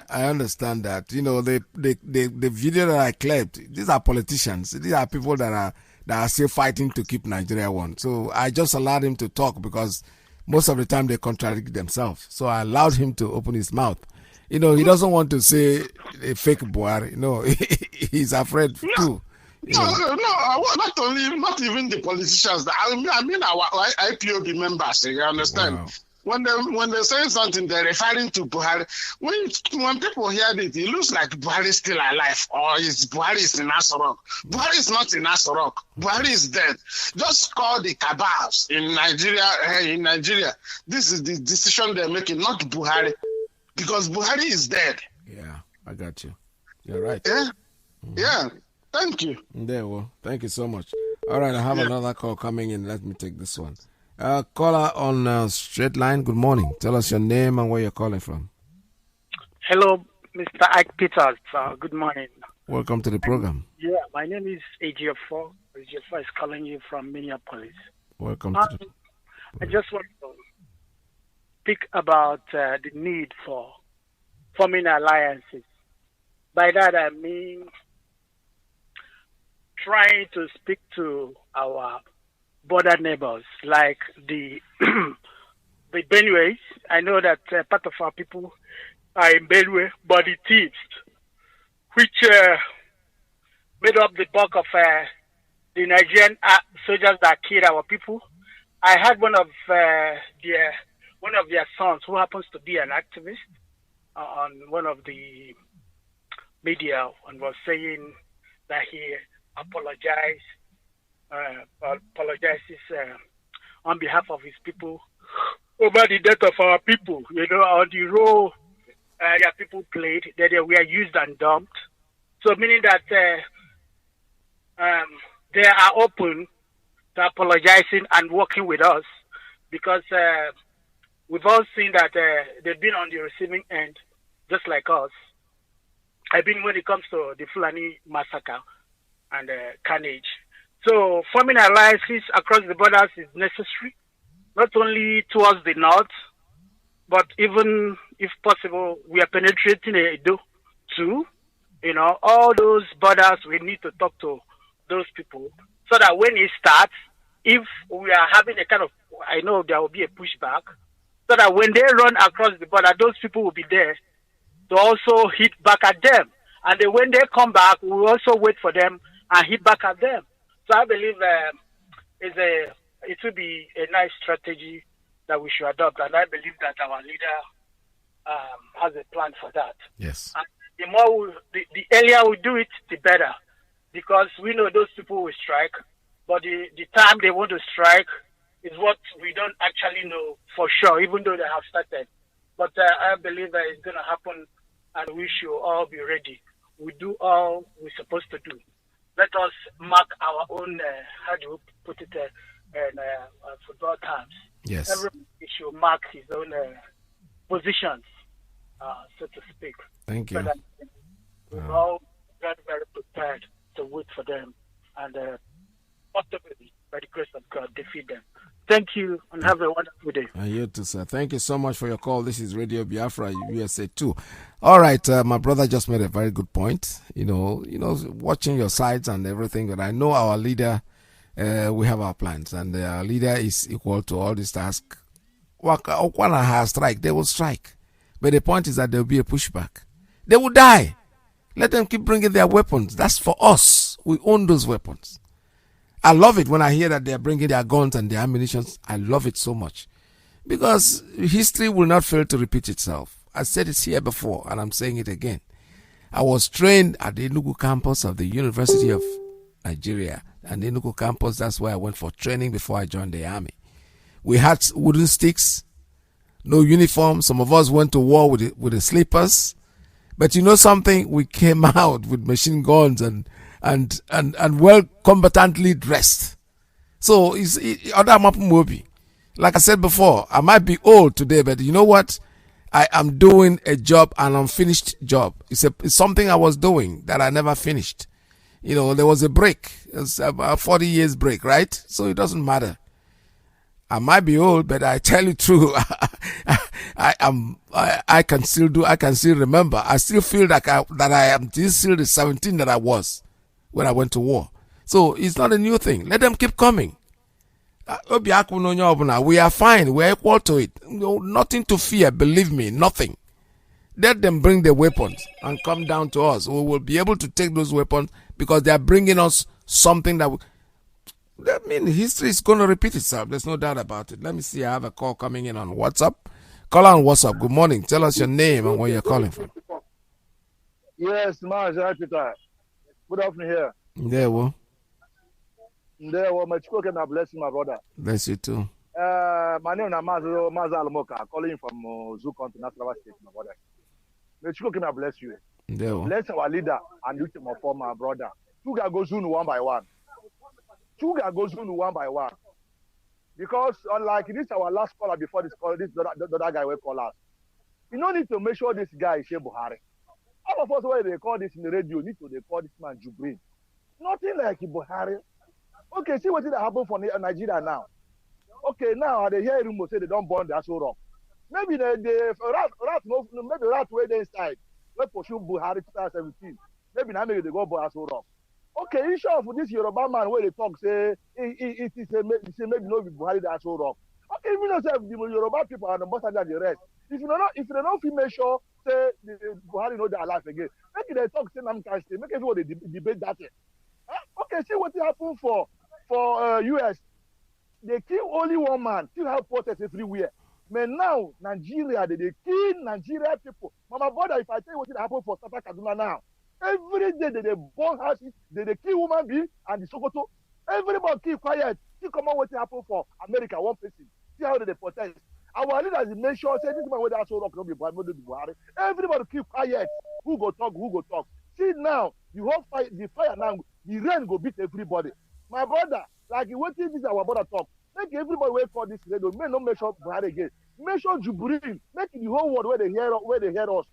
I understand that. The video that I clipped, these are politicians. These are people that are still fighting to keep Nigeria one. So I just allowed him to talk because most of the time they contradict themselves. So I allowed him to open his mouth. He doesn't want to say a fake Buhari. He's afraid too. Not even the politicians. I mean our IPOB members. You understand? Wow. When they say something, they're referring to Buhari. When people hear it, it looks like Buhari is still alive, or Buhari is in Asorok. Buhari is not in Asorok. Buhari is dead. Just call the cabals in Nigeria. This is the decision they're making, not Buhari, because Buhari is dead. Yeah, I got you. You're right. Yeah, yeah. Thank you. There, well, thank you so much. All right, I have another call coming in. Let me take this one. Caller on straight line. Good morning. Tell us your name and where you're calling from. Hello, Mr. Ike Peters. Good morning. Welcome to the program. Yeah, my name is AJ4. AJ4 is calling you from Minneapolis. Welcome to the I just want to speak about the need for forming alliances. By that I mean trying to speak to our border neighbors like the the Benues. I know that part of our people are in Benue, but the thieves, which made up the bulk of the Nigerian soldiers that killed our people. I had one of their sons who happens to be an activist on one of the media and was saying that he apologizes on behalf of his people over the death of our people. On the role their people played, that they were used and dumped. So meaning that they are open to apologizing and working with us because we've all seen that they've been on the receiving end, just like us. I mean, when it comes to the Fulani massacre and carnage. So forming alliances across the borders is necessary, not only towards the north, but even, if possible, we are penetrating Edo too. All those borders, we need to talk to those people so that when it starts, if we are having a kind of, I know there will be a pushback, so that when they run across the border, those people will be there to also hit back at them. And then when they come back, we will also wait for them and hit back at them. So I believe it will be a nice strategy that we should adopt, and I believe that our leader has a plan for that. Yes. And the earlier we do it, the better, because we know those people will strike, but the time they want to strike is what we don't actually know for sure, even though they have started. But I believe that it's going to happen, and we should all be ready. We do all we're supposed to do. Let us mark our own, how do you put it in football terms? Yes. Everybody should mark his own positions, so to speak. Thank you. So that we're all very, very prepared to wait for them and possibly, by the grace of God, defeat them. Thank you and have a wonderful day. And you too, sir. Thank you so much for your call. This is Radio Biafra, USA 2. All right, my brother just made a very good point. Watching your sides and everything. But I know our leader, we have our plans, and our leader is equal to all these tasks. Okwana has strike, they will strike. But the point is that there will be a pushback. They will die. Let them keep bringing their weapons. That's for us. We own those weapons. I love it when I hear that they're bringing their guns and their ammunition. I love it so much. Because history will not fail to repeat itself. I said it here before, and I'm saying it again. I was trained at the Enugu campus of the University of Nigeria. And the Enugu campus, that's where I went for training before I joined the army. We had wooden sticks, no uniform. Some of us went to war with the sleepers. But you know something? We came out with machine guns and well combatantly dressed. So like I said before, I might be old today, but you know what? I am doing a job, an unfinished job. It's something I was doing that I never finished. You know, there was a break. It's about 40 years break, right? So it doesn't matter. I might be old, but I tell you true, I can still do. I can still remember. I still feel like that I am still the 17 that I was when I went to war. So it's not a new thing. Let them keep coming. We are fine. We are equal to it. Nothing to fear. Believe me, nothing. Let them bring the weapons and come down to us. We will be able to take those weapons because they are bringing us something that. History is going to repeat itself. There's no doubt about it. Let me see. I have a call coming in on WhatsApp. Call on WhatsApp. Good morning. Tell us your name and where you're calling from. Yes, Mazi, Peter. Good afternoon here. There, well. There, well, my chico can bless you, my brother. Bless you too. My name is Mazi Alamoka, calling from Zoo County, National State, my brother. My chico can bless you. There, well. Bless our leader and you to my former brother. Two guys go soon one by one. Because unlike this our last caller before this call, this other guy will call us. You don't need to make sure this guy is Buhari. All of us where they call this in the radio need to they call this man Jubrin. Nothing like Buhari. Okay, see what did happen for Nigeria now. Okay, now they hear rumors say they don't burn the Aso Rock. Maybe the rat way they inside. Let's pursue Buhari 2017. Maybe now maybe they go burn Aso Rock. Okay, issue of this Yoruba man where they talk say it is maybe no Buhari that so wrong. Okay, even though the Yoruba people are the most than the rest. If they don't feel make sure say the Buhari know their life again, make they talk say Nam can stay, make everybody debate that. Okay, see what happened for US. They kill only one man, still have protests everywhere. But now Nigeria, they kill Nigeria people. Mama brother, if I tell you what happened for South Kaduna now. Every day they burn houses, they kill human beings and the Sokoto. Everybody keep quiet. See come on what happened for America, one person. See how they protest. Our leaders make sure say this man where they so rock no be Buhari. Everybody keep quiet. Who go talk? See now, the whole fire, the fire now, the rain go beat everybody. My brother, like what is this our brother talk? Make everybody wait for this radio. May not make sure Buhari again. Make sure Jubrin, make the whole world where they hear us,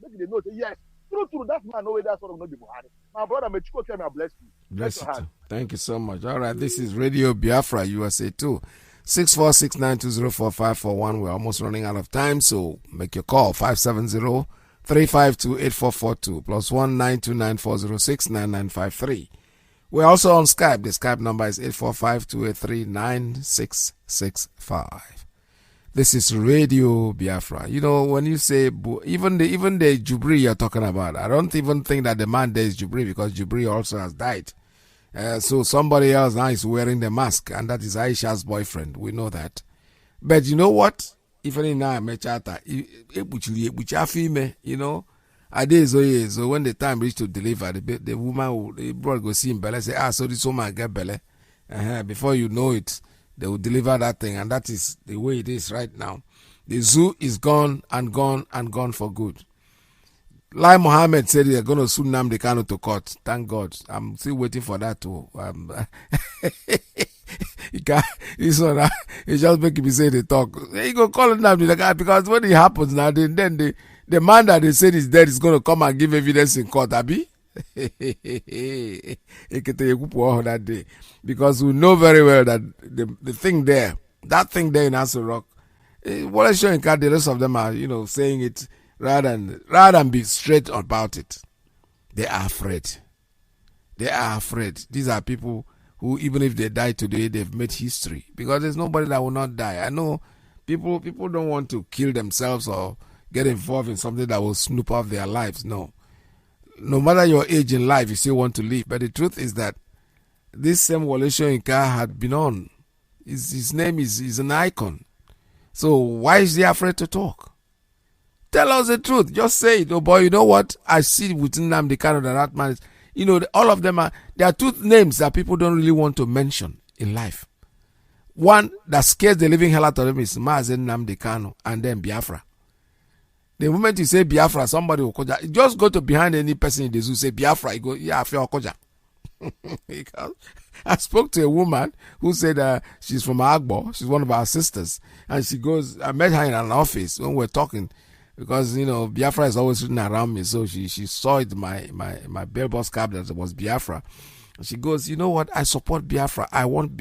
make they know say yes. True, that man know that's sort of not the Buhari. My brother, may Chico tell me I bless you. Bless you too. Thank you so much. All right, this is Radio Biafra, USA 2. 646920451. We're almost running out of time, so make your call. 570-352-8442 plus 19294069953. We're also on Skype. The Skype number is 845-283-9665. This is Radio Biafra. You know, when you say, even the Jubri you're talking about, I don't even think that the man there is Jubri because Jubri also has died. So somebody else now is wearing the mask, and that is Aisha's boyfriend. We know that. But you know what? Even now, you know, so when the time reached to deliver, the woman, the brother go see him, Bella say, so this woman get Bella. Before you know it, they will deliver that thing, and that is the way it is right now. The zoo is gone and gone and gone for good. Lai Mohammed said they're going to sue Nnamdi Kanu to court. Thank God. I'm still waiting for that too. This one, he just making me say the talk. You go call Nnamdi because when it happens now, then the man that they said is dead is going to come and give evidence in court, Abi. That day, because we know very well that the thing there, that thing there in Aso Rock, what I show in card, the rest of them are, you know, saying it rather than be straight about it. They are afraid. They are afraid. These are people who, even if they die today, they've made history, because there's nobody that will not die. I know people don't want to kill themselves or get involved in something that will snoop off their lives. No matter your age in life, you still want to live. But the truth is that this same Wole Soyinka had been on. His name is an icon. So why is he afraid to talk? Tell us the truth. Just say it. Oh boy, you know what? I see within them the kind of that man is. You know, all of them there are two names that people don't really want to mention in life. One that scares the living hell out of them is Mazi Nnamdi Kanu, and then Biafra. The moment you say Biafra, somebody will koja. Just go to behind any person in the zoo, say Biafra, you go, yeah, I feel koja. I spoke to a woman who said she's from Agbo, she's one of our sisters, and she goes, I met her in an office when we were talking, because you know Biafra is always written around me, so she saw it my billboard card that it was Biafra. And she goes, you know what? I support Biafra. I want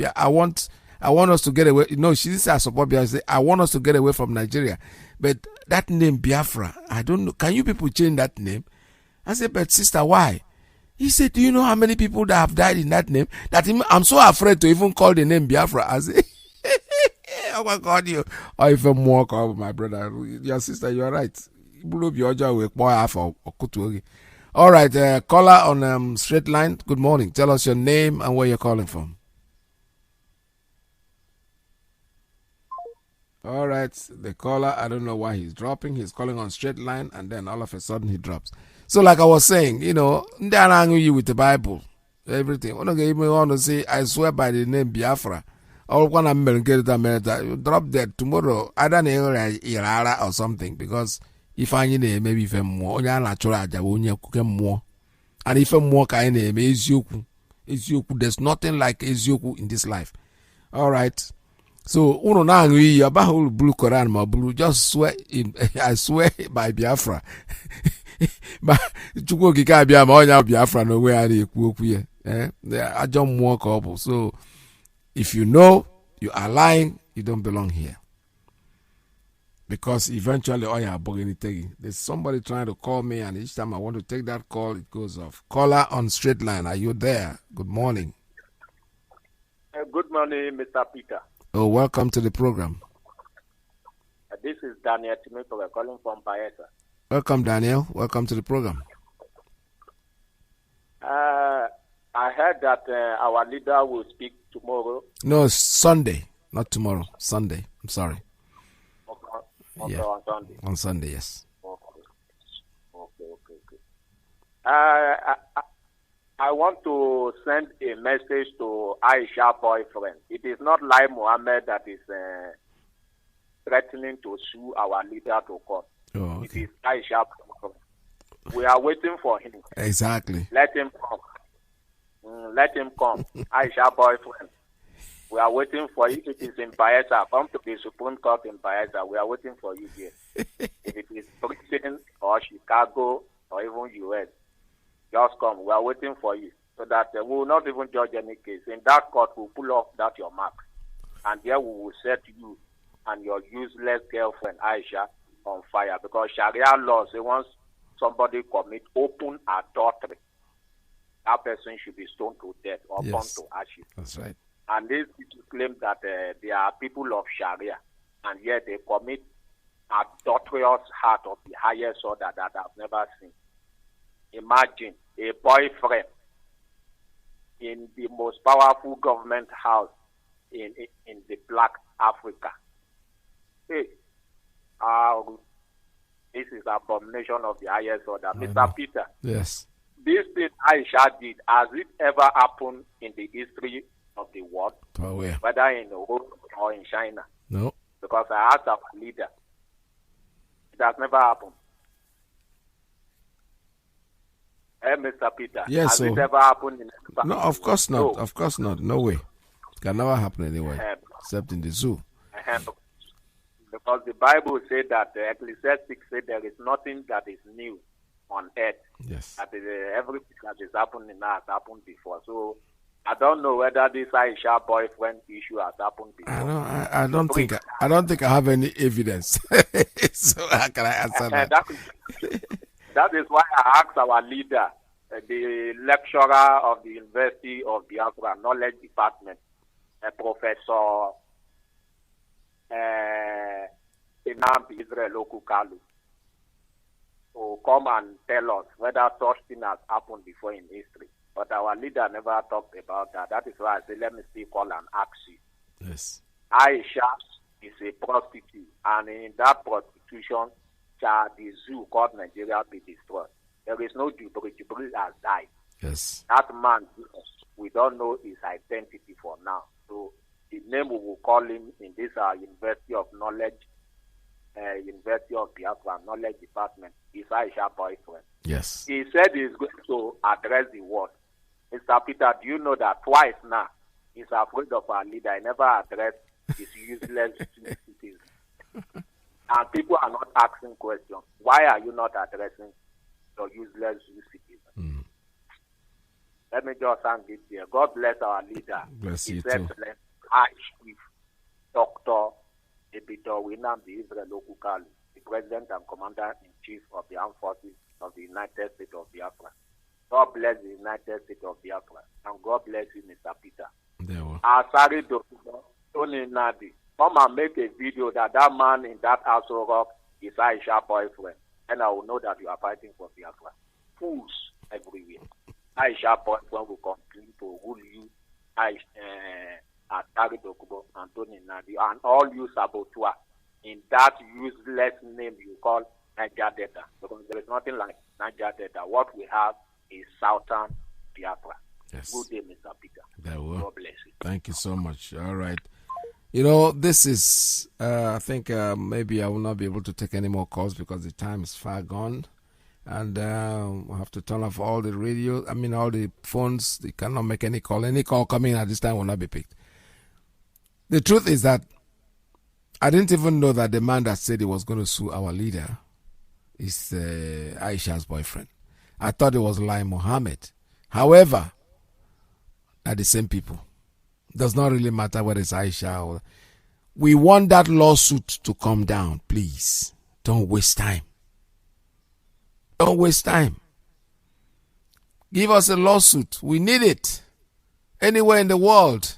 us to get away. No, she didn't say I support Biafra. She said, I want us to get away from Nigeria. But that name Biafra, I don't know. Can you people change that name? I said, but sister, why? He said, do you know how many people that have died in that name? That I'm so afraid to even call the name Biafra. I said, oh my God, you. Or if I'm more, my brother, your sister, you're right. All right, caller on straight line. Good morning. Tell us your name and where you're calling from. All right, the caller, I don't know why he's dropping. He's calling on straight line, and then all of a sudden he drops. So like I was saying, you know, they're angry you with the Bible, everything. When I even want to say, I swear by the name Biafra, or when I'm get it, drop that tomorrow. I don't know Irara or something, because if I name maybe if I'm more, more, and if I'm more kind name Ezioku, there's nothing like Ezioku in this life. All right. So, uno na angry about blue Quran, my blue, just swear in, I swear by Biafra. But Chukwuki can't be a Biafra, no way I queer. I don't walk up. So, if you know you are lying, you don't belong here. Because eventually, oh yeah, there's somebody trying to call me, and each time I want to take that call, it goes off. Caller on straight line, are you there? Good morning. Good morning, Mr. Peter. Oh, welcome to the program. This is Daniel Timothy calling from Bayelsa. Welcome, Daniel. Welcome to the program. I heard that our leader will speak tomorrow. No, Sunday, not tomorrow. Sunday. I'm sorry. Okay, on Sunday. On Sunday, yes. Okay. I want to send a message to Aisha boyfriend. It is not Lai Mohammed that is threatening to sue our leader to court. Oh, okay. It is Aisha boyfriend. We are waiting for him. Exactly. Let him come. Let him come. Aisha boyfriend. We are waiting for you. It is in Bayelsa. Come to the Supreme Court in Bayelsa. We are waiting for you here. If it is Britain or Chicago or even US, just come. We are waiting for you, so that we will not even judge any case. In that court, we'll pull off that your mark, and there we will set you and your useless girlfriend Aisha on fire, because Sharia law say once somebody commit open adultery, that person should be stoned to death or burned to ashes. That's right. And these people claim that they are people of Sharia, and yet they commit adulterous act of the highest order that I've never seen. Imagine a boyfriend in the most powerful government house in the Black Africa. Hey, this is abomination of the highest order. Mr. Peter. Yes. This thing Aisha did, has it ever happened in the history of the world? Oh, yeah. Whether in the world or in China? No. Because I asked our leader. It has never happened. Hey, Mr. Peter. Yes, has so, it ever happened in the no, of course not. No. Of course not. No way. It can never happen anywhere, except in the zoo. Because the Bible said that Ecclesiastes said there is nothing that is new on earth. Yes. That everything that is happening now has happened before. So I don't know whether this Aisha boyfriend issue has happened before. I don't think I have any evidence. So how can I answer that? That is why I asked our leader, the lecturer of the University of Biafra Knowledge Department, Professor Inam Israel Okukalu, to come and tell us whether such thing has happened before in history. But our leader never talked about that. That is why I said, let me still call and ask you. Yes. Aisha is a prostitute, and in that prostitution shall the zoo called Nigeria be destroyed. There is no Jubril. Jubril has died. Yes. That man, we don't know his identity for now. So the name we will call him in this University of Knowledge, University of Biafra Knowledge Department, is Aisha boyfriend. Yes. He said he's going to address the world. Mr. Peter, do you know that twice now he's afraid of our leader? He never addressed his useless citizens. And people are not asking questions. Why are you not addressing your useless citizens? Let me just thank it here. God bless our leader. Bless you His too. Excellency High Chief Dr. Ebito Winamdi Israel Okukalu, the President and Commander-in-Chief of the Armed Forces of the United States of Biafra. God bless the United States of Biafra. And God bless you, Mr. Peter. Asari Dokubo, Tony Nadi, come and make a video that man in that Aso Rock is Aisha boyfriend. And I will know that you are fighting for Biafra. Fools everywhere. Aisha boyfriend will continue to rule you. Asari Dokubo, Anthony Nadi, and all you saboteur in that useless name you call Niger Delta. Because there is nothing like Niger Delta. What we have is Southern Biafra. Yes. Good day, Mr. Peter. God bless you. Thank you so much. All right. You know, this is, I think maybe I will not be able to take any more calls because the time is far gone. And we'll have to turn off all the radio, all the phones. They cannot make any call. Any call coming at this time will not be picked. The truth is that I didn't even know that the man that said he was going to sue our leader is Aisha's boyfriend. I thought it was Lai Mohammed. However, are the same people. Does not really matter whether it's Aisha or... We want that lawsuit to come down, please. Don't waste time. Don't waste time. Give us a lawsuit. We need it. Anywhere in the world.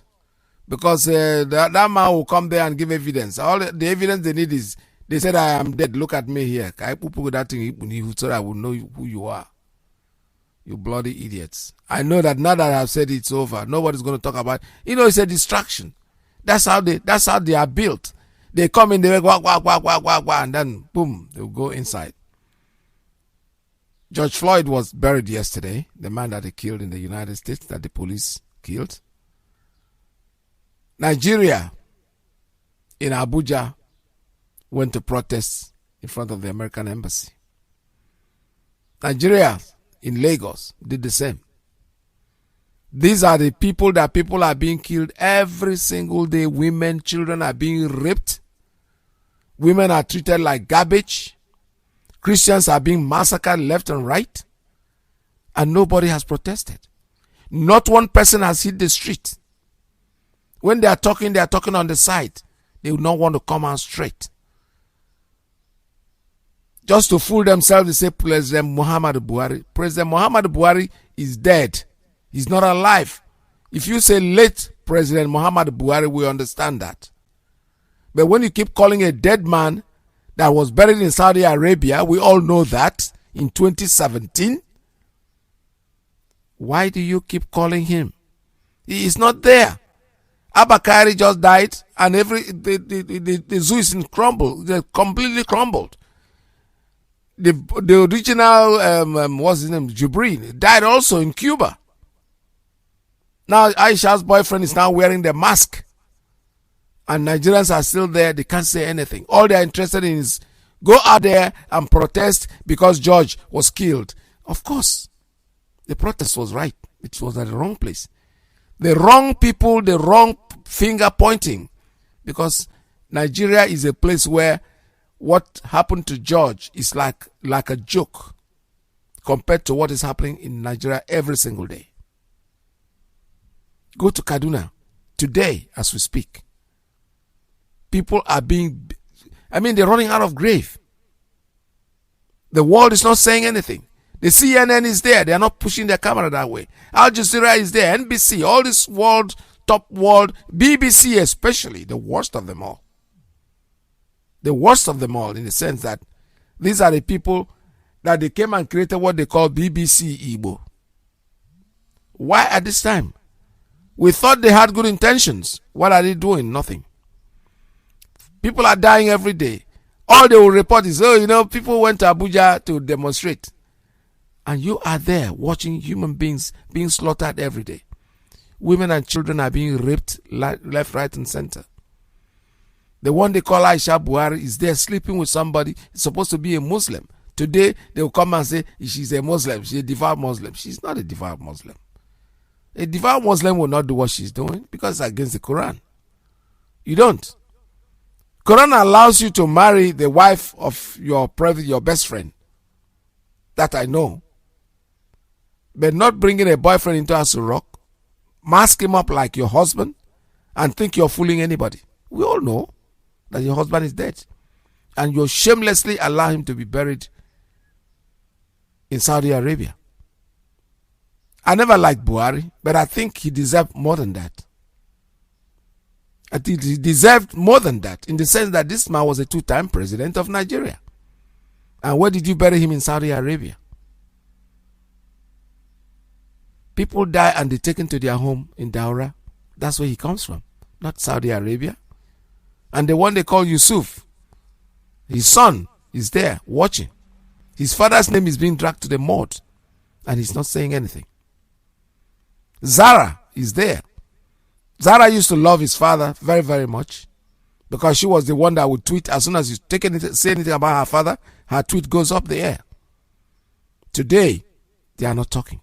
Because that man will come there and give evidence. All the evidence they need is, they said I am dead. Look at me here. I put that thing so I will know who you are. You bloody idiots. I know that now that I've said it's over, nobody's going to talk about it. It's a distraction. That's how they are built. They come in, they go, wah, wah, wah, wah, wah, and then, boom, they'll go inside. George Floyd was buried yesterday, the man that they killed in the United States, that the police killed. Nigeria, in Abuja, went to protest in front of the American embassy. Nigeria, in Lagos, did the same. These are the people are being killed every single day. Women, children are being raped. Women are treated like garbage. Christians are being massacred left and right. And nobody has protested. Not one person has hit the street. When they are talking on the side. They will not want to come out straight. Just to fool themselves, they say President Muhammadu Buhari. President Muhammadu Buhari is dead. He's not alive. If you say late President Muhammadu Buhari, we understand that. But when you keep calling a dead man that was buried in Saudi Arabia, we all know that, in 2017, why do you keep calling him? He is not there. Abakari just died, and the zoo is in crumble. They completely crumbled. The original, what's his name, Jubril, died also in Cuba. Now Aisha's boyfriend is now wearing the mask. And Nigerians are still there. They can't say anything. All they are interested in is go out there and protest because George was killed. Of course, the protest was right. It was at the wrong place. The wrong people, the wrong finger pointing. Because Nigeria is a place where what happened to George is like a joke compared to what is happening in Nigeria every single day. Go to Kaduna today as we speak. People are they're running out of grave. The world is not saying anything. The CNN is there. They are not pushing their camera that way. Al Jazeera is there. NBC, all this world, top world, BBC especially, the worst of them all. The worst of them all in the sense that these are the people that they came and created what they call BBC Igbo. Why at this time? We thought they had good intentions. What are they doing? Nothing. People are dying every day. All they will report is, oh, you know, people went to Abuja to demonstrate. And you are there watching human beings being slaughtered every day. Women and children are being raped left, right, and center. The one they call Aisha Buhari is there sleeping with somebody. It's supposed to be a Muslim. Today, they will come and say, she's a Muslim. She's a devout Muslim. She's not a devout Muslim. A devout Muslim will not do what she's doing because it's against the Quran. You don't. Quran allows you to marry the wife of your best friend. That I know. But not bringing a boyfriend into Asu Rock, mask him up like your husband, and think you're fooling anybody. We all know that your husband is dead. And you shamelessly allow him to be buried in Saudi Arabia. I never liked Buhari, but I think he deserved more than that. I think he deserved more than that, in the sense that this man was a 2-time president of Nigeria. And where did you bury him? In Saudi Arabia? People die and they're taken to their home in Daura. That's where he comes from, not Saudi Arabia. And the one they call Yusuf, his son is there watching. His father's name is being dragged to the mud, and he's not saying anything. Zara is there. Zara used to love his father very, very much, because she was the one that would tweet as soon as you say anything about her father, her tweet goes up the air. Today, they are not talking.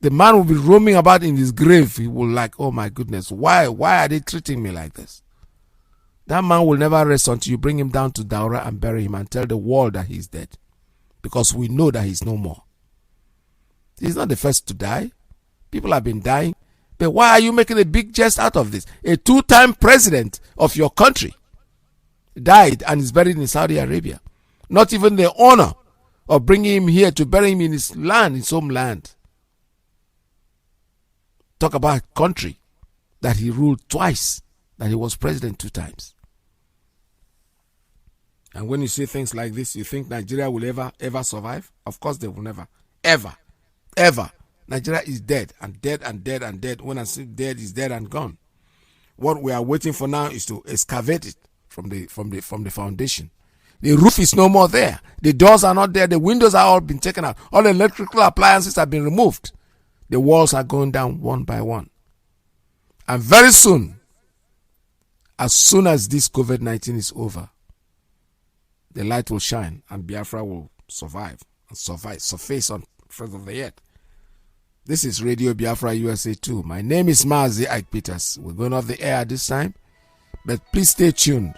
The man will be roaming about in his grave. He will like, oh my goodness, why are they treating me like this? That man will never rest until you bring him down to Daura and bury him and tell the world that he's dead. Because we know that he's no more. He's not the first to die. People have been dying. But why are you making a big jest out of this? A 2-time president of your country died and is buried in Saudi Arabia. Not even the honor of bringing him here to bury him in his land, his homeland. Talk about a country that he ruled twice, that he was president 2 times. And when you say things like this, you think Nigeria will ever survive? Of course they will never. Ever. Nigeria is dead and dead and dead and dead. When I say dead, is dead and gone. What we are waiting for now is to excavate it from the foundation. The roof is no more there. The doors are not there. The windows are all been taken out. All the electrical appliances have been removed. The walls are going down one by one. And very soon, as soon as this COVID-19 is over, the light will shine and Biafra will survive and surface on front of the earth. This is Radio Biafra USA 2. My name is Mazi Ike Peters. We're going off the air this time, but please stay tuned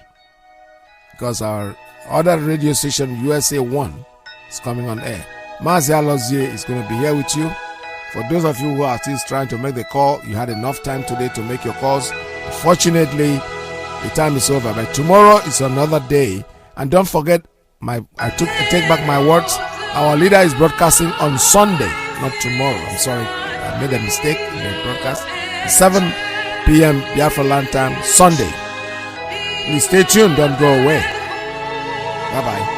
because our other radio station, USA 1, is coming on air. Mazi Alozie is going to be here with you. For those of you who are still trying to make the call, you had enough time today to make your calls. Unfortunately, the time is over, but tomorrow is another day. And don't forget, I take back my words. Our leader is broadcasting on Sunday, not tomorrow. I'm sorry, I made a mistake in the broadcast. 7 p.m. Biafra land time, Sunday. Please stay tuned, don't go away. Bye-bye.